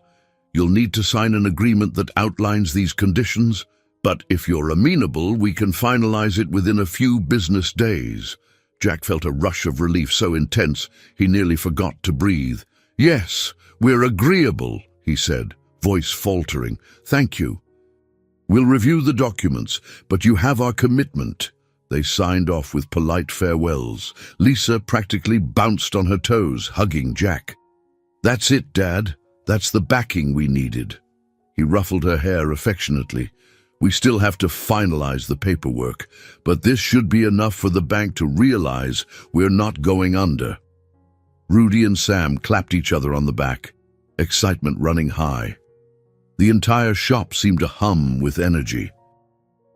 Speaker 1: You'll need to sign an agreement that outlines these conditions, but if you're amenable, we can finalize it within a few business days." Jack felt a rush of relief so intense he nearly forgot to breathe. "Yes, we're agreeable," he said, voice faltering. "Thank you. We'll review the documents, but you have our commitment." They signed off with polite farewells. Lisa practically bounced on her toes, hugging Jack. "That's it, Dad. That's the backing we needed." He ruffled her hair affectionately. "We still have to finalize the paperwork, but this should be enough for the bank to realize we're not going under." Rudy and Sam clapped each other on the back, excitement running high. The entire shop seemed to hum with energy.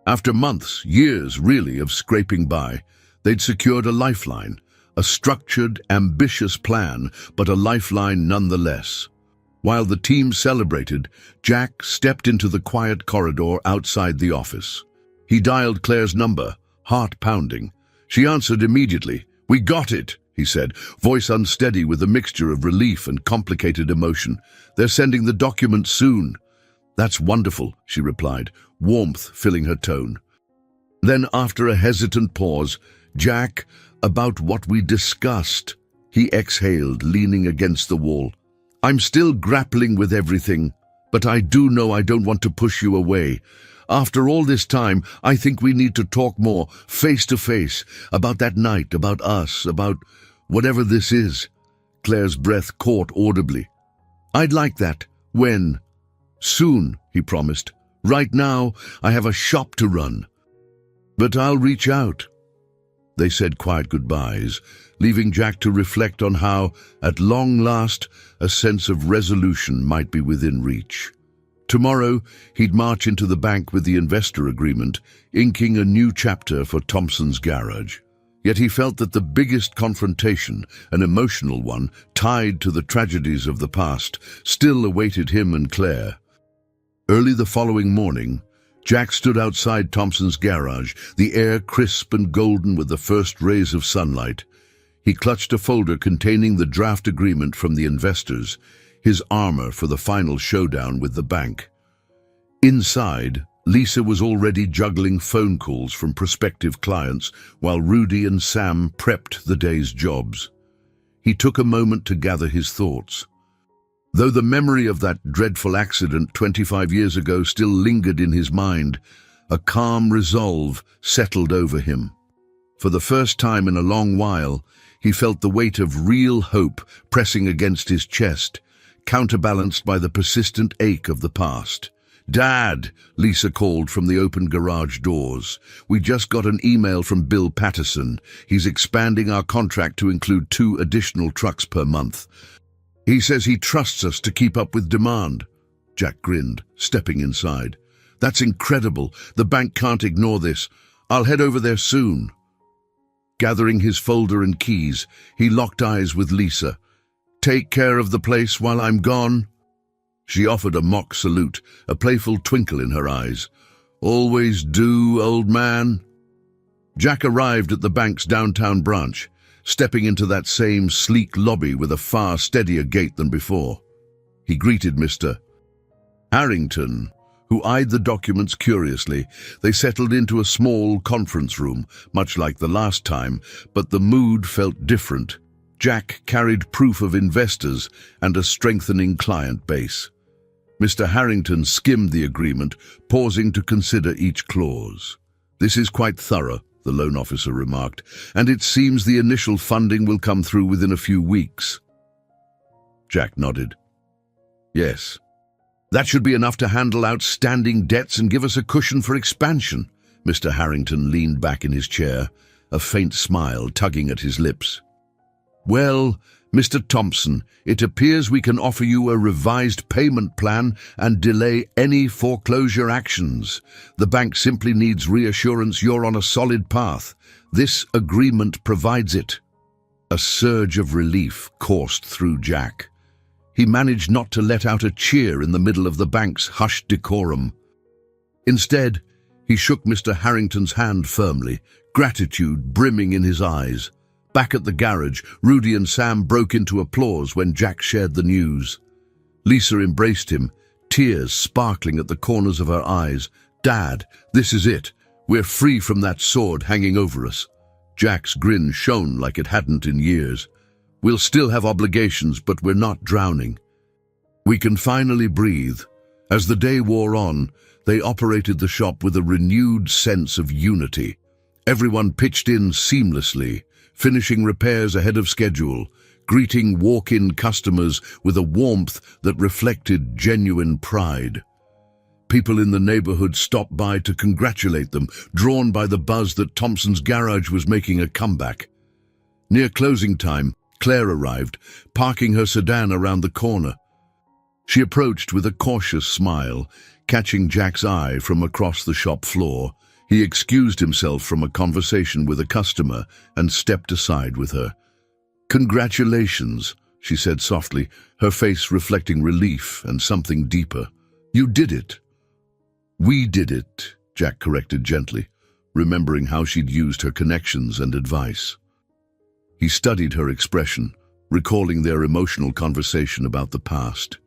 Speaker 1: After months, years really, of scraping by, they'd secured a lifeline, a structured, ambitious plan, but a lifeline nonetheless. While the team celebrated, Jack stepped into the quiet corridor outside the office. He dialed Claire's number, heart pounding. She answered immediately. "We got it," he said, voice unsteady with a mixture of relief and complicated emotion. "They're sending the documents soon." "That's wonderful," she replied, warmth filling her tone. Then, after a hesitant pause, "Jack, about what we discussed," he exhaled, leaning against the wall. "I'm still grappling with everything, but I do know I don't want to push you away. After all this time, I think we need to talk more, face to face, about that night, about us, about whatever this is." Claire's breath caught audibly. "I'd like that. When?" "Soon," he promised. "Right now, I have a shop to run. But I'll reach out." They said quiet goodbyes, leaving Jack to reflect on how, at long last, a sense of resolution might be within reach. Tomorrow, he'd march into the bank with the investor agreement, inking a new chapter for Thompson's garage. Yet he felt that the biggest confrontation, an emotional one, tied to the tragedies of the past, still awaited him and Claire. Early the following morning, Jack stood outside Thompson's garage, the air crisp and golden with the first rays of sunlight. He clutched a folder containing the draft agreement from the investors, his armor for the final showdown with the bank. Inside, Lisa was already juggling phone calls from prospective clients while Rudy and Sam prepped the day's jobs. He took a moment to gather his thoughts. Though the memory of that dreadful accident 25 years ago still lingered in his mind, a calm resolve settled over him. For the first time in a long while, he felt the weight of real hope pressing against his chest, counterbalanced by the persistent ache of the past. "Dad," Lisa called from the open garage doors. "We just got an email from Bill Patterson. He's expanding our contract to include 2 additional trucks per month." He says he trusts us to keep up with demand. Jack grinned, stepping inside. That's incredible. The bank can't ignore this. I'll head over there soon. Gathering his folder and keys, he locked eyes with Lisa. Take care of the place while I'm gone. She offered a mock salute, a playful twinkle in her eyes. Always do, old man. Jack arrived at the bank's downtown branch, stepping into that same sleek lobby with a far steadier gait than before. He greeted Mr. Harrington, who eyed the documents curiously. They settled into a small conference room, much like the last time, but the mood felt different. Jack carried proof of investors and a strengthening client base. Mr. Harrington skimmed the agreement, pausing to consider each clause. This is quite thorough, the loan officer remarked, and it seems the initial funding will come through within a few weeks. Jack nodded. Yes. That should be enough to handle outstanding debts and give us a cushion for expansion. Mr. Harrington leaned back in his chair, a faint smile tugging at his lips. Well, Mr. Thompson, it appears we can offer you a revised payment plan and delay any foreclosure actions. The bank simply needs reassurance you're on a solid path. This agreement provides it. A surge of relief coursed through Jack. He managed not to let out a cheer in the middle of the bank's hushed decorum. Instead, he shook Mr. Harrington's hand firmly, gratitude brimming in his eyes. Back at the garage, Rudy and Sam broke into applause when Jack shared the news. Lisa embraced him, tears sparkling at the corners of her eyes. Dad, this is it. We're free from that sword hanging over us. Jack's grin shone like it hadn't in years. We'll still have obligations, but we're not drowning. We can finally breathe. As the day wore on, they operated the shop with a renewed sense of unity. Everyone pitched in seamlessly, finishing repairs ahead of schedule, greeting walk-in customers with a warmth that reflected genuine pride. People in the neighborhood stopped by to congratulate them, drawn by the buzz that Thompson's garage was making a comeback. Near closing time, Claire arrived, parking her sedan around the corner. She approached with a cautious smile, catching Jack's eye from across the shop floor. He excused himself from a conversation with a customer and stepped aside with her. "Congratulations," she said softly, her face reflecting relief and something deeper. "You did it." "We did it," Jack corrected gently, remembering how she'd used her connections and advice. He studied her expression, recalling their emotional conversation about the past.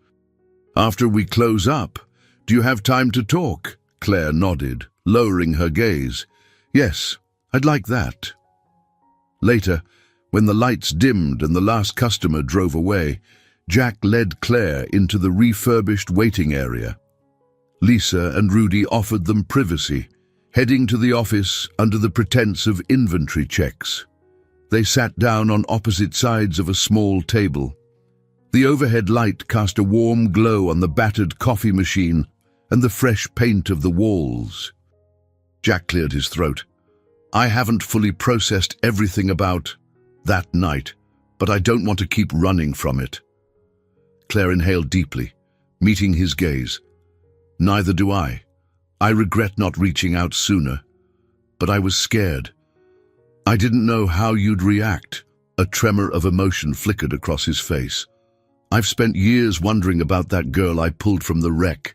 Speaker 1: "After we close up, do you have time to talk?" Claire nodded, lowering her gaze. "Yes, I'd like that." Later, when the lights dimmed and the last customer drove away, Jack led Claire into the refurbished waiting area. Lisa and Rudy offered them privacy, heading to the office under the pretense of inventory checks. They sat down on opposite sides of a small table. The overhead light cast a warm glow on the battered coffee machine and the fresh paint of the walls. Jack cleared his throat. "I haven't fully processed everything about that night, but I don't want to keep running from it." Claire inhaled deeply, meeting his gaze. "Neither do I. I regret not reaching out sooner, but I was scared. I didn't know how you'd react." A tremor of emotion flickered across his face. "I've spent years wondering about that girl I pulled from the wreck.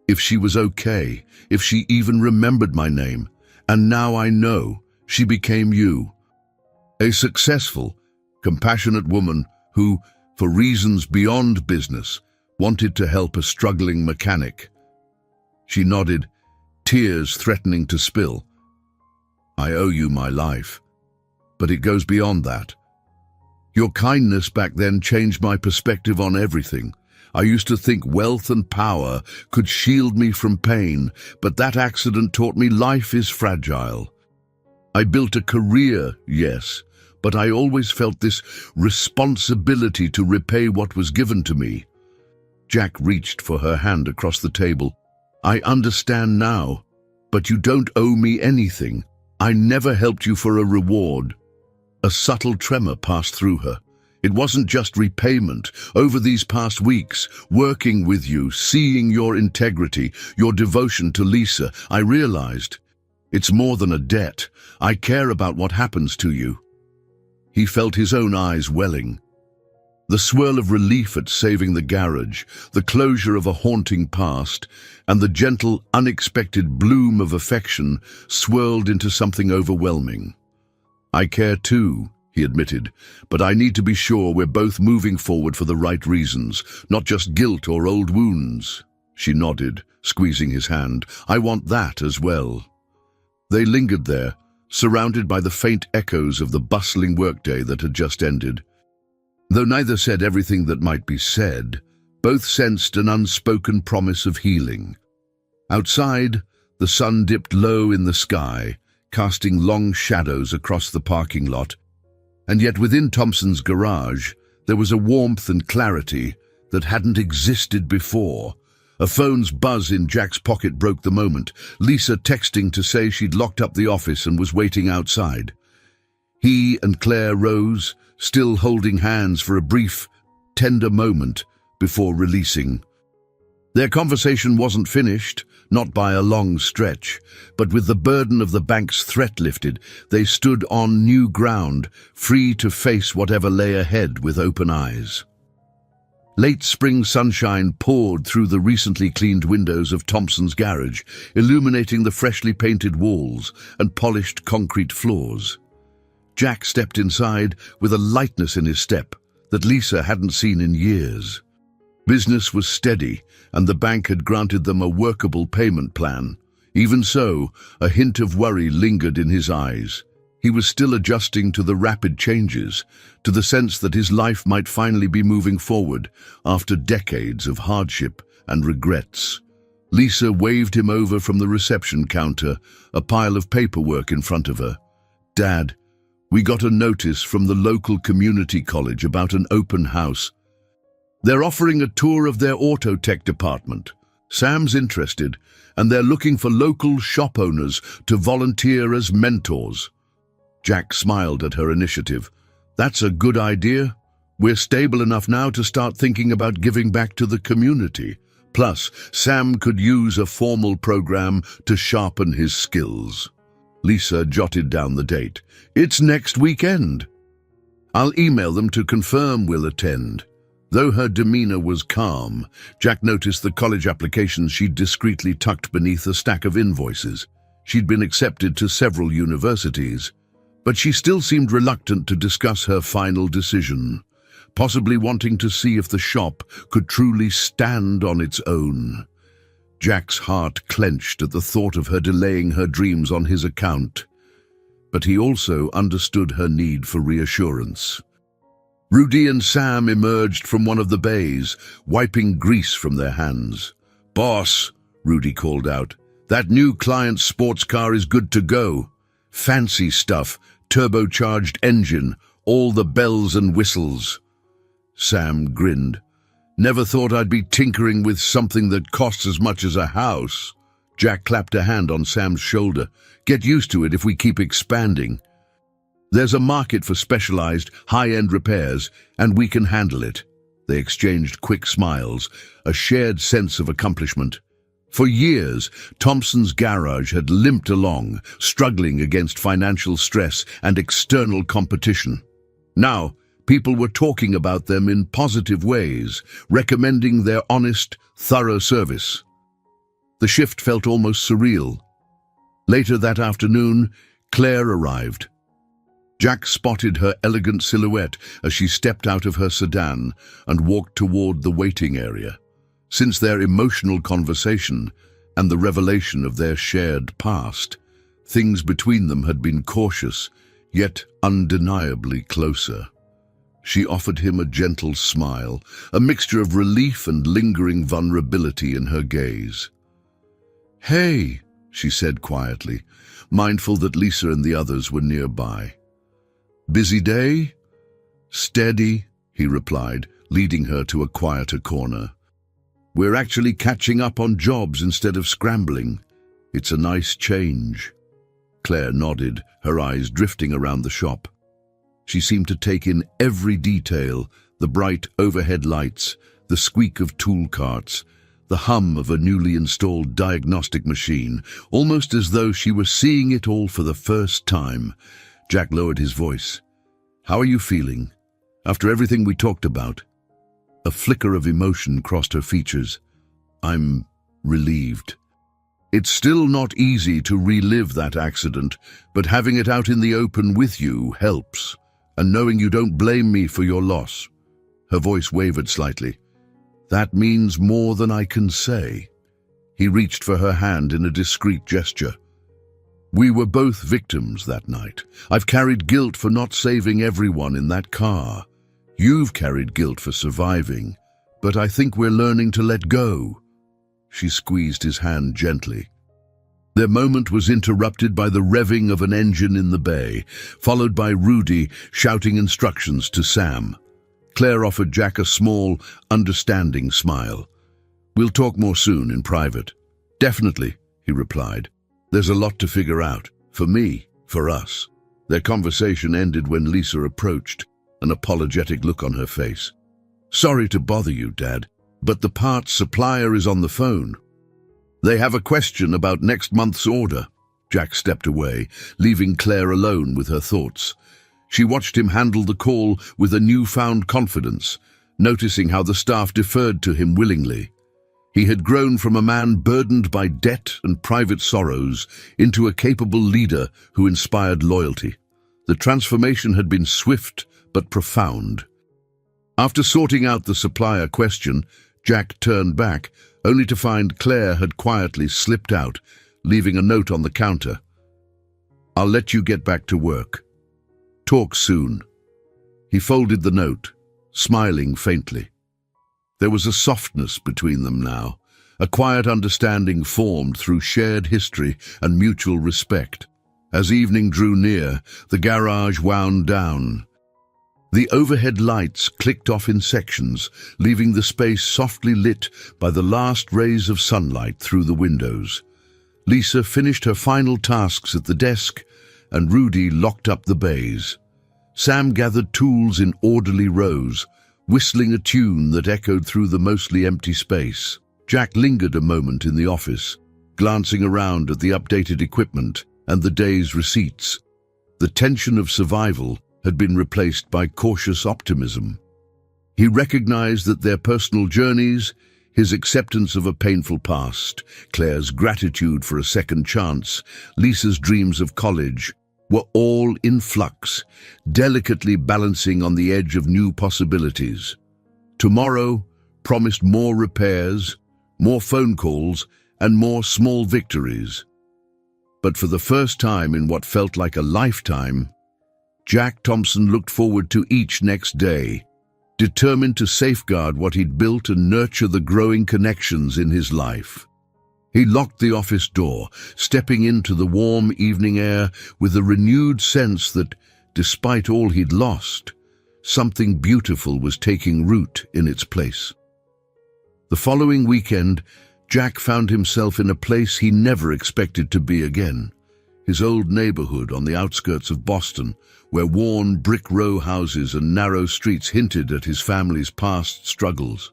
Speaker 1: If she was okay, if she even remembered my name. And now I know she became you. A successful, compassionate woman who, for reasons beyond business, wanted to help a struggling mechanic." She nodded, tears threatening to spill. "I owe you my life, but it goes beyond that. Your kindness back then changed my perspective on everything. I used to think wealth and power could shield me from pain, but that accident taught me life is fragile. I built a career, yes, but I always felt this responsibility to repay what was given to me." Jack reached for her hand across the table. "I understand now, but you don't owe me anything. I never helped you for a reward." A subtle tremor passed through her. It wasn't just repayment. Over these past weeks, working with you, seeing your integrity, your devotion to Lisa, I realized it's more than a debt. I care about what happens to you." He felt his own eyes welling. The swirl of relief at saving the garage, the closure of a haunting past, and the gentle, unexpected bloom of affection swirled into something overwhelming. "I care too," he admitted, "but I need to be sure we're both moving forward for the right reasons, not just guilt or old wounds." She nodded, squeezing his hand. "I want that as well." They lingered there, surrounded by the faint echoes of the bustling workday that had just ended. Though neither said everything that might be said, both sensed an unspoken promise of healing. Outside, the sun dipped low in the sky, casting long shadows across the parking lot, and yet within Thompson's garage, there was a warmth and clarity that hadn't existed before. A phone's buzz in Jack's pocket broke the moment, Lisa texting to say she'd locked up the office and was waiting outside. He and Claire rose, still holding hands for a brief, tender moment before releasing. Their conversation wasn't finished, not by a long stretch, but with the burden of the bank's threat lifted, they stood on new ground, free to face whatever lay ahead with open eyes. Late spring sunshine poured through the recently cleaned windows of Thompson's garage, illuminating the freshly painted walls and polished concrete floors. Jack stepped inside with a lightness in his step that Lisa hadn't seen in years. Business was steady, and the bank had granted them a workable payment plan. Even so, a hint of worry lingered in his eyes. He was still adjusting to the rapid changes, to the sense that his life might finally be moving forward after decades of hardship and regrets. Lisa waved him over from the reception counter, a pile of paperwork in front of her. "Dad, we got a notice from the local community college about an open house. They're offering a tour of their auto tech department. Sam's interested, and they're looking for local shop owners to volunteer as mentors." Jack smiled at her initiative. "That's a good idea. We're stable enough now to start thinking about giving back to the community. Plus, Sam could use a formal program to sharpen his skills." Lisa jotted down the date. "It's next weekend. I'll email them to confirm we'll attend." Though her demeanor was calm, Jack noticed the college applications she'd discreetly tucked beneath a stack of invoices. She'd been accepted to several universities, but she still seemed reluctant to discuss her final decision, possibly wanting to see if the shop could truly stand on its own. Jack's heart clenched at the thought of her delaying her dreams on his account, but he also understood her need for reassurance. Rudy and Sam emerged from one of the bays, wiping grease from their hands. "Boss," Rudy called out, "that new client's sports car is good to go. Fancy stuff, turbocharged engine, all the bells and whistles." Sam grinned. "Never thought I'd be tinkering with something that costs as much as a house." Jack clapped a hand on Sam's shoulder. "Get used to it if we keep expanding. There's a market for specialized, high-end repairs, and we can handle it." They exchanged quick smiles, a shared sense of accomplishment. For years, Thompson's garage had limped along, struggling against financial stress and external competition. Now, people were talking about them in positive ways, recommending their honest, thorough service. The shift felt almost surreal. Later that afternoon, Claire arrived. Jack spotted her elegant silhouette as she stepped out of her sedan and walked toward the waiting area. Since their emotional conversation and the revelation of their shared past, things between them had been cautious, yet undeniably closer. She offered him a gentle smile, a mixture of relief and lingering vulnerability in her gaze. "Hey," she said quietly, mindful that Lisa and the others were nearby. "Busy day?" "Steady," he replied, leading her to a quieter corner. "We're actually catching up on jobs instead of scrambling. It's a nice change." Claire nodded, her eyes drifting around the shop. She seemed to take in every detail, the bright overhead lights, the squeak of tool carts, the hum of a newly installed diagnostic machine, almost as though she were seeing it all for the first time. Jack lowered his voice. "How are you feeling? After everything we talked about?" A flicker of emotion crossed her features. "I'm relieved. It's still not easy to relive that accident, but having it out in the open with you helps, and knowing you don't blame me for your loss." Her voice wavered slightly. "That means more than I can say." He reached for her hand in a discreet gesture. "We were both victims that night. I've carried guilt for not saving everyone in that car. You've carried guilt for surviving, but I think we're learning to let go." She squeezed his hand gently. Their moment was interrupted by the revving of an engine in the bay, followed by Rudy shouting instructions to Sam. Claire offered Jack a small, understanding smile. "We'll talk more soon in private." "Definitely," he replied. "There's a lot to figure out. For me, for us." Their conversation ended when Lisa approached, an apologetic look on her face. "Sorry to bother you, Dad, but the parts supplier is on the phone. They have a question about next month's order." Jack stepped away, leaving Claire alone with her thoughts. She watched him handle the call with a newfound confidence, noticing how the staff deferred to him willingly. He had grown from a man burdened by debt and private sorrows into a capable leader who inspired loyalty. The transformation had been swift but profound. After sorting out the supplier question, Jack turned back, only to find Claire had quietly slipped out, leaving a note on the counter. "I'll let you get back to work. Talk soon." He folded the note, smiling faintly. There was a softness between them now, a quiet understanding formed through shared history and mutual respect. As evening drew near, the garage wound down. The overhead lights clicked off in sections, leaving the space softly lit by the last rays of sunlight through the windows. Lisa finished her final tasks at the desk, and Rudy locked up the bays. Sam gathered tools in orderly rows, whistling a tune that echoed through the mostly empty space. Jack lingered a moment in the office, glancing around at the updated equipment and the day's receipts. The tension of survival had been replaced by cautious optimism. He recognized that their personal journeys, his acceptance of a painful past, Claire's gratitude for a second chance, Lisa's dreams of college, were all in flux, delicately balancing on the edge of new possibilities. Tomorrow promised more repairs, more phone calls, and more small victories. But for the first time in what felt like a lifetime, Jack Thompson looked forward to each next day, determined to safeguard what he'd built and nurture the growing connections in his life. He locked the office door, stepping into the warm evening air with a renewed sense that, despite all he'd lost, something beautiful was taking root in its place. The following weekend, Jack found himself in a place he never expected to be again. His old neighborhood on the outskirts of Boston, where worn brick row houses and narrow streets hinted at his family's past struggles.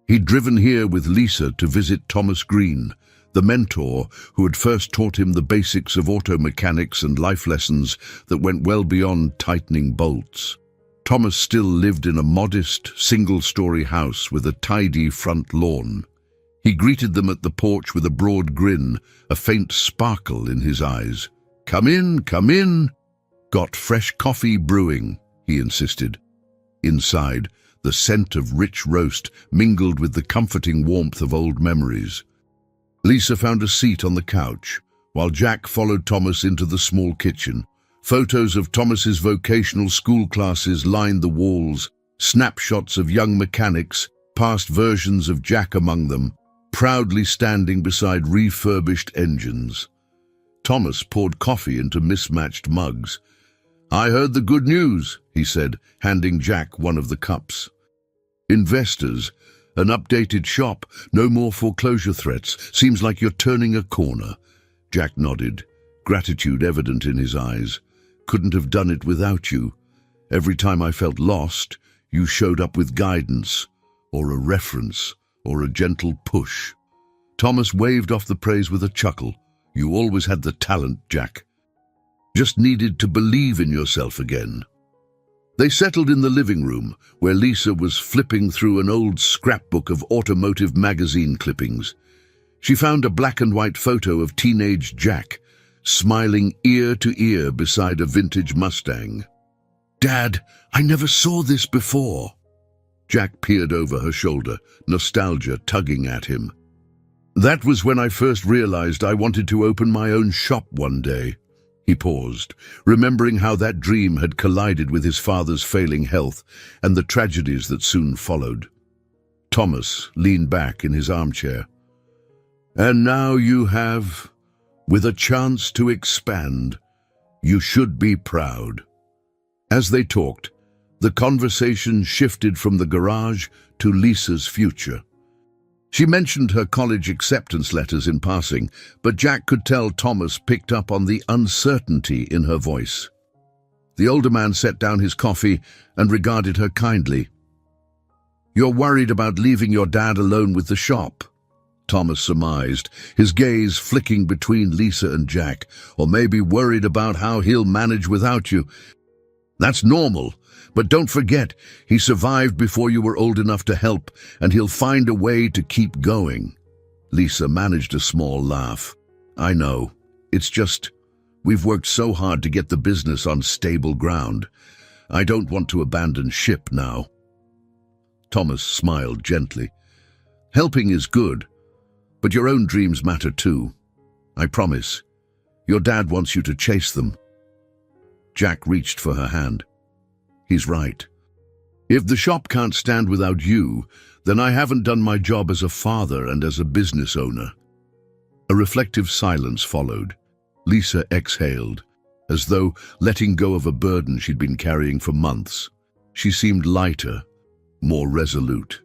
Speaker 1: He'd driven here with Lisa to visit Thomas Green, the mentor who had first taught him the basics of auto mechanics and life lessons that went well beyond tightening bolts. Thomas still lived in a modest, single-story house with a tidy front lawn. He greeted them at the porch with a broad grin, a faint sparkle in his eyes. Come in, come in." "Got fresh coffee brewing," he insisted. Inside, the scent of rich roast mingled with the comforting warmth of old memories. Lisa found a seat on the couch, while Jack followed Thomas into the small kitchen. Photos of Thomas's vocational school classes lined the walls, snapshots of young mechanics, past versions of Jack among them, proudly standing beside refurbished engines. Thomas poured coffee into mismatched mugs. "I heard the good news," he said, handing Jack one of the cups. "Investors, an updated shop, no more foreclosure threats. Seems like you're turning a corner." Jack nodded, gratitude evident in his eyes. "Couldn't have done it without you." Every time I felt lost, you showed up with guidance, or a reference, or a gentle push. Thomas waved off the praise with a chuckle. You always had the talent, Jack. Just needed to believe in yourself again. They settled in the living room, where Lisa was flipping through an old scrapbook of automotive magazine clippings. She found a black and white photo of teenage Jack, smiling ear to ear beside a vintage Mustang. Dad, I never saw this before. Jack peered over her shoulder, nostalgia tugging at him. That was when I first realized I wanted to open my own shop one day. He paused, remembering how that dream had collided with his father's failing health and the tragedies that soon followed. Thomas leaned back in his armchair. And now you have, with a chance to expand, you should be proud. As they talked, the conversation shifted from the garage to Lisa's future. She mentioned her college acceptance letters in passing, but Jack could tell Thomas picked up on the uncertainty in her voice. The older man set down his coffee and regarded her kindly. You're worried about leaving your dad alone with the shop, Thomas surmised, his gaze flicking between Lisa and Jack, or maybe worried about how he'll manage without you. That's normal. But don't forget, he survived before you were old enough to help, and he'll find a way to keep going. Lisa managed a small laugh. I know. It's just, we've worked so hard to get the business on stable ground. I don't want to abandon ship now. Thomas smiled gently. Helping is good, but your own dreams matter too. I promise. Your dad wants you to chase them. Jack reached for her hand. He's right. If the shop can't stand without you, then I haven't done my job as a father and as a business owner. A reflective silence followed. Lisa exhaled, as though letting go of a burden she'd been carrying for months. She seemed lighter, more resolute.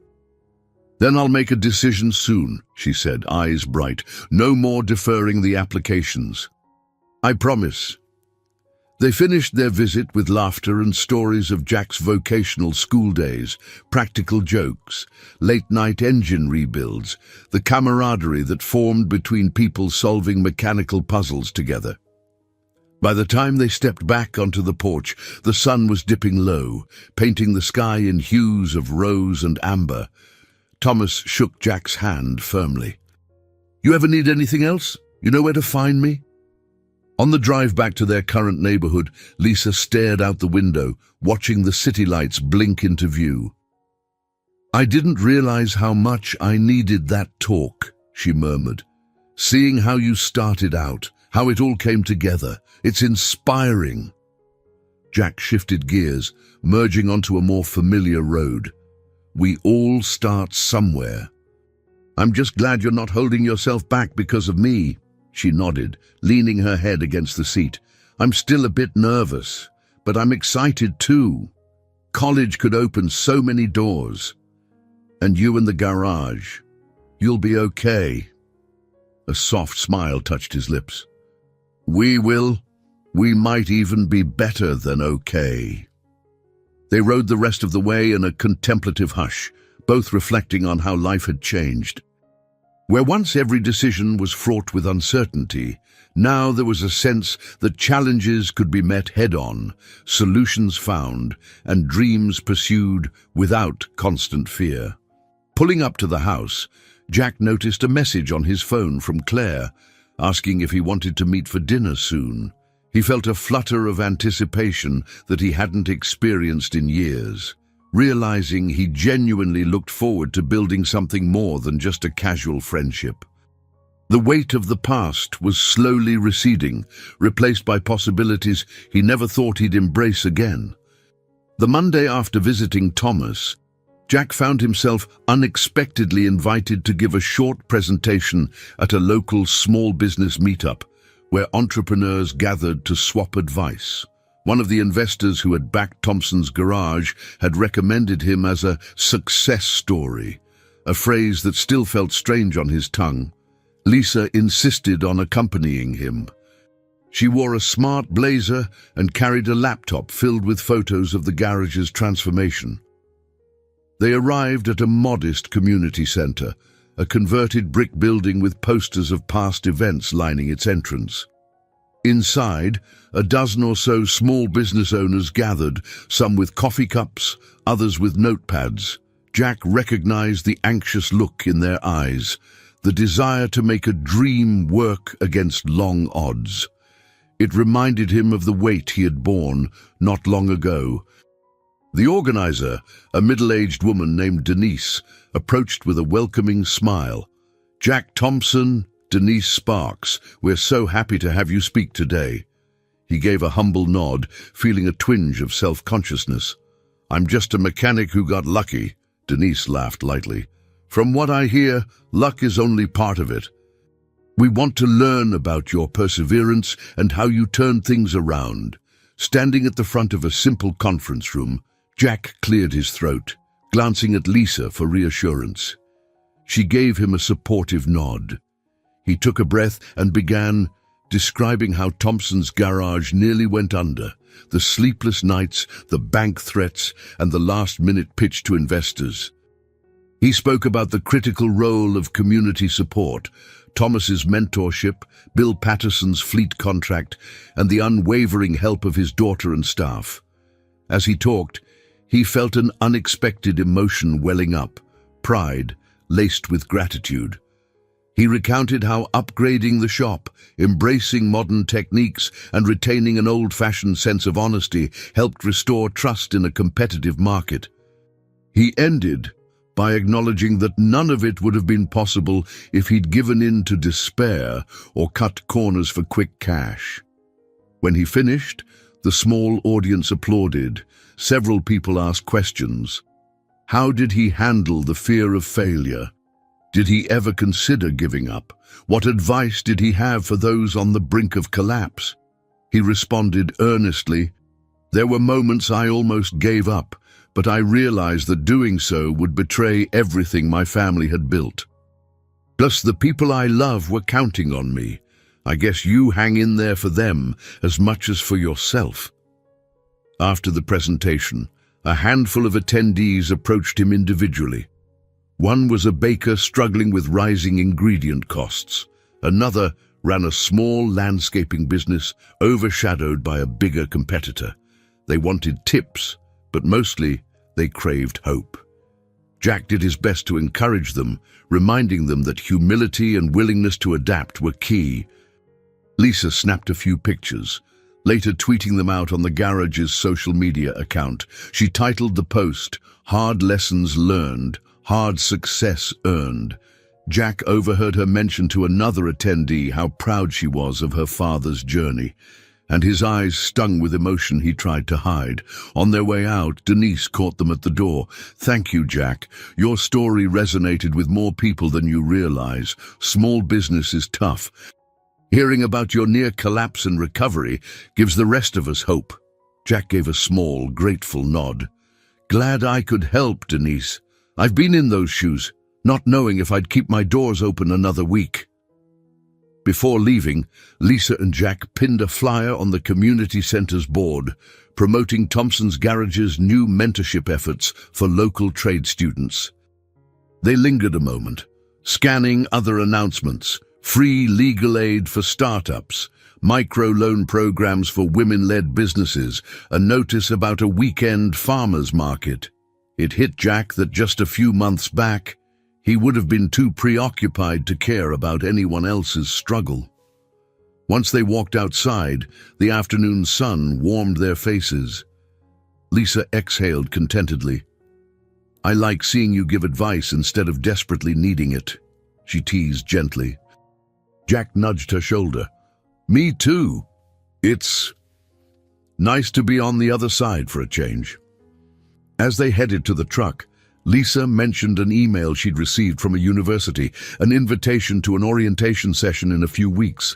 Speaker 1: Then I'll make a decision soon, she said, eyes bright. No more deferring the applications. I promise. They finished their visit with laughter and stories of Jack's vocational school days, practical jokes, late-night engine rebuilds, the camaraderie that formed between people solving mechanical puzzles together. By the time they stepped back onto the porch, the sun was dipping low, painting the sky in hues of rose and amber. Thomas shook Jack's hand firmly. You ever need anything else? You know where to find me? On the drive back to their current neighborhood, Lisa stared out the window, watching the city lights blink into view. I didn't realize how much I needed that talk, she murmured. Seeing how you started out, how it all came together, it's inspiring. Jack shifted gears, merging onto a more familiar road. We all start somewhere. I'm just glad you're not holding yourself back because of me. She nodded, leaning her head against the seat. I'm still a bit nervous, but I'm excited too. College could open so many doors. And you in the garage. You'll be okay. A soft smile touched his lips. We will. We might even be better than okay. They rode the rest of the way in a contemplative hush, both reflecting on how life had changed. Where once every decision was fraught with uncertainty, now there was a sense that challenges could be met head-on, solutions found, and dreams pursued without constant fear. Pulling up to the house, Jack noticed a message on his phone from Claire, asking if he wanted to meet for dinner soon. He felt a flutter of anticipation that he hadn't experienced in years, realizing he genuinely looked forward to building something more than just a casual friendship. The weight of the past was slowly receding, replaced by possibilities he never thought he'd embrace again. The Monday after visiting Thomas, Jack found himself unexpectedly invited to give a short presentation at a local small business meetup, where entrepreneurs gathered to swap advice. One of the investors who had backed Thompson's garage had recommended him as a success story, a phrase that still felt strange on his tongue. Lisa insisted on accompanying him. She wore a smart blazer and carried a laptop filled with photos of the garage's transformation. They arrived at a modest community center, a converted brick building with posters of past events lining its entrance. Inside, a dozen or so small business owners gathered, some with coffee cups, others with notepads. Jack recognized the anxious look in their eyes, the desire to make a dream work against long odds. It reminded him of the weight he had borne not long ago. The organizer, a middle-aged woman named Denise, approached with a welcoming smile. "Jack Thompson, Denise Sparks, we're so happy to have you speak today." He gave a humble nod, feeling a twinge of self-consciousness. "I'm just a mechanic who got lucky," Denise laughed lightly. "From what I hear, luck is only part of it. We want to learn about your perseverance and how you turn things around." Standing at the front of a simple conference room, Jack cleared his throat, glancing at Lisa for reassurance. She gave him a supportive nod. He took a breath and began describing how Thompson's garage nearly went under, the sleepless nights, the bank threats, and the last-minute pitch to investors. He spoke about the critical role of community support, Thomas's mentorship, Bill Patterson's fleet contract, and the unwavering help of his daughter and staff. As he talked, he felt an unexpected emotion welling up, pride laced with gratitude. He recounted how upgrading the shop, embracing modern techniques, and retaining an old-fashioned sense of honesty helped restore trust in a competitive market. He ended by acknowledging that none of it would have been possible if he'd given in to despair or cut corners for quick cash. When he finished, the small audience applauded. Several people asked questions. How did he handle the fear of failure? Did he ever consider giving up? What advice did he have for those on the brink of collapse? He responded earnestly, "There were moments I almost gave up, but I realized that doing so would betray everything my family had built. Plus, the people I love were counting on me. I guess you hang in there for them as much as for yourself." After the presentation, a handful of attendees approached him individually. One was a baker struggling with rising ingredient costs. Another ran a small landscaping business overshadowed by a bigger competitor. They wanted tips, but mostly they craved hope. Jack did his best to encourage them, reminding them that humility and willingness to adapt were key. Lisa snapped a few pictures, later tweeting them out on the garage's social media account. She titled the post, "Hard Lessons Learned, Hard Success Earned." Jack overheard her mention to another attendee how proud she was of her father's journey, and his eyes stung with emotion he tried to hide. On their way out, Denise caught them at the door. "Thank you, Jack. Your story resonated with more people than you realize. Small business is tough. Hearing about your near collapse and recovery gives the rest of us hope." Jack gave a small, grateful nod. "Glad I could help, Denise. I've been in those shoes, not knowing if I'd keep my doors open another week." Before leaving, Lisa and Jack pinned a flyer on the community center's board, promoting Thompson's Garage's new mentorship efforts for local trade students. They lingered a moment, scanning other announcements: free legal aid for startups, micro-loan programs for women-led businesses, a notice about a weekend farmers market. It hit Jack that just a few months back, he would have been too preoccupied to care about anyone else's struggle. Once they walked outside, the afternoon sun warmed their faces. Lisa exhaled contentedly. "I like seeing you give advice instead of desperately needing it," she teased gently. Jack nudged her shoulder. "Me too. It's nice to be on the other side for a change." As they headed to the truck, Lisa mentioned an email she'd received from a university, an invitation to an orientation session in a few weeks.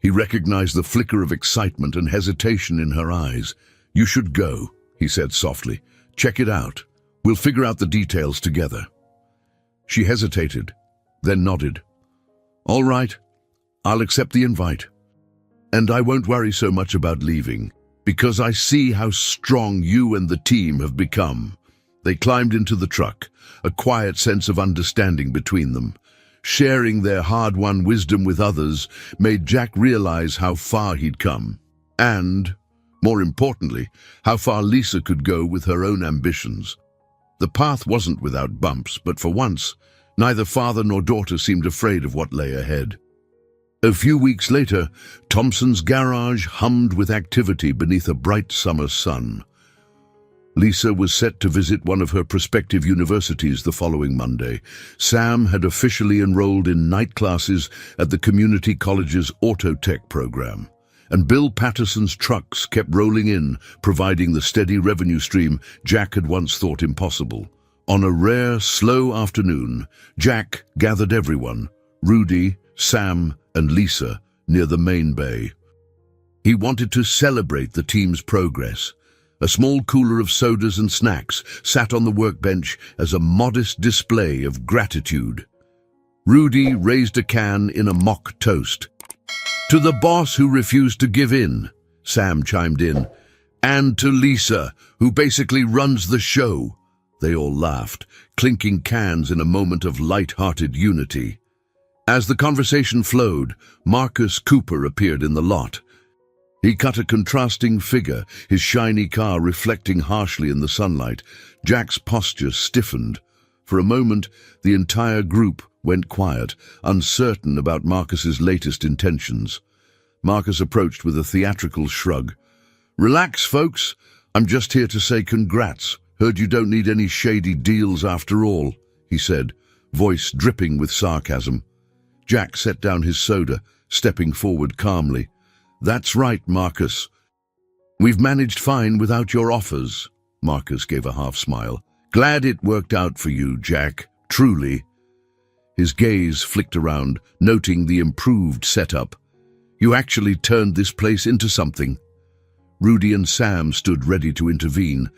Speaker 1: He recognized the flicker of excitement and hesitation in her eyes. "You should go," he said softly. "Check it out. We'll figure out the details together." She hesitated, then nodded. "All right, I'll accept the invite." And I won't worry so much about leaving, because I see how strong you and the team have become." They climbed into the truck, a quiet sense of understanding between them. Sharing their hard-won wisdom with others made Jack realize how far he'd come. And, more importantly, how far Lisa could go with her own ambitions. The path wasn't without bumps, but for once, neither father nor daughter seemed afraid of what lay ahead. A few weeks later, Thompson's garage hummed with activity beneath a bright summer sun. Lisa was set to visit one of her prospective universities the following Monday. Sam had officially enrolled in night classes at the community college's auto tech program. And Bill Patterson's trucks kept rolling in, providing the steady revenue stream Jack had once thought impossible. On a rare, slow afternoon, Jack gathered everyone, Rudy, Sam, and Lisa, near the main bay. He wanted to celebrate the team's progress. A small cooler of sodas and snacks sat on the workbench as a modest display of gratitude. Rudy raised a can in a mock toast. "To the boss who refused to give in," Sam chimed in. "And to Lisa, who basically runs the show." They all laughed, clinking cans in a moment of light-hearted unity. As the conversation flowed, Marcus Cooper appeared in the lot. He cut a contrasting figure, his shiny car reflecting harshly in the sunlight. Jack's posture stiffened. For a moment, the entire group went quiet, uncertain about Marcus's latest intentions. Marcus approached with a theatrical shrug. "Relax, folks. I'm just here to say congrats. Heard you don't need any shady deals after all," he said, voice dripping with sarcasm. Jack set down his soda, stepping forward calmly. "That's right, Marcus. We've managed fine without your offers." Marcus gave a half-smile. "Glad it worked out for you, Jack. Truly." His gaze flicked around, noting the improved setup. "You actually turned this place into something." Rudy and Sam stood ready to intervene,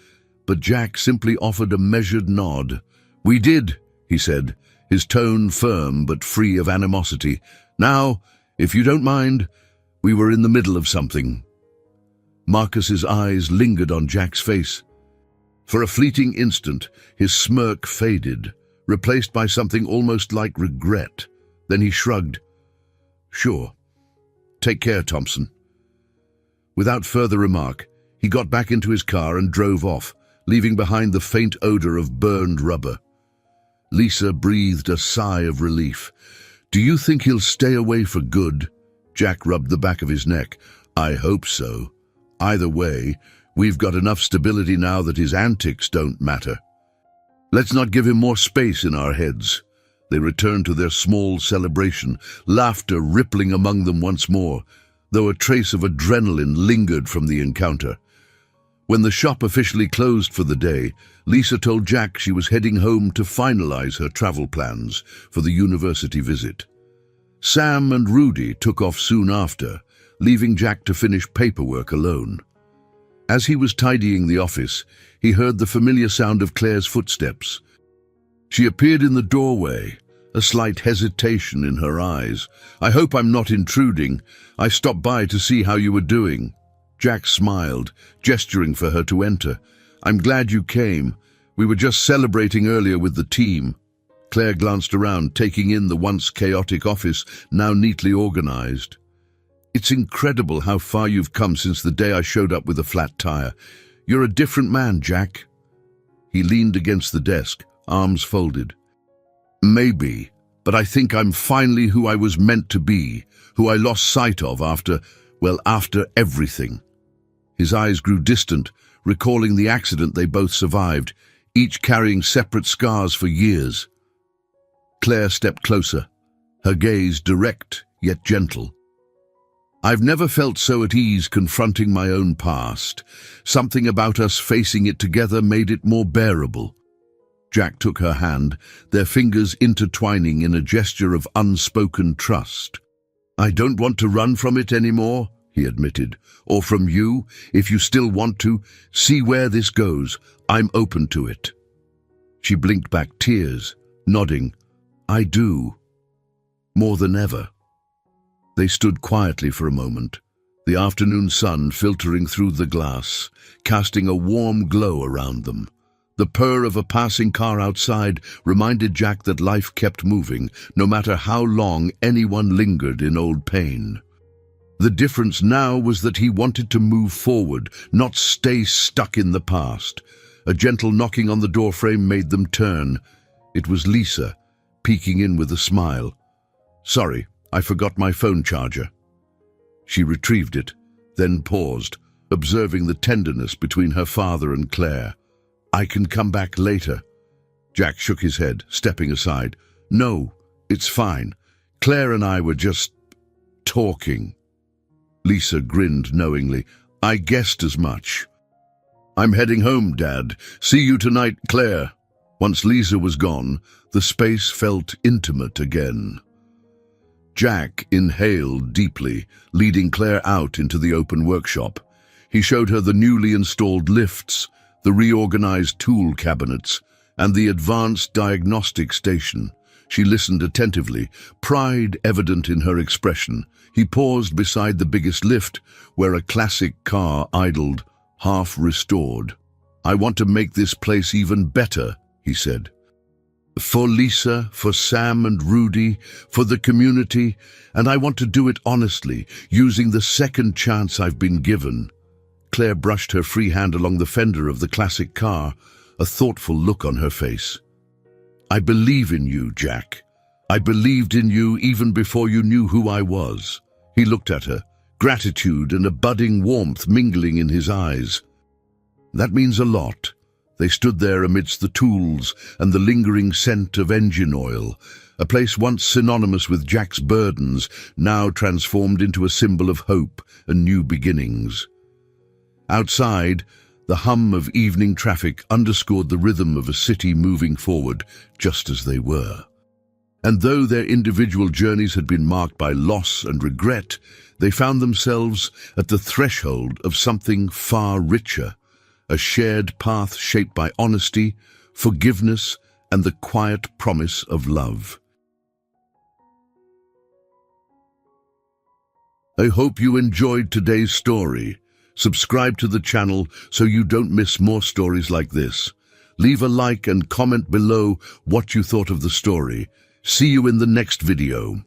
Speaker 1: but Jack simply offered a measured nod. "We did," he said, his tone firm but free of animosity. "Now, if you don't mind, we were in the middle of something." Marcus's eyes lingered on Jack's face. For a fleeting instant, his smirk faded, replaced by something almost like regret. Then he shrugged. "Sure. Take care, Thompson." Without further remark, he got back into his car and drove off, leaving behind the faint odor of burned rubber. Lisa breathed a sigh of relief. "Do you think he'll stay away for good?" Jack rubbed the back of his neck. "I hope so. Either way, we've got enough stability now that his antics don't matter. Let's not give him more space in our heads." They returned to their small celebration, laughter rippling among them once more, though a trace of adrenaline lingered from the encounter. When the shop officially closed for the day, Lisa told Jack she was heading home to finalize her travel plans for the university visit. Sam and Rudy took off soon after, leaving Jack to finish paperwork alone. As he was tidying the office, he heard the familiar sound of Claire's footsteps. She appeared in the doorway, a slight hesitation in her eyes. "I hope I'm not intruding. I stopped by to see how you were doing." Jack smiled, gesturing for her to enter. "I'm glad you came. We were just celebrating earlier with the team." Claire glanced around, taking in the once chaotic office, now neatly organized. "It's incredible how far you've come since the day I showed up with a flat tire. You're a different man, Jack." He leaned against the desk, arms folded. "Maybe, but I think I'm finally who I was meant to be, who I lost sight of after everything." His eyes grew distant, recalling the accident they both survived, each carrying separate scars for years. Claire stepped closer, her gaze direct yet gentle. "I've never felt so at ease confronting my own past. Something about us facing it together made it more bearable." Jack took her hand, their fingers intertwining in a gesture of unspoken trust. "I don't want to run from it anymore," he admitted. "Or from you, if you still want to. See where this goes. I'm open to it." She blinked back tears, nodding. "I do. More than ever." They stood quietly for a moment, the afternoon sun filtering through the glass, casting a warm glow around them. The purr of a passing car outside reminded Jack that life kept moving, no matter how long anyone lingered in old pain. The difference now was that he wanted to move forward, not stay stuck in the past. A gentle knocking on the doorframe made them turn. It was Lisa, peeking in with a smile. "Sorry, I forgot my phone charger." She retrieved it, then paused, observing the tenderness between her father and Claire. "I can come back later." Jack shook his head, stepping aside. "No, it's fine. Claire and I were just talking." Lisa grinned knowingly. "I guessed as much." "I'm heading home, Dad. See you tonight, Claire." Once Lisa was gone, the space felt intimate again. Jack inhaled deeply, leading Claire out into the open workshop. He showed her the newly installed lifts, the reorganized tool cabinets, and the advanced diagnostic station. She listened attentively, pride evident in her expression. He paused beside the biggest lift, where a classic car idled, half restored. "I want to make this place even better," he said. "For Lisa, for Sam and Rudy, for the community, and I want to do it honestly, using the second chance I've been given." Claire brushed her free hand along the fender of the classic car, a thoughtful look on her face. "I believe in you, Jack. I believed in you even before you knew who I was." He looked at her, gratitude and a budding warmth mingling in his eyes. "That means a lot." They stood there amidst the tools and the lingering scent of engine oil, a place once synonymous with Jack's burdens, now transformed into a symbol of hope and new beginnings. Outside, the hum of evening traffic underscored the rhythm of a city moving forward just as they were. And though their individual journeys had been marked by loss and regret, they found themselves at the threshold of something far richer, a shared path shaped by honesty, forgiveness, and the quiet promise of love. I hope you enjoyed today's story. Subscribe to the channel so you don't miss more stories like this. Leave a like and comment below what you thought of the story. See you in the next video.